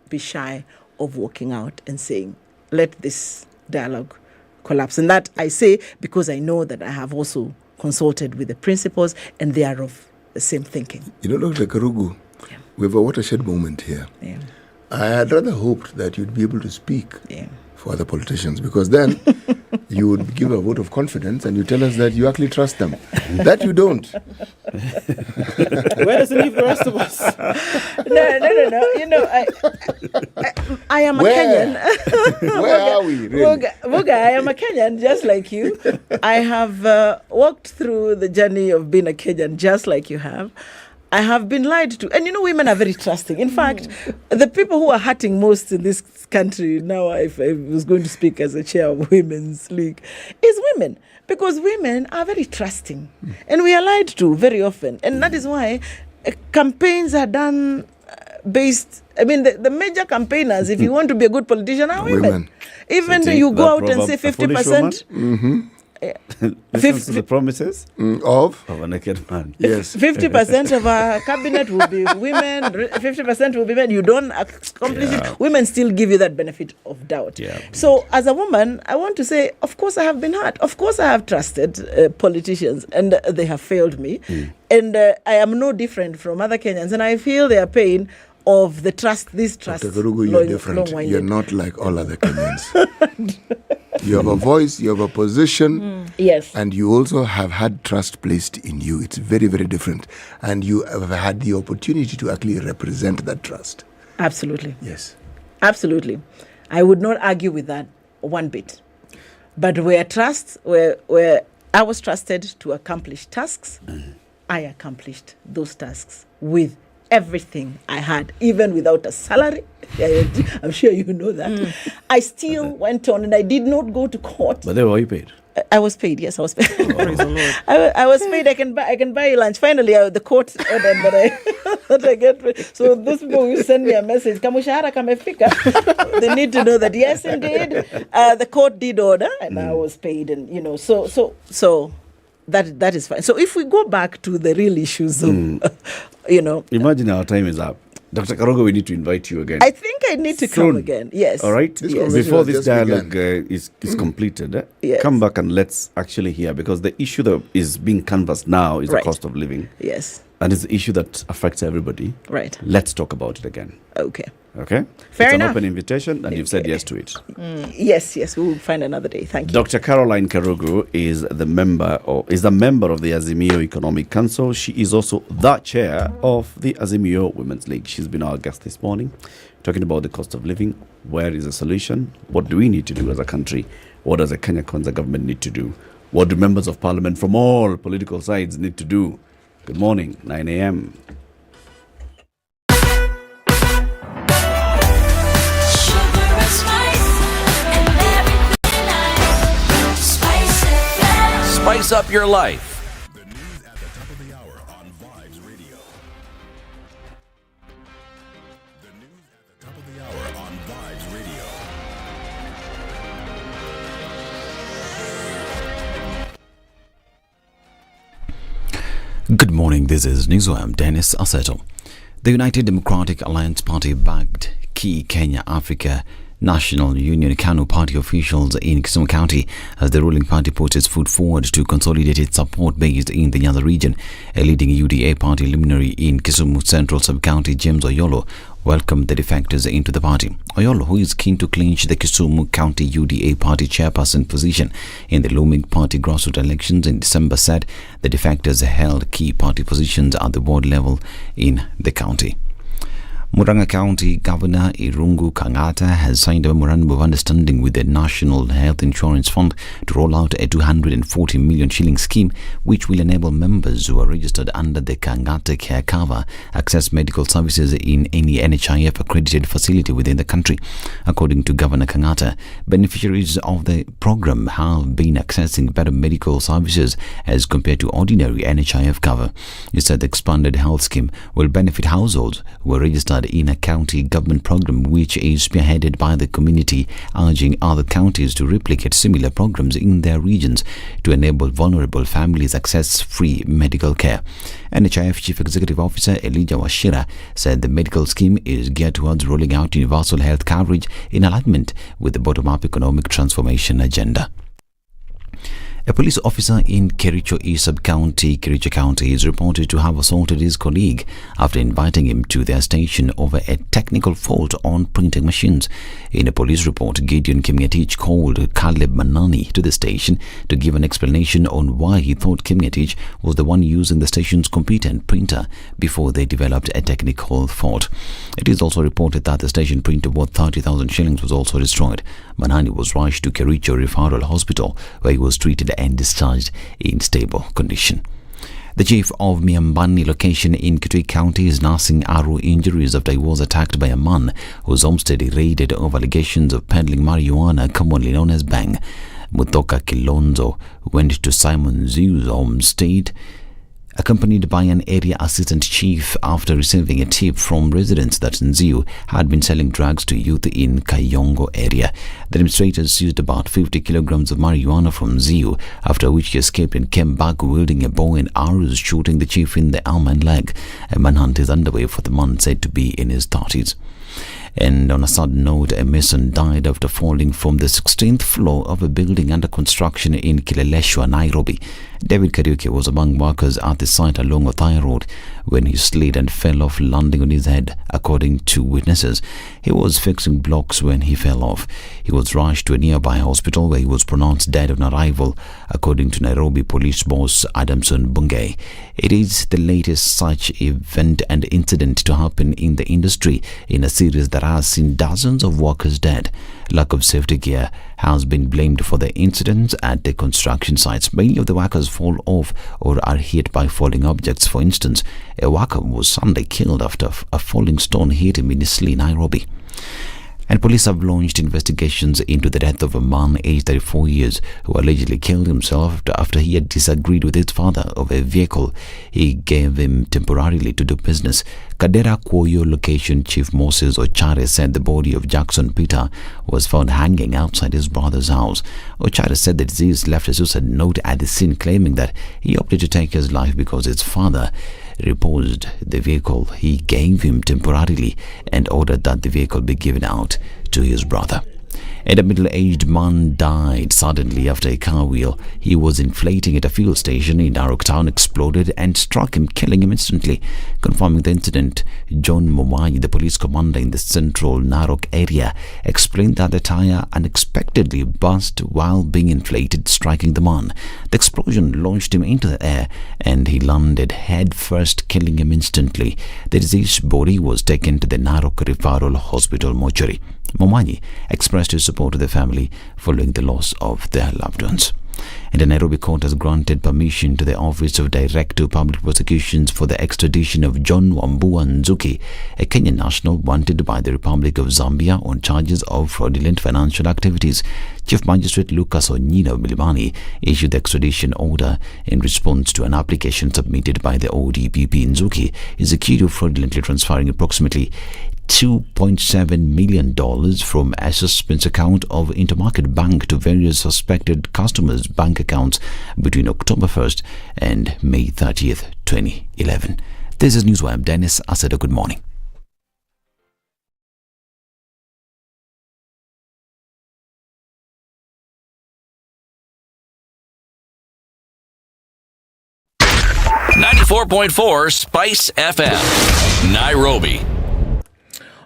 O: be shy of walking out and saying, let this dialogue collapse. And that I say because I know that I have also consulted with the principals and they are of the same thinking.
C: You know, Dr. Karugu, we have a watershed moment here. I had rather hoped that you'd be able to speak for other politicians, because then you would give a vote of confidence and you tell us that you actually trust them. That you don't.
A: Where does it leave the rest of us?
O: No. You know, I am a Kenyan.
C: Where are we, really?
O: Muga, I am a Kenyan just like you. I have walked through the journey of being a Kenyan just like you have. I have been lied to. And you know, women are very trusting. In fact, the people who are hurting most in this country now, if I was going to speak as a chair of Women's League, is women. Because women are very trusting. And we are lied to very often. And that is why campaigns are done based... I mean, the major campaigners, if you want to be a good politician, are women. Even though you go out and say 50%...
B: Listen to the promises
C: of
B: a naked man.
C: Yes.
O: 50% of our cabinet will be women, 50% will be men. You don't accomplish it. Women still give you that benefit of doubt. So as a woman, I want to say, of course I have been hurt. Of course I have trusted politicians and they have failed me. And I am no different from other Kenyans. And I feel their pain of the trust, this trust.
C: Dr. Karugu, you're different. You're not like all other Kenyans. You have a voice, you have a position,
O: yes,
C: and you also have had trust placed in you. It's very, very different. And you have had the opportunity to actually represent that trust.
O: Absolutely.
C: Yes.
O: Absolutely. I would not argue with that one bit. But where I was trusted to accomplish tasks, I accomplished those tasks with everything I had, even without a salary. I'm sure you know that. I still went on and I did not go to court.
B: But then were you paid?
O: I was paid, yes, I was paid.
A: Praise the Lord.
O: I was paid. I can buy you lunch. Finally, the court ordered that I get paid. So those people who send me a message, kamushahara kamefika, they need to know that yes, indeed, the court did order and I was paid, and you know, so that is fine. So if we go back to the real issues of, you know,
B: imagine our time is up. Dr. Karogo, we need to invite you again.
O: I think I need to come again. Yes.
B: All right.
O: Yes.
B: Before this dialogue is completed,
O: yes,
B: come back and let's actually hear, because the issue that is being canvassed now is the cost of living.
O: Yes.
B: And it's the issue that affects everybody.
O: Right.
B: Let's talk about it again.
O: Okay.
B: Okay?
O: Fair
B: it's
O: enough.
B: An open invitation, and you've said yes to it.
O: Yes, we will find another day. Thank you.
B: Dr. Caroline Karugu is a member of the Azimio Economic Council. She is also the chair of the Azimio Women's League. She's been our guest this morning, talking about the cost of living. Where is the solution? What do we need to do as a country? What does the Kenya Kwanza government need to do? What do members of parliament from all political sides need to do? Good morning, 9 a.m.
D: Spice up your life.
M: The news at the top of the hour on Vibes Radio. The news
E: Good morning, this is News. I'm Dennis Aseto. The United Democratic Alliance Party backed key Kenya Africa National Union KANU party officials in Kisumu County as the ruling party puts its foot forward to consolidate its support base in the Nyanza region. A leading UDA party luminary in Kisumu Central Sub-County, James Oyolo, welcomed the defectors into the party. Oyolo, who is keen to clinch the Kisumu County UDA party chairperson position in the looming party grassroots elections in December, said the defectors held key party positions at the ward level in the county. Murang'a County Governor Irungu Kang'ata has signed a memorandum of understanding with the National Health Insurance Fund to roll out a 240 million shilling scheme which will enable members who are registered under the Kang'ata Care Cover access medical services in any NHIF accredited facility within the country. According to Governor Kang'ata, beneficiaries of the program have been accessing better medical services as compared to ordinary NHIF cover. He said the expanded health scheme will benefit households who are registered in a county government program which is spearheaded by the community, urging other counties to replicate similar programs in their regions to enable vulnerable families access free medical care. NHIF Chief Executive Officer Elijah Washira said the medical scheme is geared towards rolling out universal health coverage in alignment with the bottom-up economic transformation agenda. A police officer in Kericho East Sub-County, Kericho County, is reported to have assaulted his colleague after inviting him to their station over a technical fault on printing machines. In a police report, Gideon Kimngetich called Caleb Manani to the station to give an explanation on why he thought Kimngetich was the one using the station's competent printer before they developed a technical fault. It is also reported that the station printer worth 30,000 shillings was also destroyed. Manani was rushed to Kericho Referral Hospital where he was treated and discharged in stable condition. The chief of Miambani location in Kitui County is nursing arrow injuries after he was attacked by a man whose homestead he raided over allegations of peddling marijuana, commonly known as bang. Mutoka Kilonzo went to Simon Ziu's homestead accompanied by an area assistant chief after receiving a tip from residents that Nziu had been selling drugs to youth in Kayongo area. The demonstrators seized about 50 kilograms of marijuana from Nziu, after which he escaped and came back wielding a bow and arrows, shooting the chief in the arm and leg. A manhunt is underway for the man said to be in his 30s. And on a sudden note, a mason died after falling from the 16th floor of a building under construction in Kileleshwa, Nairobi. David Kariuki was among workers at the site along Othaya Road when he slid and fell off, landing on his head, according to witnesses. He was fixing blocks when he fell off. He was rushed to a nearby hospital where he was pronounced dead on arrival, according to Nairobi police boss Adamson Bungei. It is the latest such event and incident to happen in the industry in a series that has seen dozens of workers dead. Lack of safety gear has been blamed for the incidents at the construction sites. Many of the workers fall off or are hit by falling objects. For instance, a worker was Sunday killed after a falling stone hit him in Eastleigh, Nairobi. And police have launched investigations into the death of a man aged 34 years who allegedly killed himself after he had disagreed with his father over a vehicle he gave him temporarily to do business. Kadera Kwoyo location Chief Moses Ochare said the body of Jackson Peter was found hanging outside his brother's house. Ochare said that Ziz left a suicide note at the scene claiming that he opted to take his life because his father reposed the vehicle he gave him temporarily and ordered that the vehicle be given out to his brother. And a middle-aged man died suddenly after a car wheel he was inflating at a fuel station in Narok Town exploded and struck him, killing him instantly. Confirming the incident, John Momai, the police commander in the central Narok area, explained that the tire unexpectedly burst while being inflated, striking the man. The explosion launched him into the air and he landed head first, killing him instantly. The deceased body was taken to the Narok Referral Hospital mortuary. Momanyi expressed his support to the family following the loss of their loved ones. And the Nairobi court has granted permission to the Office of Director of Public Prosecutions for the extradition of John Wambua Nzuki, a Kenyan national wanted by the Republic of Zambia on charges of fraudulent financial activities. Chief Magistrate Lucas Onyina Milimani issued the extradition order in response to an application submitted by the ODPP. Nzuki is accused of fraudulently transferring approximately $2.7 million from assessments account of Intermarket Bank to various suspected customers' bank accounts between October 1st and May 30th, 2011. This is Newswire. I'm Dennis Asedo. Good morning.
D: .4 Spice FM, Nairobi.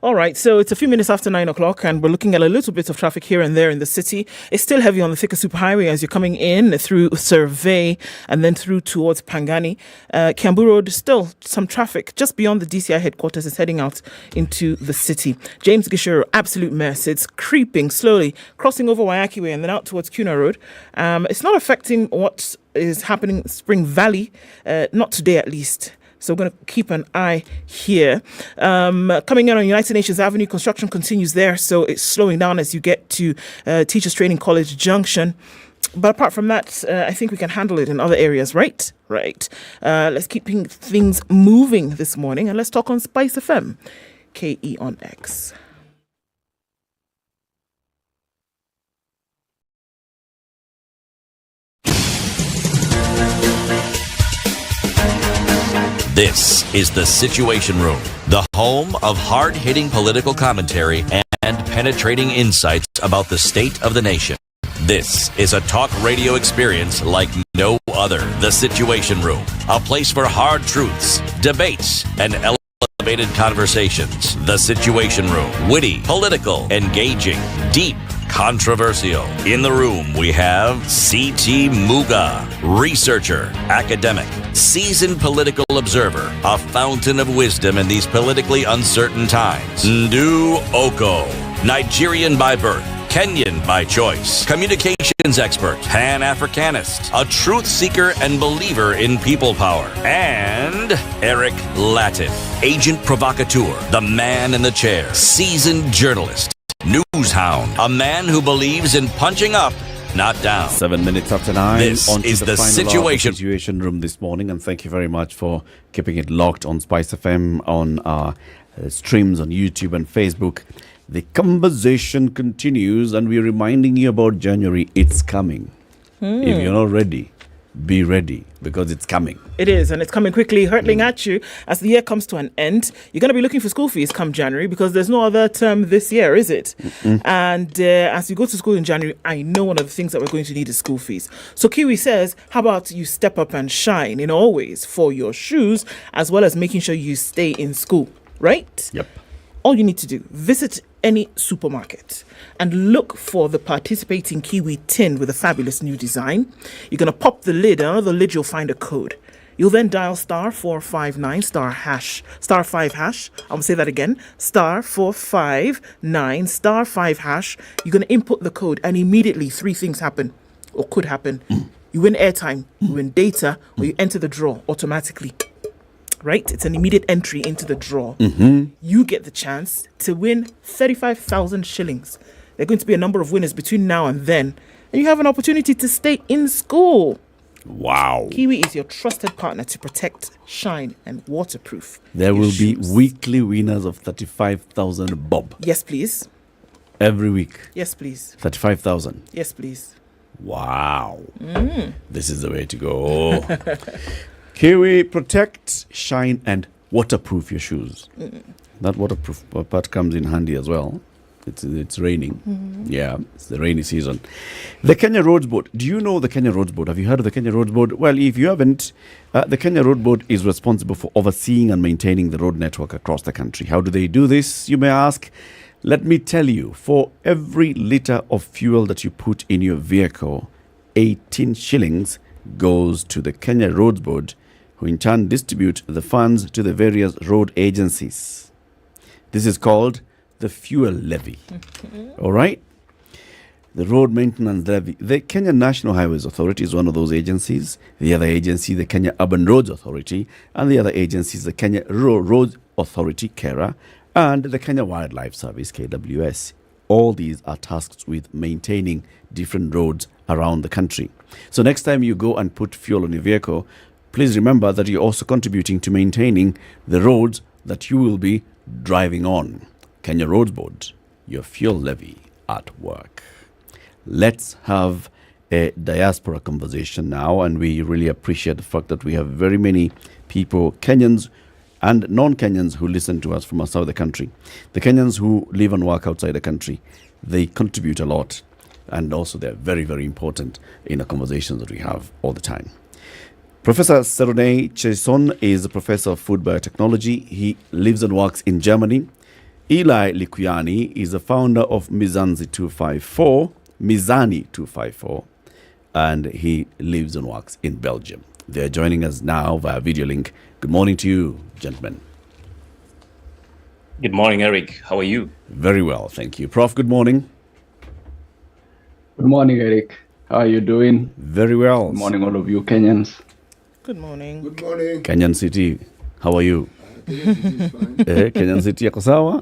A: All right, so it's a few minutes after 9 o'clock and we're looking at a little bit of traffic here and there in the city. It's still heavy on the Thika Superhighway as you're coming in through Survey and then through towards Pangani. Kiambu Road, still some traffic just beyond the DCI headquarters. Is heading out into the city. James Gishero, absolute mess. It's creeping slowly, crossing over Wayaki Way and then out towards Kuna Road. It's not affecting what is happening in Spring Valley, not today at least. So we're going to keep an eye here. Coming in on United Nations Avenue, construction continues there. So it's slowing down as you get to Teachers Training College Junction. But apart from that, I think we can handle it in other areas, right? Right. Let's keep things moving this morning and let's talk on Spice FM, KE on X.
D: This is the Situation Room, the home of hard-hitting political commentary and penetrating insights about the state of the nation. This is a talk radio experience like no other. The Situation Room, a place for hard truths, debates, and elevated conversations. The Situation Room, witty, political, engaging, deep, controversial. In the room, we have C.T. Muga, researcher, academic, seasoned political observer, a fountain of wisdom in these politically uncertain times. Ndu Okoh, Nigerian by birth, Kenyan by choice, communications expert, Pan-Africanist, a truth seeker and believer in people power, and Eric Latiff, agent provocateur, the man in the chair, seasoned journalist, news hound, a man who believes in punching up, not down.
B: 7 minutes after 9.
D: This
B: on to
D: is the
B: situation room this morning, and thank you very much for keeping it locked on Spice FM, on our streams on YouTube and Facebook. The conversation continues, and we're reminding you about January. It's coming. If you're not ready, be ready, because it's coming.
A: It is, and it's coming quickly, hurtling at you as the year comes to an end. You're going to be looking for school fees come January, because there's no other term this year, is it? And as you go to school in January, I know one of the things that we're going to need is school fees. So Kiwi says, how about you step up and shine in all ways for your shoes, as well as making sure you stay in school, right?
B: Yep.
A: All you need to do, visit any supermarket and look for the participating Kiwi tin with a fabulous new design. You're going to pop the lid, and under the lid you'll find a code. You'll then dial *459 *5#. I'll say that again, *459 *5#. You're going to input the code, and immediately 3 things happen, or could happen. You win airtime, you win data, or you enter the draw automatically. Right? It's an immediate entry into the draw. You get the chance to win 35,000 shillings. There are going to be a number of winners between now and then, and you have an opportunity to stay in school.
B: Wow.
A: Kiwi is your trusted partner to protect, shine, and waterproof.
B: There will be weekly winners of 35,000 bob.
A: Yes, please.
B: Every week.
A: Yes, please.
B: 35,000.
A: Yes, please.
B: Wow. This is the way to go. Kiwi, protect, shine, and waterproof your shoes. That waterproof part comes in handy as well. It's raining. Yeah, it's the rainy season. The Kenya Roads Board. Do you know the Kenya Roads Board? Have you heard of the Kenya Roads Board? Well, if you haven't, the Kenya Road Board is responsible for overseeing and maintaining the road network across the country. How do they do this, you may ask? Let me tell you, for every litre of fuel that you put in your vehicle, 18 shillings goes to the Kenya Roads Board, who in turn distribute the funds to the various road agencies. This is called the fuel levy. All right? The road maintenance levy. The Kenya National Highways Authority is one of those agencies. The other agency, the Kenya Urban Roads Authority. And the other agency is the Kenya Rural Roads Authority, KERA, and the Kenya Wildlife Service, KWS. All these are tasked with maintaining different roads around the country. So next time you go and put fuel on your vehicle, please remember that you're also contributing to maintaining the roads that you will be driving on. Kenya Roads Board, your fuel levy at work. Let's have a diaspora conversation now, and we really appreciate the fact that we have very many people, Kenyans and non-Kenyans, who listen to us from outside the country. The Kenyans who live and work outside the country, they contribute a lot, and also they're very, very important in the conversations that we have all the time. Professor Serone Cheson is a professor of food biotechnology. He lives and works in Germany. Eli Likuyani is the founder of Mizani 254, and he lives and works in Belgium. They're joining us now via video link. Good morning to you, gentlemen.
T: Good morning, Eric. How are you?
B: Very well, thank you. Prof, good morning.
U: Good morning, Eric. How are you doing?
B: Very well.
U: Good morning, all of you Kenyans.
A: Good morning.
C: Good morning.
B: Kenyan City, how are you? Kenyan City yako sawa?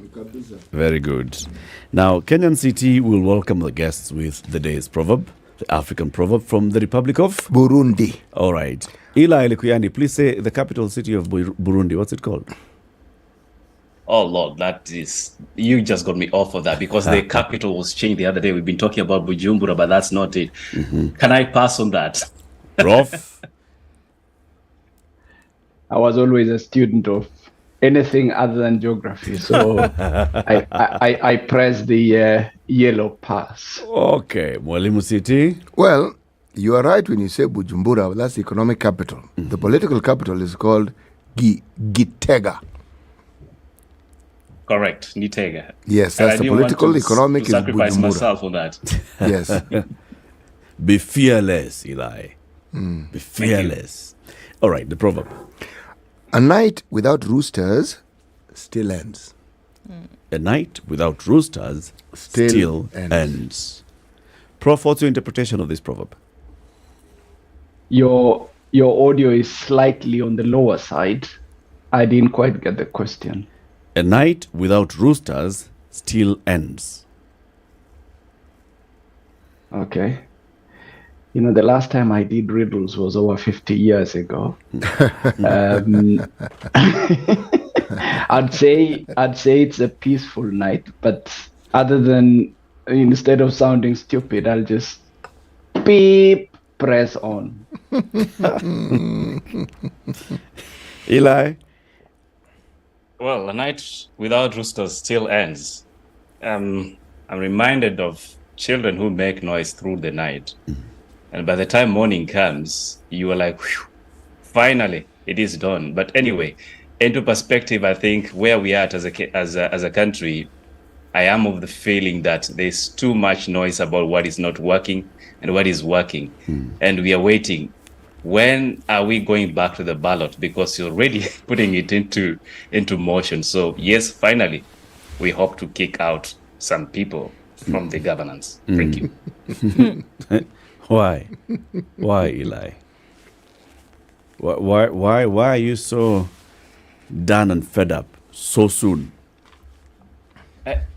B: Very good. Now, Kenyan City will welcome the guests with the day's proverb, the African proverb from the Republic of
C: Burundi.
B: All right. Eli Likuyani, please say the capital city of Burundi. What's it called?
T: Oh, Lord, that is... You just got me off of that because the capital was changed the other day. We've been talking about Bujumbura, but that's not it. Can I pass on that?
B: Prof?
U: I was always a student of anything other than geography, so I pressed the yellow pass.
B: Okay, Mwalimu City.
C: Well, you are right when you say Bujumbura. That's the economic capital. The political capital is called Gitega.
T: Correct, Nitega.
C: Yes, that's the political, economic is
T: sacrifice
C: Bujumbura.
T: myself on that.
C: Yes.
B: Be fearless, Eli. Be fearless. All right, the proverb.
C: A night without roosters still ends.
B: A night without roosters still ends. Prof, what's your interpretation of this proverb?
U: Your audio is slightly on the lower side. I didn't quite get the question.
B: A night without roosters still ends.
U: Okay. You know, the last time I did riddles was over 50 years ago. I'd say it's a peaceful night, but other than, instead of sounding stupid, I'll just beep, press on.
B: Eli?
T: Well, a night without roosters still ends. I'm reminded of children who make noise through the night. And by the time morning comes, you are like, whew, finally, it is done. But anyway, into perspective, I think where we are at as a country, I am of the feeling that there's too much noise about what is not working and what is working. And we are waiting. When are we going back to the ballot? Because you're already putting it into motion. So yes, finally, we hope to kick out some people from the governance. Thank you.
B: Why? Why, Eli? Why are you so done and fed up so soon?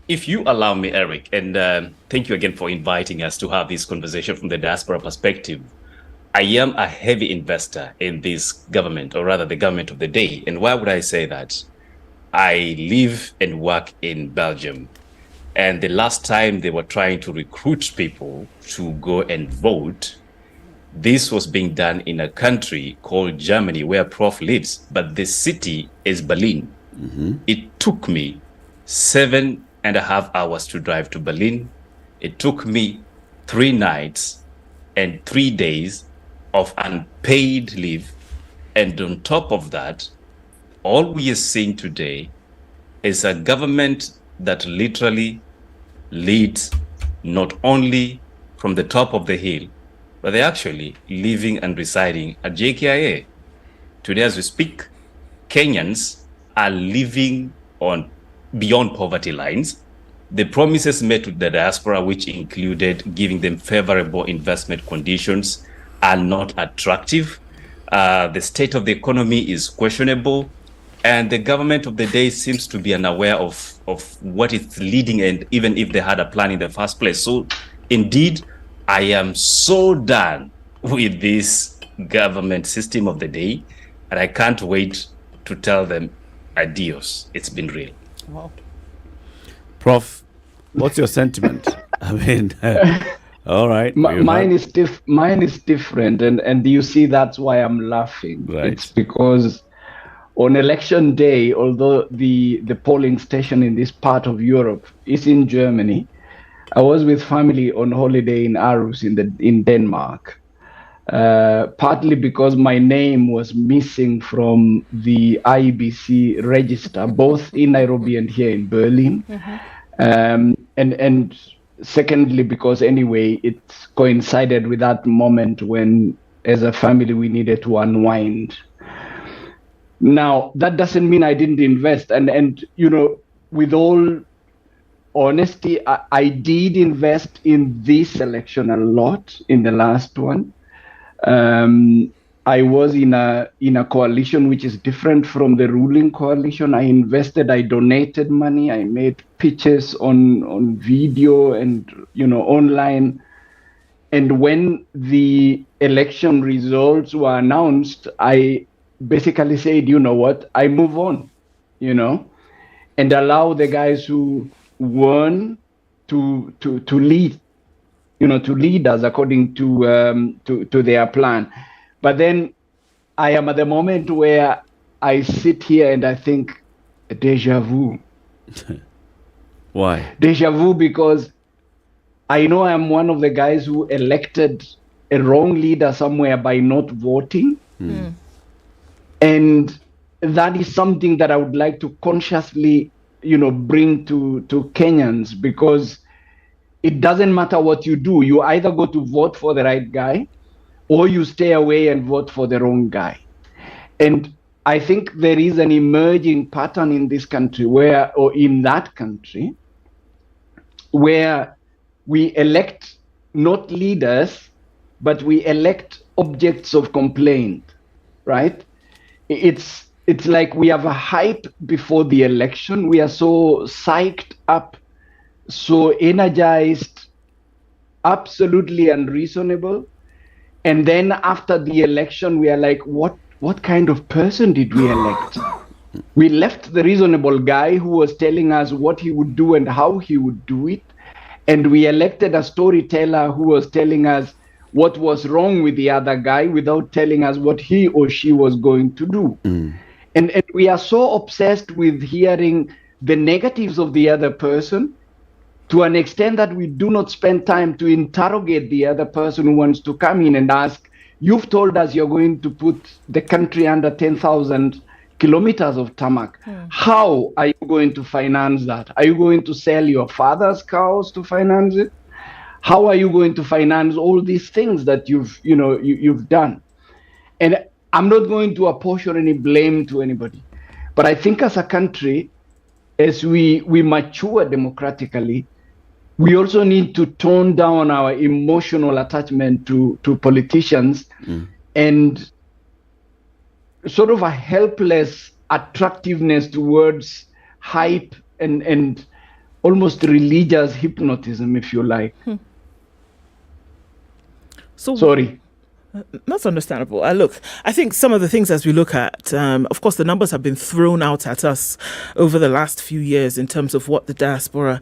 T: If you allow me, Eric, and thank you again for inviting us to have this conversation from the diaspora perspective. I am a heavy investor in this government, or rather the government of the day. And why would I say that? I live and work in Belgium. And the last time they were trying to recruit people to go and vote, this was being done in a country called Germany, where Prof lives, but the city is Berlin. It took me 7.5 hours to drive to Berlin. It took me 3 nights and 3 days of unpaid leave. And on top of that, all we are seeing today is a government that literally leads not only from the top of the hill, but they're actually living and residing at JKIA. Today, as we speak, Kenyans are living on beyond poverty lines. The promises made to the diaspora, which included giving them favorable investment conditions, are not attractive. The state of the economy is questionable. And the government of the day seems to be unaware of what it's leading, and even if they had a plan in the first place. So indeed, I am so done with this government system of the day, and I can't wait to tell them adios. It's been real.
A: Wow.
B: Prof, what's your sentiment? I mean, all right.
U: Mine is different, and you see that's why I'm laughing.
B: Right.
U: It's because on election day, although the polling station in this part of Europe is in Germany, I was with family on holiday in Aarhus in Denmark. Partly because my name was missing from the IBC register, both in Nairobi and here in Berlin. And secondly, because anyway, it coincided with that moment when, as a family, we needed to unwind. Now, that doesn't mean I didn't invest. And you know, with all honesty, I did invest in this election a lot, in the last one. I was in a coalition which is different from the ruling coalition. I invested, I donated money, I made pitches on video and, you know, online. And when the election results were announced, I basically said, you know what, I move on, you know, and allow the guys who won to lead, you know, to lead us according to their plan. But then I am at the moment where I sit here and I think, deja vu.
B: Why?
U: Deja vu because I know I'm one of the guys who elected a wrong leader somewhere by not voting. And that is something that I would like to consciously, you know, bring to Kenyans, because it doesn't matter what you do. You either go to vote for the right guy or you stay away and vote for the wrong guy. And I think there is an emerging pattern in this country or in that country, where we elect not leaders, but we elect objects of complaint, right? It's like we have a hype before the election. We are so psyched up, so energized, absolutely unreasonable. And then after the election, we are like, what kind of person did we elect? We left the reasonable guy who was telling us what he would do and how he would do it. And we elected a storyteller who was telling us what was wrong with the other guy without telling us what he or she was going to do. And we are so obsessed with hearing the negatives of the other person, to an extent that we do not spend time to interrogate the other person who wants to come in and ask, you've told us you're going to put the country under 10,000 kilometers of tarmac. How are you going to finance that? Are you going to sell your father's cows to finance it? How are you going to finance all these things that you've done? And I'm not going to apportion any blame to anybody, but I think as a country, as we mature democratically, we also need to tone down our emotional attachment to politicians and sort of a helpless attractiveness towards hype and almost religious hypnotism, if you like.
A: So
U: sorry.
A: That's understandable. Look, I think some of the things as we look at, of course, the numbers have been thrown out at us over the last few years in terms of what the diaspora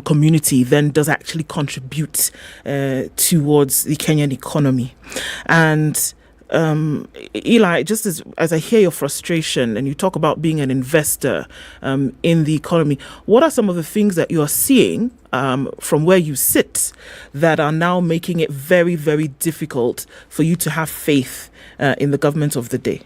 A: community then does actually contribute towards the Kenyan economy. And Eli, just as I hear your frustration and you talk about being an investor in the economy, what are some of the things that you're seeing from where you sit that are now making it very, very difficult for you to have faith in the government of the day?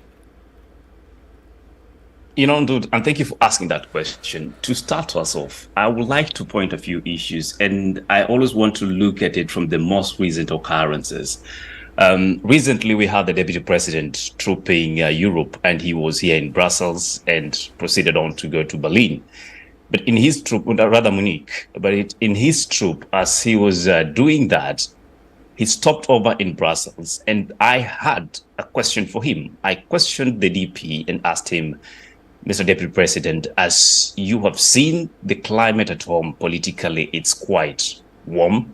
T: You know, dude, and thank you for asking that question. To start us off, I would like to point a few issues, and I always want to look at it from the most recent occurrences. Recently, we had the deputy president trooping Europe, and he was here in Brussels and proceeded on to go to Berlin. But in his troop, rather Munich, in his troop, as he was doing that, he stopped over in Brussels, and I had a question for him. I questioned the DP and asked him, Mr. Deputy President, as you have seen the climate at home politically, it's quite warm.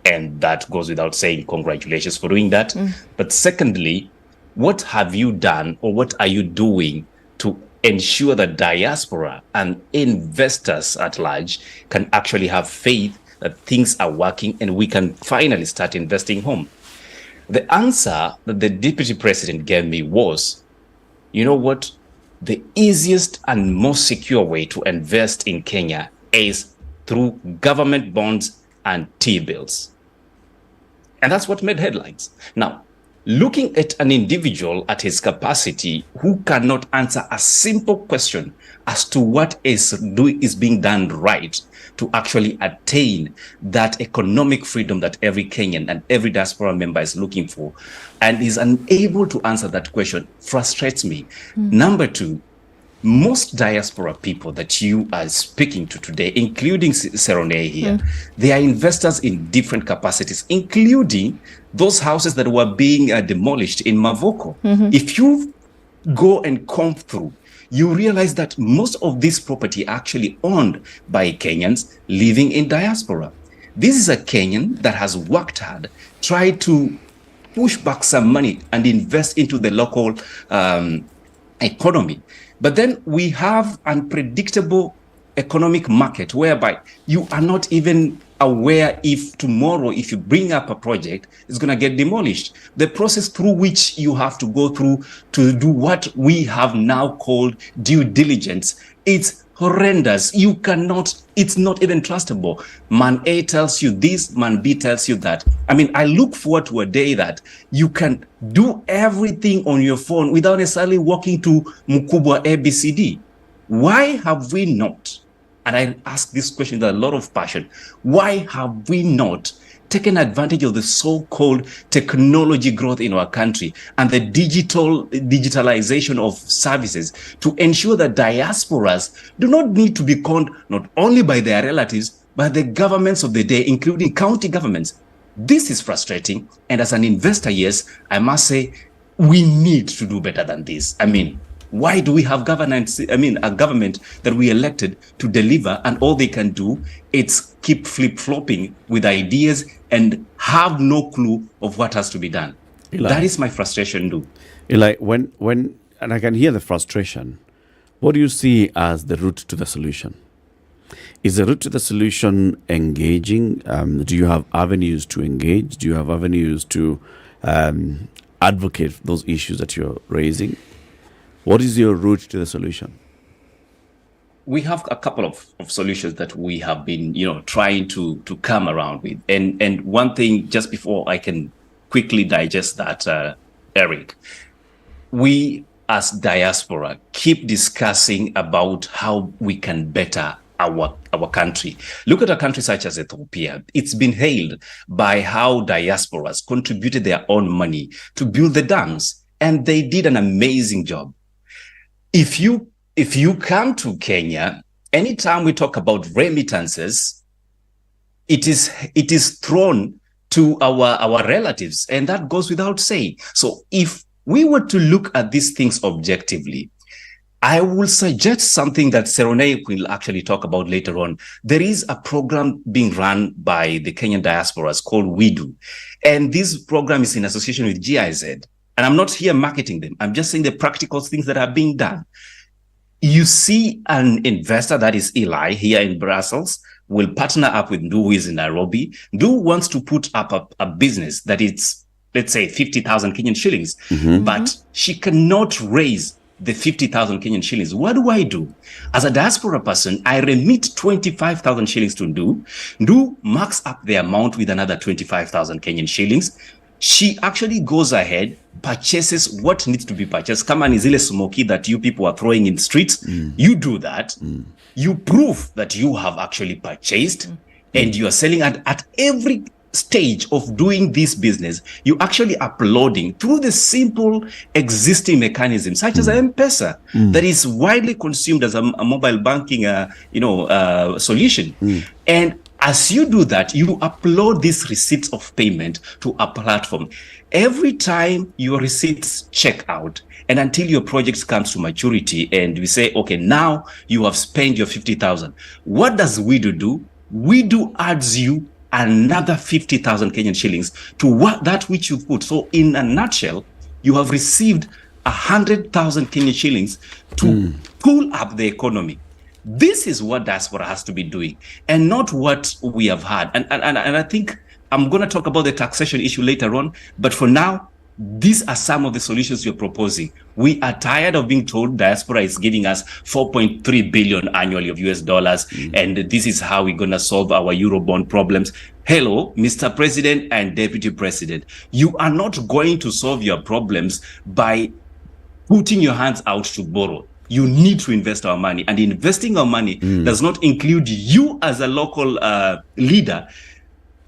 T: And that goes without saying, congratulations for doing that. But secondly, what have you done or what are you doing to ensure that diaspora and investors at large can actually have faith that things are working and we can finally start investing home? The answer that the Deputy President gave me was, you know what? The easiest and most secure way to invest in Kenya is through government bonds and T-bills. And that's what made headlines. Now, looking at an individual at his capacity who cannot answer a simple question as to what is being done right to actually attain that economic freedom that every Kenyan and every diaspora member is looking for, and is unable to answer that question, frustrates me. Number two, most diaspora people that you are speaking to today, including Serone here, they are investors in different capacities, including those houses that were being demolished in Mavoko. If you go and comb through, you realize that most of this property actually owned by Kenyans living in diaspora. This is a Kenyan that has worked hard, tried to push back some money and invest into the local economy. But then we have unpredictable economic market whereby you are not even aware if tomorrow, if you bring up a project, it's going to get demolished. The process through which you have to go through to do what we have now called due diligence, it's horrendous. You cannot, it's not even trustable. Man A tells you this, man B tells you that. I mean, I look forward to a day that you can do everything on your phone without necessarily walking to Mukubwa ABCD. Why have we not, and I ask this question with a lot of passion, why have we not taken advantage of the so-called technology growth in our country and the digitalization of services to ensure that diasporas do not need to be conned not only by their relatives, but the governments of the day, including county governments? This is frustrating. And as an investor, yes, I must say, we need to do better than this. I mean, why do we have governance? I mean, a government that we elected to deliver, and all they can do is keep flip-flopping with ideas and have no clue of what has to be done. Eli, that is my frustration, do.
B: Eli, when and I can hear the frustration, what do you see as the route to the solution? Is the route to the solution engaging? Do you have avenues to engage? Do you have avenues to advocate those issues that you're raising? What is your route to the solution?
T: We have a couple of solutions that we have been, trying to come around with. And one thing, just before I can quickly digest that, Eric, we as diaspora keep discussing about how we can better our country. Look at a country such as Ethiopia. It's been hailed by how diasporas contributed their own money to build the dams, and they did an amazing job. If you come to Kenya, anytime we talk about remittances, it is thrown to our relatives, and that goes without saying. So if we were to look at these things objectively, I will suggest something that Serone will actually talk about later on. There is a program being run by the Kenyan diasporas called We Do. And this program is in association with GIZ. And I'm not here marketing them. I'm just saying the practical things that are being done. You see an investor, that is Eli, here in Brussels, will partner up with Ndu, who is in Nairobi. Ndu wants to put up a business that it's, let's say, 50,000 Kenyan shillings. But she cannot raise the 50,000 Kenyan shillings. What do? As a diaspora person, I remit 25,000 shillings to Ndu. Ndu marks up the amount with another 25,000 Kenyan shillings. She actually goes ahead, purchases what needs to be purchased. Kama ni zile smoky that you people are throwing in the streets, you do that. You prove that you have actually purchased and you are selling at every stage of doing this business. You actually uploading through the simple existing mechanism, such as M-Pesa, that is widely consumed as a mobile banking, solution. And as you do that, you upload these receipts of payment to a platform. Every time your receipts check out, and until your project comes to maturity, and we say, okay, now you have spent your 50,000. What does We do? We do adds you another 50,000 Kenyan shillings to that which you put. So in a nutshell, you have received 100,000 Kenyan shillings to pull up the economy. This is what diaspora has to be doing, and not what we have had. And I think I'm going to talk about the taxation issue later on, but for now, these are some of the solutions we're proposing. We are tired of being told diaspora is giving us 4.3 billion annually of US dollars, and this is how we're going to solve our Eurobond problems. Hello, Mr. President and Deputy President. You are not going to solve your problems by putting your hands out to borrow. You need to invest our money, and investing our money does not include you as a local leader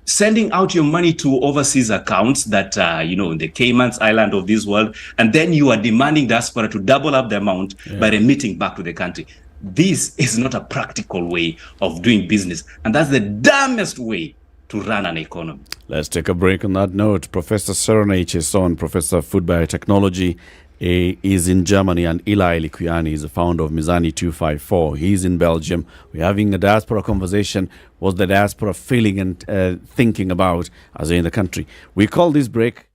T: sending out your money to overseas accounts that, in the Caymans Island of this world, and then you are demanding diaspora to double up the amount by remitting back to the country. This is not a practical way of doing business, and that's the dumbest way to run an economy.
B: Let's take a break on that note. Professor Serena Cheson, Professor of Food Biotechnology, is in Germany, and Eli Likuyani is the founder of Mizani 254. He's in Belgium. We're having a diaspora conversation. What's the diaspora feeling and thinking about as they're in the country? We call this break,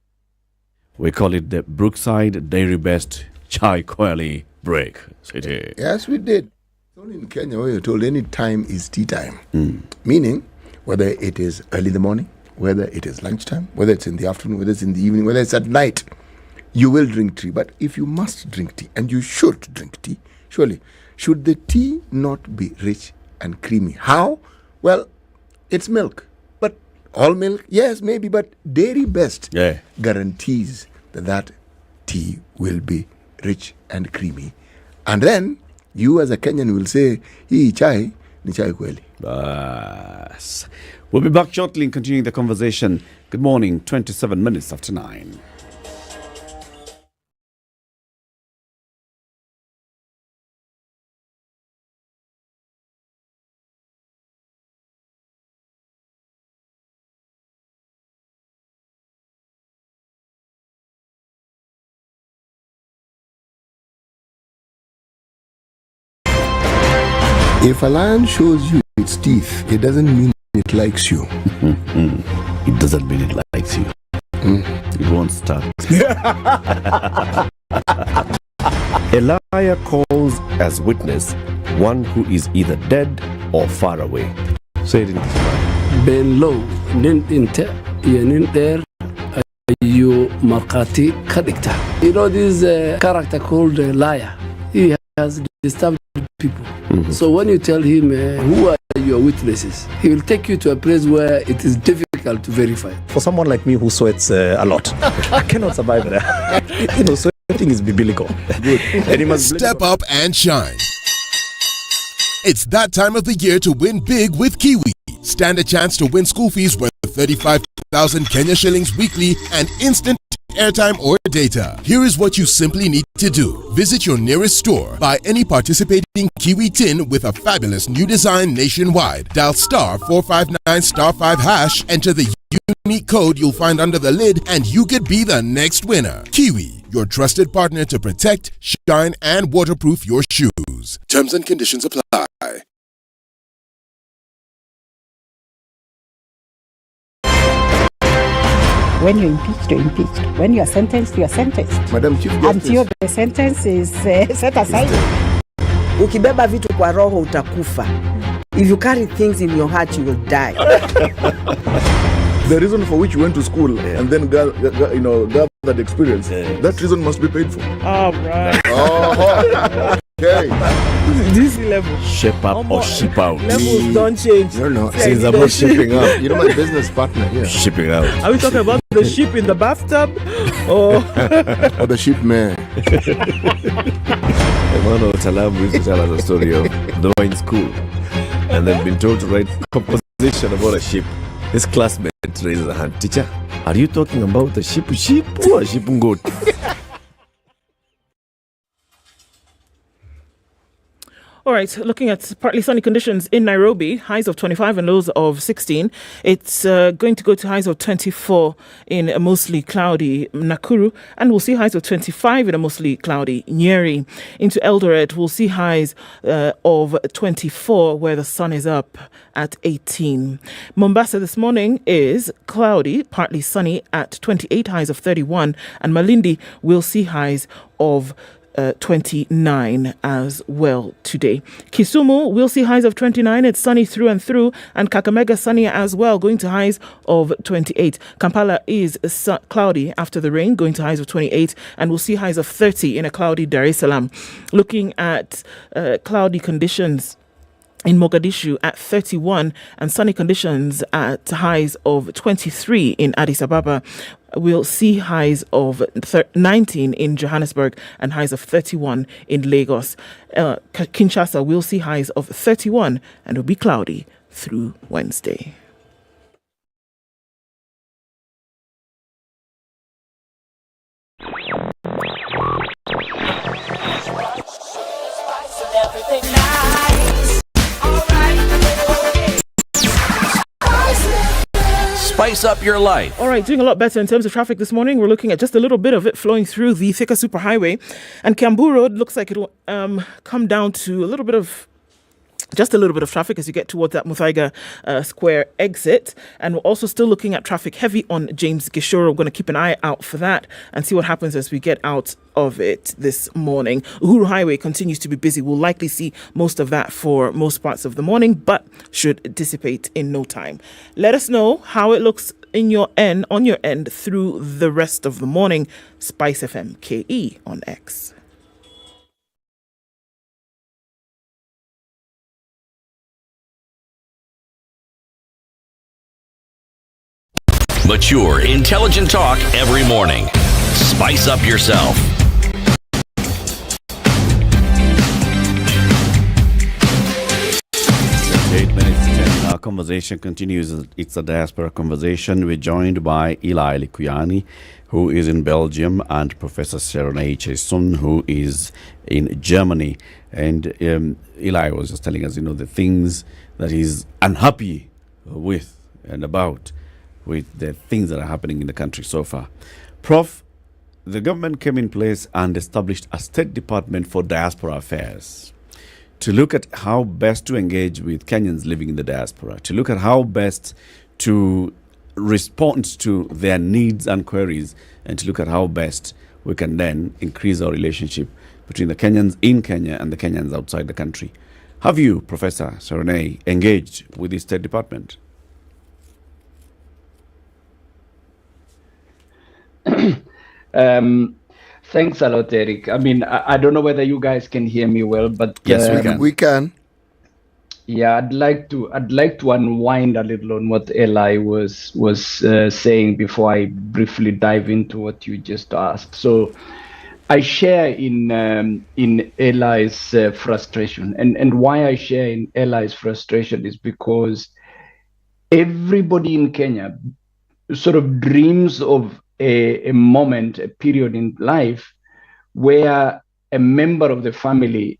B: we call it the Brookside Dairy Best Chai Coily break. City.
C: Yes, we did. Only in Kenya where you're told any time is tea time. Meaning, whether it is early in the morning, whether it is lunchtime, whether it's in the afternoon, whether it's in the evening, whether it's at night, you will drink tea. But if you must drink tea, and you should drink tea, surely, should the tea not be rich and creamy? How? Well, it's milk. But all milk? Yes, maybe, but Dairy Best guarantees that tea will be rich and creamy. And then, you as a Kenyan will say, hii chai ni chai kweli.
B: Bas. We'll be back shortly and continuing the conversation. Good morning, 27 minutes after 9.
C: If a lion shows you its teeth, it doesn't mean it likes you.
B: It doesn't mean it likes you. It won't start. A liar calls as witness one who is either dead or far away. Say it in this way.
F: Ben low, nin inte, nin there, you markati kadikta. You know this character called liar. He has disturbed people. So when you tell him who are your witnesses, he will take you to a place where it is difficult to verify.
V: For someone like me who sweats a lot, I cannot survive there. Sweating is biblical. Good. And he must
M: step up and shine. It's that time of the year to win big with Kiwi. Stand a chance to win school fees worth 35,000 Kenya shillings weekly and instant airtime or data. Here is what you simply need to do. Visit your nearest store, buy any participating Kiwi tin with a fabulous new design nationwide. Dial *459*5#, enter the unique code you'll find under the lid, and you could be the next winner. Kiwi, your trusted partner to protect, shine, and waterproof your shoes. Terms and conditions apply.
W: When you're impeached, you're impeached. When you're sentenced, you're sentenced.
C: Madam Chief Justice.
W: Until the sentence is set aside.
O: Ukibeba vitu kwa roho utakufa. If you carry things in your heart, you will die.
X: The reason for which you went to school and then got that experience, that reason must be paid for.
A: All right.
C: Okay.
A: This level.
B: Shape up or ship out.
A: Levels don't change.
C: No. Since I'm not shipping out. You know my business partner here.
B: Shipping out.
A: Are we talking about the ship in the bathtub? Or
C: the ship man?
B: Emmanuel Talabu used to tell us a story of they were in school and they've been told to write composition about a ship. His classmate raises a hand. Teacher, are you talking about the ship or ship goat?
A: All right, looking at partly sunny conditions in Nairobi, highs of 25 and lows of 16. It's going to go to highs of 24 in a mostly cloudy Nakuru, and we'll see highs of 25 in a mostly cloudy Nyeri. Into Eldoret, we'll see highs of 24 where the sun is up at 18. Mombasa this morning is cloudy, partly sunny at 28, highs of 31, and Malindi will see highs of 29 as well today. Kisumu will see highs of 29. It's sunny through and through, and Kakamega sunny as well, going to highs of 28. Kampala is cloudy after the rain, going to highs of 28, and we'll see highs of 30 in a cloudy Dar es Salaam. Looking at cloudy conditions in Mogadishu at 31 and sunny conditions at highs of 23 in Addis Ababa. We'll see highs of 19 in Johannesburg and highs of 31 in Lagos. Kinshasa will see highs of 31 and will be cloudy through Wednesday.
D: Spice up your life.
A: All right, doing a lot better in terms of traffic this morning. We're looking at just a little bit of it flowing through the Thika Superhighway. And Kiambu Road looks like it'll come down to a little bit of traffic as you get towards that Muthaiga Square exit. And we're also still looking at traffic heavy on James Gishoro. We're going to keep an eye out for that and see what happens as we get out of it this morning. Uhuru Highway continues to be busy. We'll likely see most of that for most parts of the morning, but should dissipate in no time. Let us know how it looks on your end through the rest of the morning. Spicefm KE on X.
D: Mature, intelligent talk every morning. Spice up yourself.
B: 8 minutes to 10. Our conversation continues. It's a Diaspora conversation. We're joined by Eli Likuyani, who is in Belgium, and Professor Serenay Chesun, who is in Germany. And Eli was just telling us, the things that he's unhappy with and about with the things that are happening in the country so far. Prof, the government came in place and established a State Department for Diaspora Affairs to look at how best to engage with Kenyans living in the diaspora, to look at how best to respond to their needs and queries, and to look at how best we can then increase our relationship between the Kenyans in Kenya and the Kenyans outside the country. Have you, Professor Serenay, engaged with the State Department?
U: Thanks a lot, Eric. I mean, I don't know whether you guys can hear me well, but
B: yes, we can.
C: We can.
U: Yeah, I'd like to unwind a little on what Eli was saying before I briefly dive into what you just asked. So, I share in Eli's frustration, and why I share in Eli's frustration is because everybody in Kenya sort of dreams of a moment, a period in life where a member of the family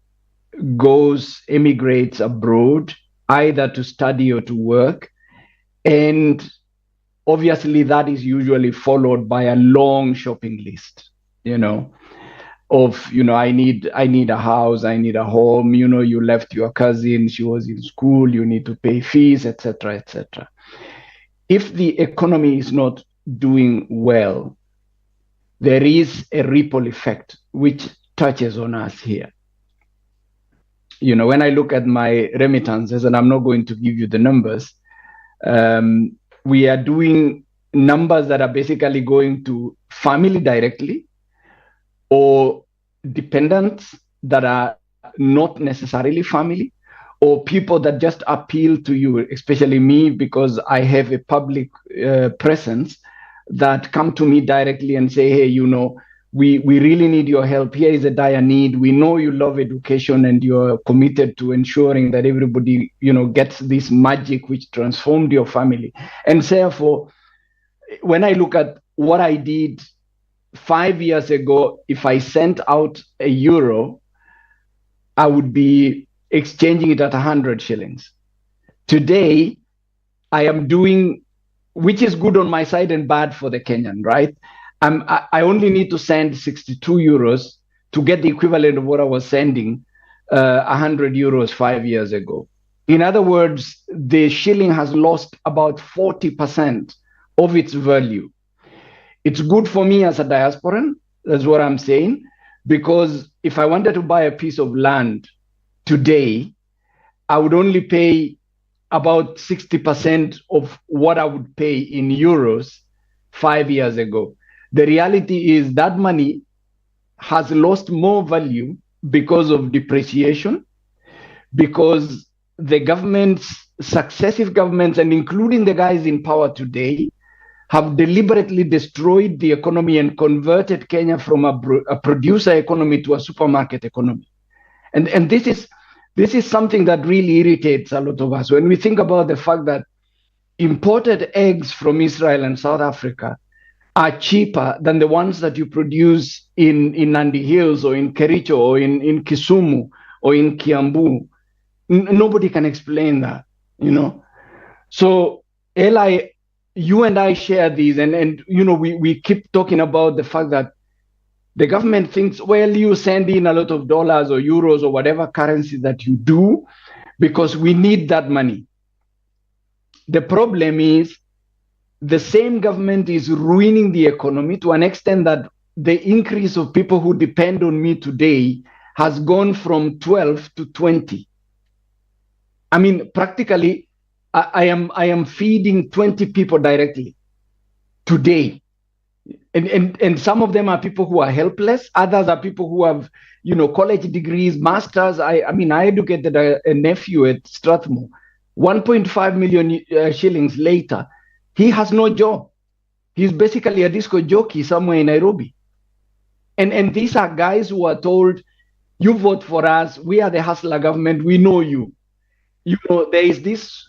U: emigrates abroad, either to study or to work. And obviously that is usually followed by a long shopping list, of, I need a house, I need a home, you left your cousin, she was in school, you need to pay fees, etc., etc. If the economy is not doing well, there is a ripple effect which touches on us here. When I look at my remittances, and I'm not going to give you the numbers, we are doing numbers that are basically going to family directly or dependents that are not necessarily family, or people that just appeal to you, especially me, because I have a public presence, that come to me directly and say, hey, we really need your help. Here is a dire need. We know you love education and you're committed to ensuring that everybody, gets this magic which transformed your family. And therefore, when I look at what I did 5 years ago, if I sent out €1, I would be exchanging it at 100 shillings. Today, I am doing, which is good on my side and bad for the Kenyan, right? I only need to send 62 euros to get the equivalent of what I was sending 100 euros 5 years ago. In other words, the shilling has lost about 40% of its value. It's good for me as a diasporan, that's what I'm saying, because if I wanted to buy a piece of land today, I would only pay about 60% of what I would pay in euros 5 years ago. The reality is that money has lost more value because of depreciation, because the governments, successive governments, and including the guys in power today, have deliberately destroyed the economy and converted Kenya from a producer economy to a supermarket economy. And this is something that really irritates a lot of us. When we think about the fact that imported eggs from Israel and South Africa are cheaper than the ones that you produce in Nandi Hills or in Kericho or in Kisumu or in Kiambu, nobody can explain that, you know. So, Eli, you and I share these, and you know, we keep talking about the fact that the government thinks, well, you send in a lot of dollars or euros or whatever currency that you do because we need that money. The problem is the same government is ruining the economy to an extent that the increase of people who depend on me today has gone from 12 to 20. I mean, practically, I am feeding 20 people directly today. And some of them are people who are helpless. Others are people who have, you know, college degrees, masters. I mean, I educated a nephew at Strathmore. 1.5 million shillings later, he has no job. He's basically a disco jockey somewhere in Nairobi. And these are guys who are told, you vote for us, we are the hustler government, we know you. You know, there is this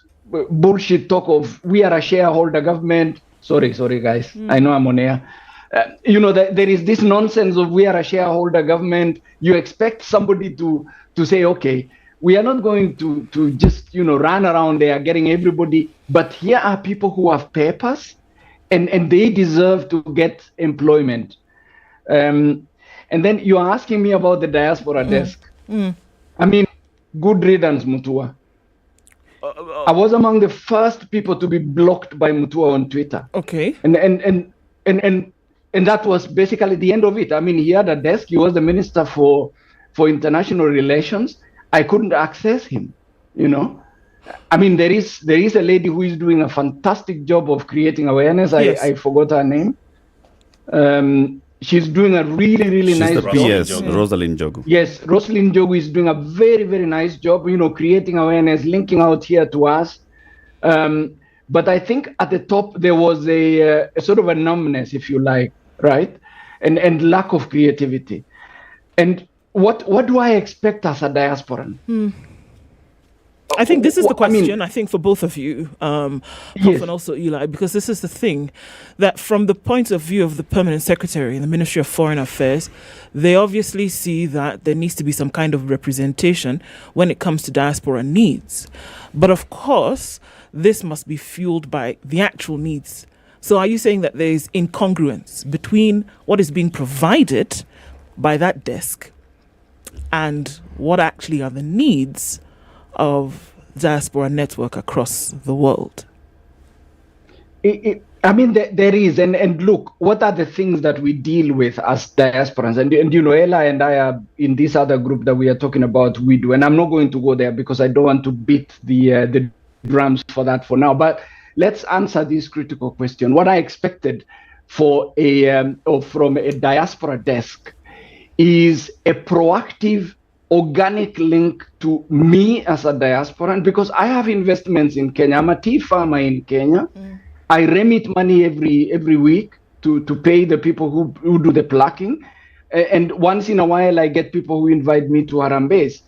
U: bullshit talk of we are a shareholder government. Sorry, guys. I know I'm on air. You know, there is this nonsense of we are a shareholder government. You expect somebody to say, okay, we are not going to just, you know, run around there getting everybody. But here are people who have papers and they deserve to get employment. And then you're asking me about the diaspora desk. I mean, good riddance, Mutua. I was among the first people to be blocked by Mutua on Twitter.
A: Okay.
U: And that was basically the end of it. I mean, he had a desk. He was the minister for international relations. I couldn't access him, you know. I mean, there is a lady who is doing a fantastic job of creating awareness. Yes. I forgot her name. She's doing a really nice job.
B: Rosalind Njogu.
U: Yes, Rosalind Njogu is doing a very nice job, you know, creating awareness, linking out here to us. But I think at the top there was a sort of a numbness, if you like, right? And lack of creativity. And what do I expect as a diasporan?
A: I think this is the question, I think, for both of you, Prof, and also Eli, because this is the thing, that from the point of view of the Permanent Secretary in the Ministry of Foreign Affairs, they obviously see that there needs to be some kind of representation when it comes to diaspora needs. But of course, this must be fueled by the actual needs. So are you saying that there is incongruence between what is being provided by that desk and what actually are the needs of diaspora network across the world?
U: I mean, there is, and look, what are the things that we deal with as diasporans? And you know, Ella and I are in this other group that we are talking about, we do, and I'm not going to go there because I don't want to beat the drums for that for now. But let's answer this critical question. What I expected for from a diaspora desk is a proactive, organic link to me as a diasporan, because I have investments in Kenya. I'm a tea farmer in Kenya. I remit money every week to pay the people who do the plucking. And once in a while, I get people who invite me to Harambes.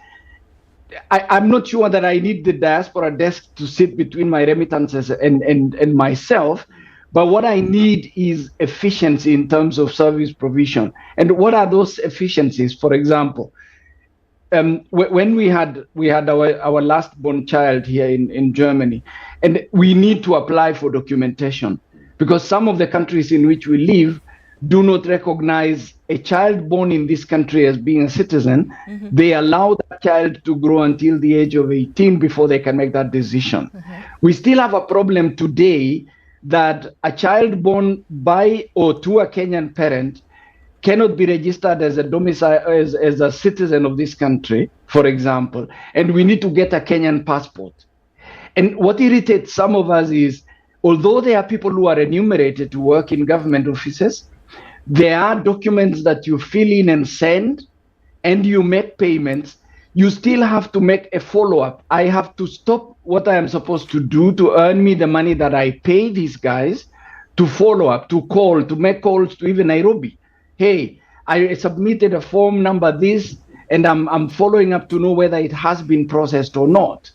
U: I'm not sure that I need the diaspora desk to sit between my remittances and myself. But what I need is efficiency in terms of service provision. And what are those efficiencies? For example, when we had our last born child here in Germany, and we need to apply for documentation because some of the countries in which we live do not recognize a child born in this country as being a citizen. They allow that child to grow until the age of 18 before they can make that decision. We still have a problem today that a child born by or to a Kenyan parent cannot be registered as a domicile as a citizen of this country, for example, and we need to get a Kenyan passport. And what irritates some of us is, although there are people who are enumerated to work in government offices, there are documents that you fill in and send, and you make payments. You still have to make a follow-up. I have to stop what I am supposed to do to earn me the money that I pay these guys to follow up, to call, to make calls to even Nairobi. Hey, I submitted a form number this, and I'm following up to know whether it has been processed or not.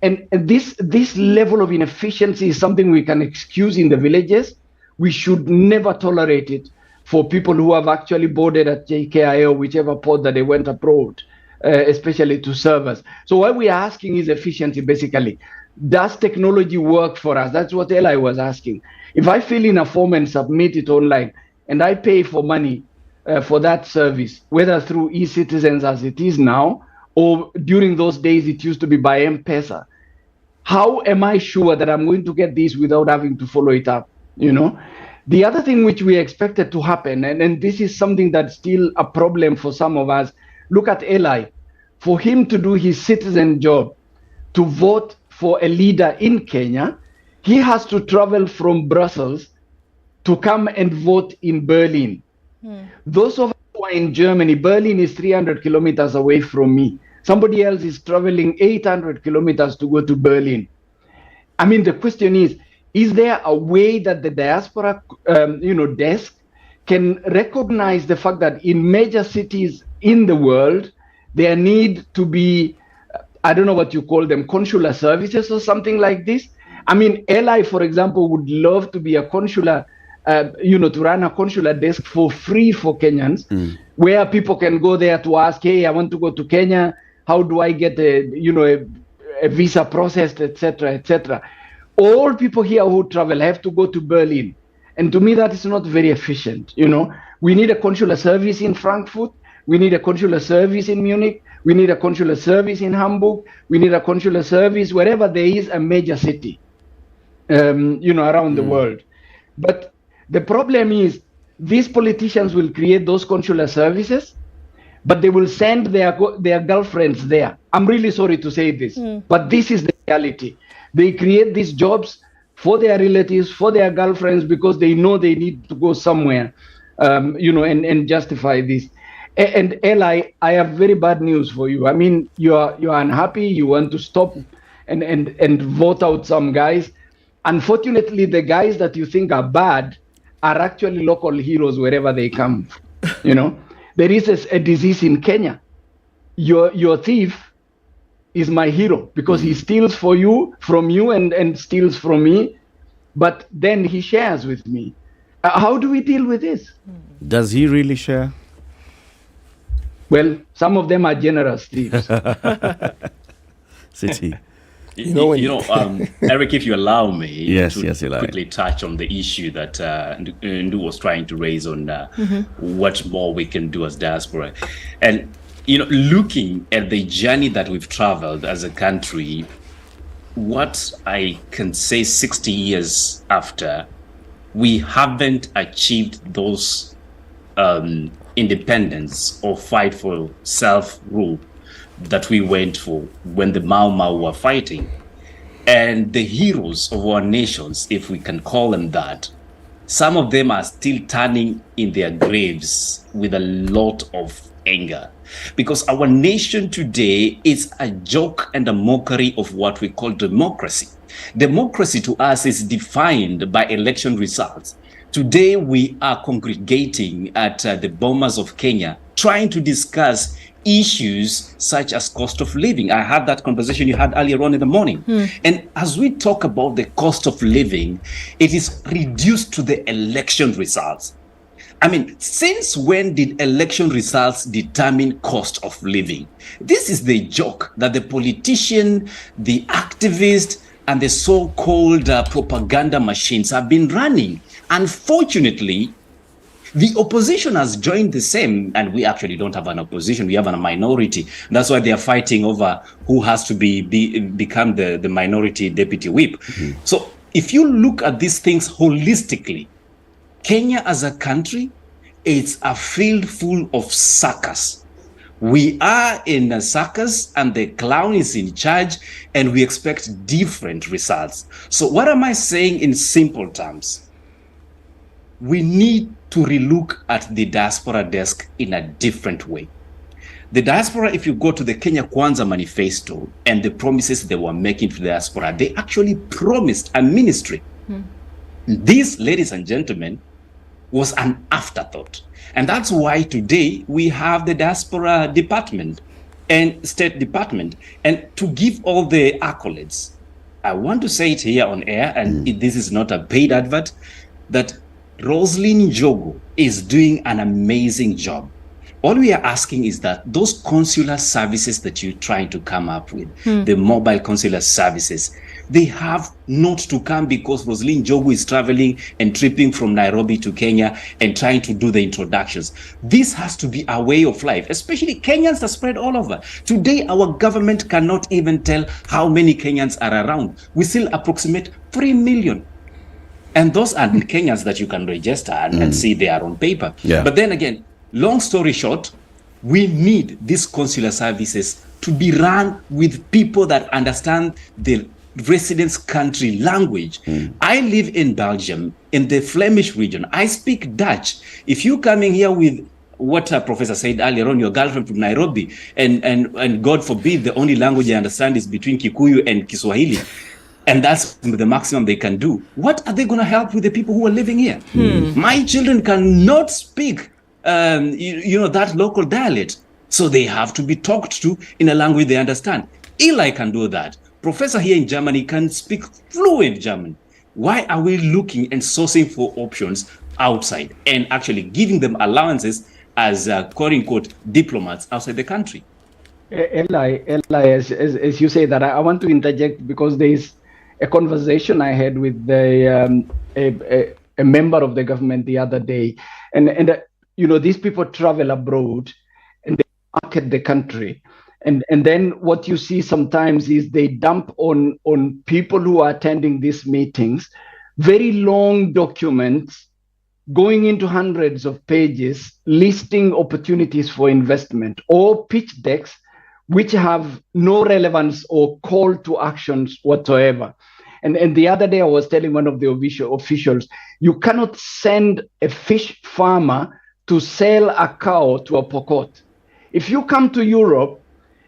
U: And this level of inefficiency is something we can excuse in the villages. We should never tolerate it for people who have actually boarded at JKIA or whichever port that they went abroad, especially to serve us. So what we are asking is efficiency, basically. Does technology work for us? That's what Eli was asking. If I fill in a form and submit it online, and I pay for money for that service, whether through e-citizens as it is now, or during those days it used to be by M-Pesa, how am I sure that I'm going to get this without having to follow it up, you know? The other thing which we expected to happen, and this is something that's still a problem for some of us, look at Eli. For him to do his citizen job, to vote for a leader in Kenya, he has to travel from Brussels to come and vote in Berlin. Those of us who are in Germany, Berlin is 300 kilometers away from me. Somebody else is traveling 800 kilometers to go to Berlin. I mean, the question is there a way that the diaspora desk can recognize the fact that in major cities in the world, there need to be, I don't know what you call them, consular services or something like this? I mean, Eli, for example, would love to be a consular, to run a consular desk for free for Kenyans, where people can go there to ask, hey, I want to go to Kenya. How do I get a visa processed, etc., etc. All people here who travel have to go to Berlin. And to me, that is not very efficient. We need a consular service in Frankfurt. We need a consular service in Munich. We need a consular service in Hamburg. We need a consular service wherever there is a major city, around the world. But the problem is these politicians will create those consular services, but they will send their girlfriends there. I'm really sorry to say this, but this is the reality. They create these jobs for their relatives, for their girlfriends, because they know they need to go somewhere, and justify this. And Eli, I have very bad news for you. I mean, you are unhappy. You want to stop and vote out some guys. Unfortunately, the guys that you think are bad are actually local heroes wherever they come. There is a disease in Kenya. Your thief is my hero because he steals from you and steals from me, but then he shares with me. How do we deal with this?
B: Does he really share?
U: Well, some of them are generous thieves.
B: City.
T: Eric, if you allow me
B: yes,
T: quickly touch on the issue that Ndu was trying to raise on what more we can do as diaspora. And, looking at the journey that we've traveled as a country, what I can say 60 years after, we haven't achieved those independence or fight for self-rule that we went for when the Mau Mau were fighting. And the heroes of our nations, if we can call them that, some of them are still turning in their graves with a lot of anger. Because our nation today is a joke and a mockery of what we call democracy. Democracy to us is defined by election results. Today we are congregating at the Bomas of Kenya, trying to discuss issues such as cost of living. I had that conversation you had earlier on in the morning. And as we talk about the cost of living, it is reduced to the election results.
G: I mean, since when did election results determine cost of living? This is the joke that the politician, the activist, and the so-called propaganda machines have been running. Unfortunately, the opposition has joined the same, and we actually don't have an opposition, we have a minority. That's why they are fighting over who has to become the minority deputy whip. Mm-hmm. So if you look at these things holistically, Kenya as a country, it's a field full of suckers. We are in a circus and the clown is in charge and we expect different results. So what am I saying in simple terms? We need to relook at the diaspora desk in a different way. The diaspora, if you go to the Kenya Kwanza manifesto and the promises they were making to the diaspora, they actually promised a ministry. This, ladies and gentlemen, was an afterthought. And that's why today we have the diaspora department and State Department. And to give all the accolades, I want to say it here on air, and this is not a paid advert, that Roslyn Njoroge is doing an amazing job. All we are asking is that those consular services that you're trying to come up with, the mobile consular services, they have not to come because Roslyn Njoroge is traveling and tripping from Nairobi to Kenya and trying to do the introductions. This has to be a way of life, especially Kenyans are spread all over. Today, our government cannot even tell how many Kenyans are around. We still approximate 3 million. And those are the Kenyans that you can register and see they are on paper. Yeah. But then again, long story short, we need these consular services to be run with people that understand the residence country language. I live in Belgium, in the Flemish region. I speak Dutch. If you coming here with what Professor said earlier on, your girlfriend from Nairobi, and God forbid, the only language I understand is between Kikuyu and Kiswahili, and that's the maximum they can do, what are they going to help with the people who are living here? My children cannot speak that local dialect. So they have to be talked to in a language they understand. Eli can do that. Professor here in Germany can speak fluent German. Why are we looking and sourcing for options outside and actually giving them allowances as quote unquote diplomats outside the country?
U: Eli, as you say that, I want to interject because there is a conversation I had with a member of the government the other day, and these people travel abroad and they market the country, and then what you see sometimes is they dump on people who are attending these meetings very long documents going into hundreds of pages listing opportunities for investment or pitch decks which have no relevance or call to actions whatsoever. And the other day I was telling one of the officials, you cannot send a fish farmer to sell a cow to a Pokot. If you come to Europe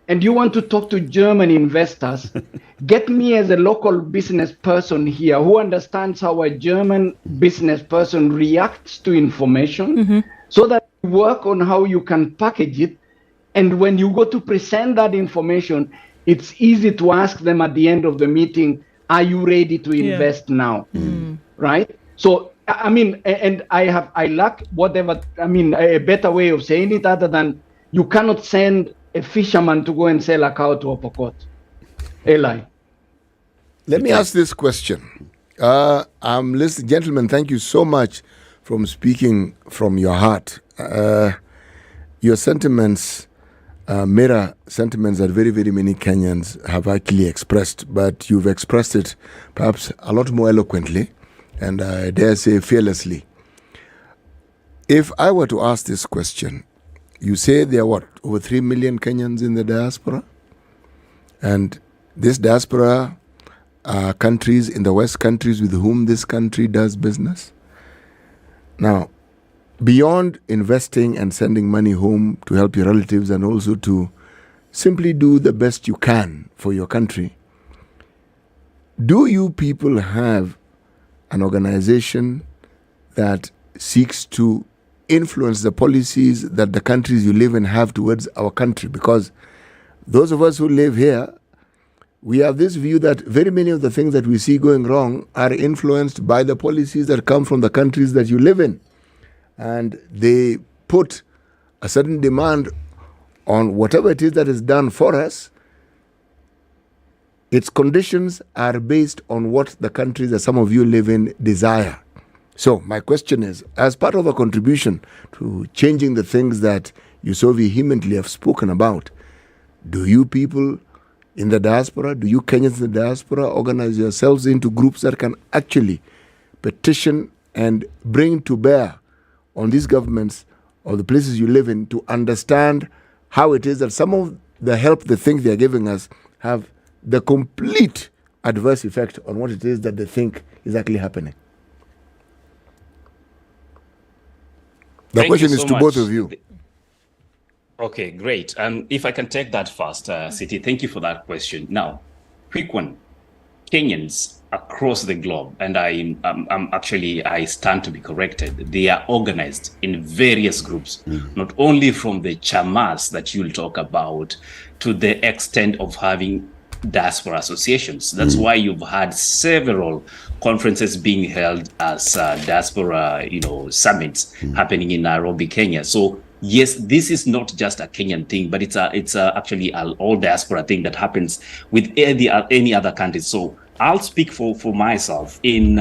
U: and you want to talk to German investors, get me as a local business person here who understands how a German business person reacts to information so that you work on how you can package it. And when you go to present that information, it's easy to ask them at the end of the meeting, are you ready to invest now? Right? So, I mean, and I lack a better way of saying it other than you cannot send a fisherman to go and sell a cow to a Pokot. Eli.
C: Let me ask this question. I'm listening. Gentlemen, thank you so much for speaking from your heart. Your sentiments mirror sentiments that very, very many Kenyans have actually expressed, but you've expressed it perhaps a lot more eloquently and I dare say fearlessly. If I were to ask this question, you say there are over 3 million Kenyans in the diaspora? And this diaspora are countries in the West, countries with whom this country does business. Now, beyond investing and sending money home to help your relatives and also to simply do the best you can for your country, do you people have an organization that seeks to influence the policies that the countries you live in have towards our country? Because those of us who live here, we have this view that very many of the things that we see going wrong are influenced by the policies that come from the countries that you live in. and they put a certain demand on whatever it is that is done for us, its conditions are based on what the countries that some of you live in desire. So my question is, as part of a contribution to changing the things that you so vehemently have spoken about, do you people in the diaspora, do you Kenyans in the diaspora organize yourselves into groups that can actually petition and bring to bear on these governments or the places you live in to understand how it is that some of the help they think they're giving us have the complete adverse effect on what it is that they think is actually happening? The
T: Thank
C: question
T: you
C: is
T: so
C: to both
T: much.
C: of you.
T: Okay, great. If I can take that first, City, thank you for that question. Now, quick one. Kenyans across the globe, and I stand to be corrected, they are organized in various groups, not only from the chamas that you'll talk about to the extent of having diaspora associations. That's why you've had several conferences being held as diaspora, summits happening in Nairobi, Kenya. So yes, this is not just a Kenyan thing, but it's actually an all diaspora thing that happens with any other country. So I'll speak for myself. In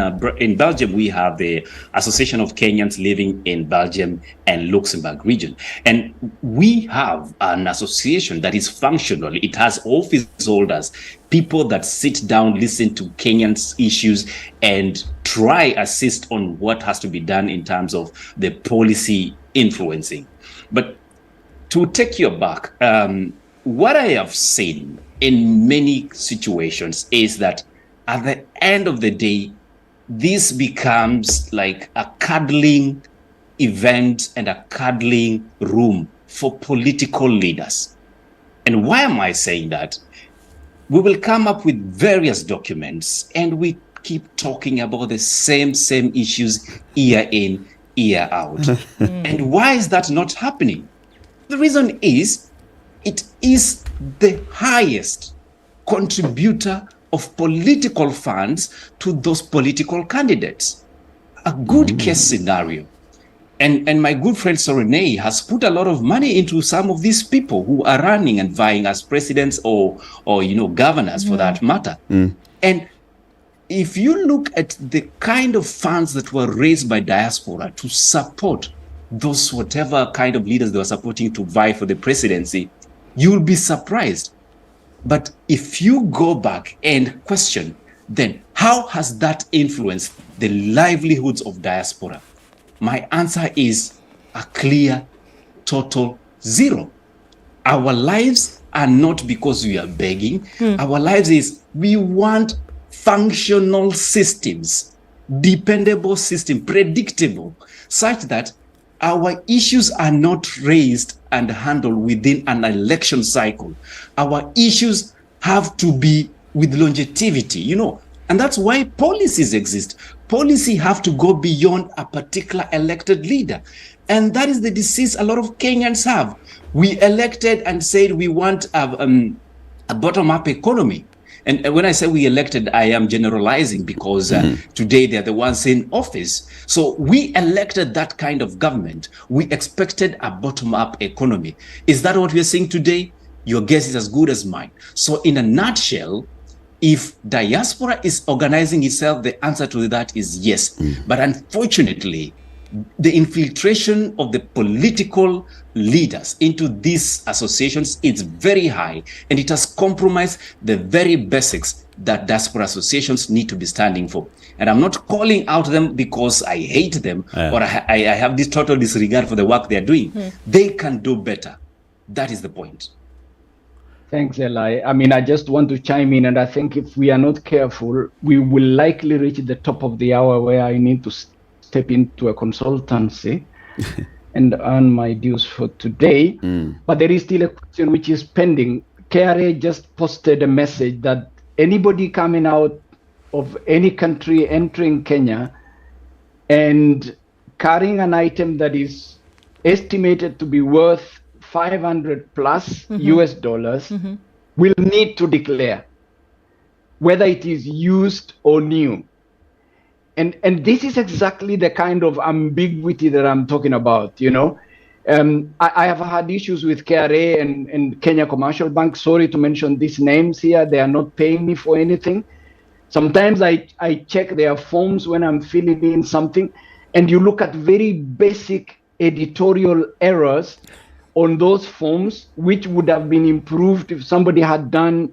T: Belgium, we have the Association of Kenyans Living in Belgium and Luxembourg region. And we have an association that is functional. It has office holders, people that sit down, listen to Kenyans' issues, and try assist on what has to be done in terms of the policy influencing. But to take you back, what I have seen in many situations is that at the end of the day, this becomes like a cuddling event and a cuddling room for political leaders. And why am I saying that? We will come up with various documents and we keep talking about the same issues year in, year out. And why is that not happening? The reason is it is the highest contributor of political funds to those political candidates. A good case scenario. And my good friend Sorene has put a lot of money into some of these people who are running and vying as presidents or governors for that matter. And if you look at the kind of funds that were raised by diaspora to support those whatever kind of leaders they were supporting to vie for the presidency, you'll be surprised. But if you go back and question, then how has that influenced the livelihoods of diaspora? My answer is a clear, total zero. Our lives are not because we are begging. Our lives is we want functional systems, dependable system, predictable, such that our issues are not raised and handled within an election cycle. Our issues have to be with longevity, and that's why policies exist. Policy have to go beyond a particular elected leader. And that is the disease a lot of Kenyans have. We elected and said we want a bottom-up economy. And when I say we elected, I am generalizing because today they're the ones in office. So we elected that kind of government. We expected a bottom-up economy. Is that what we're seeing today? Your guess is as good as mine. So in a nutshell, if diaspora is organizing itself, the answer to that is yes. But unfortunately, the infiltration of the political leaders into these associations is very high, and it has compromised the very basics that diaspora associations need to be standing for. And I'm not calling out them because I hate them or I have this total disregard for the work they're doing. They can do better. That is the point.
U: Thanks, Eli. I just want to chime in, and I think if we are not careful, we will likely reach the top of the hour where I need to step into a consultancy and earn my dues for today. But there is still a question which is pending. KRA just posted a message that anybody coming out of any country entering Kenya and carrying an item that is estimated to be worth 500 plus US dollars will need to declare whether it is used or new. And this is exactly the kind of ambiguity that I'm talking about, you know. I have had issues with KRA and Kenya Commercial Bank. Sorry to mention these names here. They are not paying me for anything. Sometimes I check their forms when I'm filling in something, and you look at very basic editorial errors on those forms, which would have been improved if somebody had done,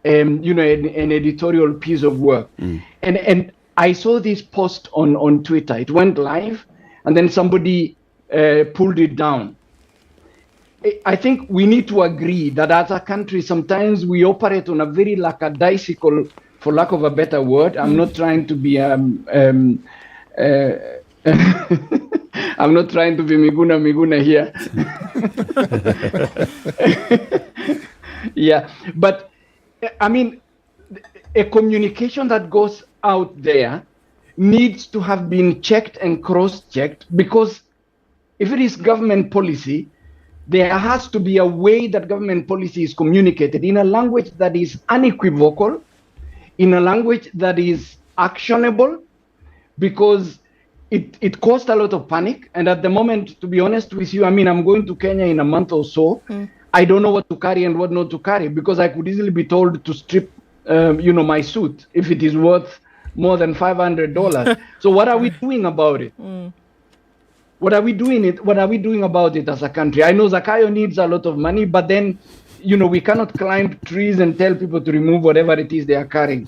U: you know, an editorial piece of work. And I saw this post on Twitter. It went live, and then somebody pulled it down. I think we need to agree that as a country, sometimes we operate on a very lackadaisical, for lack of a better word. I'm not trying to be I'm not trying to be Miguna here. Yeah, but I mean, a communication that goes out there needs to have been checked and cross-checked, because if it is government policy, there has to be a way that government policy is communicated in a language that is unequivocal, in a language that is actionable, because it caused a lot of panic. And at the moment, to be honest with you, I mean, I'm going to Kenya in a month or so. I don't know what to carry and what not to carry, because I could easily be told to strip, you know, my suit if it is worth more than $500. So what are we doing about it? What are we doing about it as a country? I know Zakayo needs a lot of money, but then, you know, we cannot climb trees and tell people to remove whatever it is they are carrying.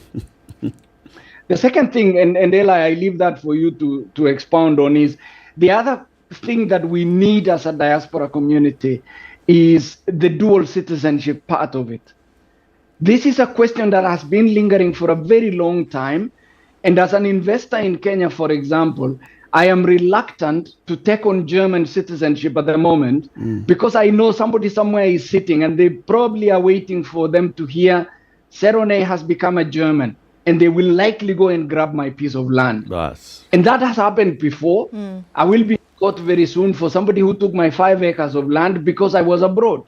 U: The second thing, and Eli, I leave that for you to expound on, is the other thing that we need as a diaspora community is the dual citizenship part of it. This is a question that has been lingering for a very long time. And as an investor in Kenya, for example, I am reluctant to take on German citizenship at the moment, because I know somebody somewhere is sitting and they probably are waiting for them to hear Serone has become a German, and they will likely go and grab my piece of land. And that has happened before. I will be caught very soon for somebody who took my 5 acres of land because I was abroad.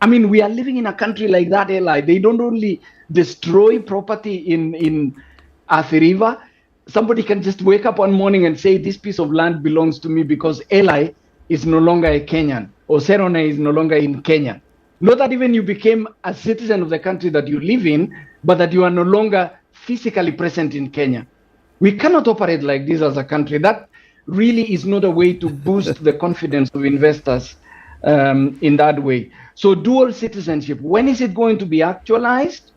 U: I mean, we are living in a country like that, Eli. They don't only destroy property in Athi River. Somebody can just wake up one morning and say, this piece of land belongs to me because Eli is no longer a Kenyan, or Serone is no longer in Kenya. Not that even you became a citizen of the country that you live in, but that you are no longer physically present in Kenya. We cannot operate like this as a country. That really is not a way to boost the confidence of investors in that way. So dual citizenship, when is it going to be actualized?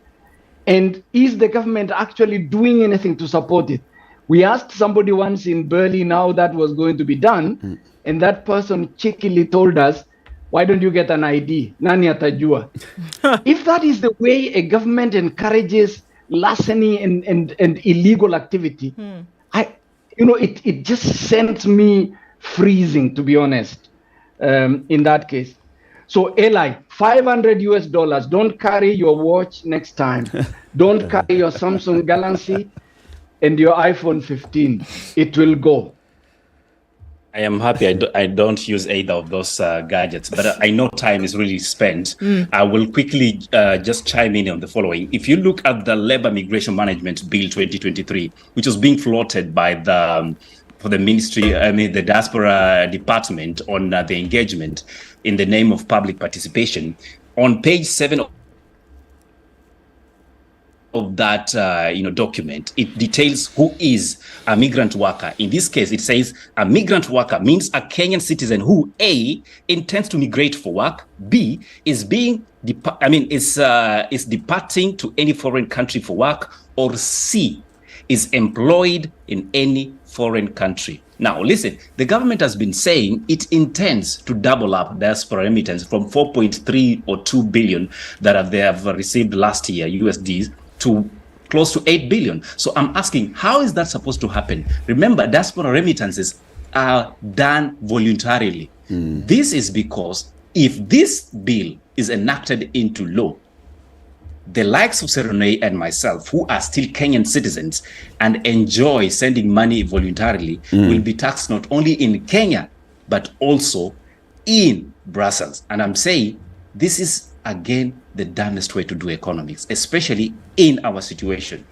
U: And is the government actually doing anything to support it? We asked somebody once in Berlin how that was going to be done, and that person cheekily told us, why don't you get an ID? Nani atajua? If that is the way a government encourages larceny and illegal activity, it just sends me freezing, to be honest, in that case. So Eli, $500, don't carry your watch next time. Don't carry your Samsung Galaxy and your iPhone 15. It will go.
T: I am happy I don't use either of those gadgets, but I know time is really spent. I will quickly just chime in on the following. If you look at the Labor Migration Management Bill 2023, which was being floated by for the ministry, the Diaspora Department on the engagement in the name of public participation, on page 7 of that document, it details who is a migrant worker. In this case, it says a migrant worker means a Kenyan citizen who A, intends to migrate for work, B, is departing to any foreign country for work, or C, is employed in any foreign country. Now, listen, the government has been saying it intends to double up diaspora remittance from 4.3 or 2 billion that they have received last year, USDs, to close to 8 billion. So I'm asking, how is that supposed to happen? Remember, diaspora remittances are done voluntarily. This is because if this bill is enacted into law, the likes of Serone and myself, who are still Kenyan citizens and enjoy sending money voluntarily, will be taxed not only in Kenya, but also in Brussels. And I'm saying this is
G: again the dumbest way to do economics, especially in our situation.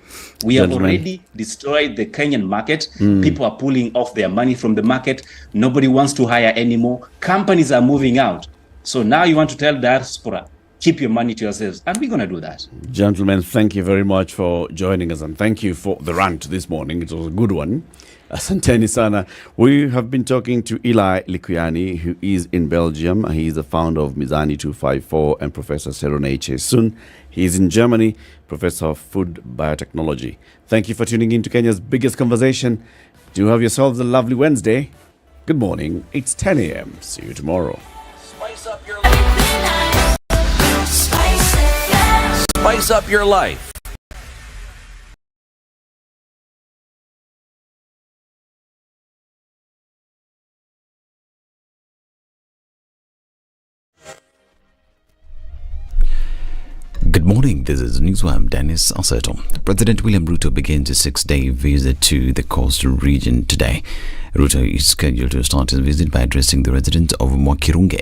G: We have already destroyed the Kenyan market. People are pulling off their money from the market. Nobody wants to hire anymore. Companies are moving out. So now you want to tell diaspora, keep your money to yourselves. And we're going to do that.
B: Gentlemen, thank you very much for joining us, and thank you for the rant this morning. It was a good one. Asanteni sana. We have been talking to Eli Likuyani, who is in Belgium. He is the founder of Mizani 254 and Professor Serone Chesun. He is in Germany, Professor of Food Biotechnology. Thank you for tuning in to Kenya's biggest conversation. Do have yourselves a lovely Wednesday. Good morning. It's 10 a.m. See you tomorrow.
D: Spice up your life. Spice up your life.
E: Good morning, this is Newswire. Dennis Aseto. President William Ruto begins a 6-day visit to the coastal region today. Ruto is scheduled to start his visit by addressing the residents of Mwakirunge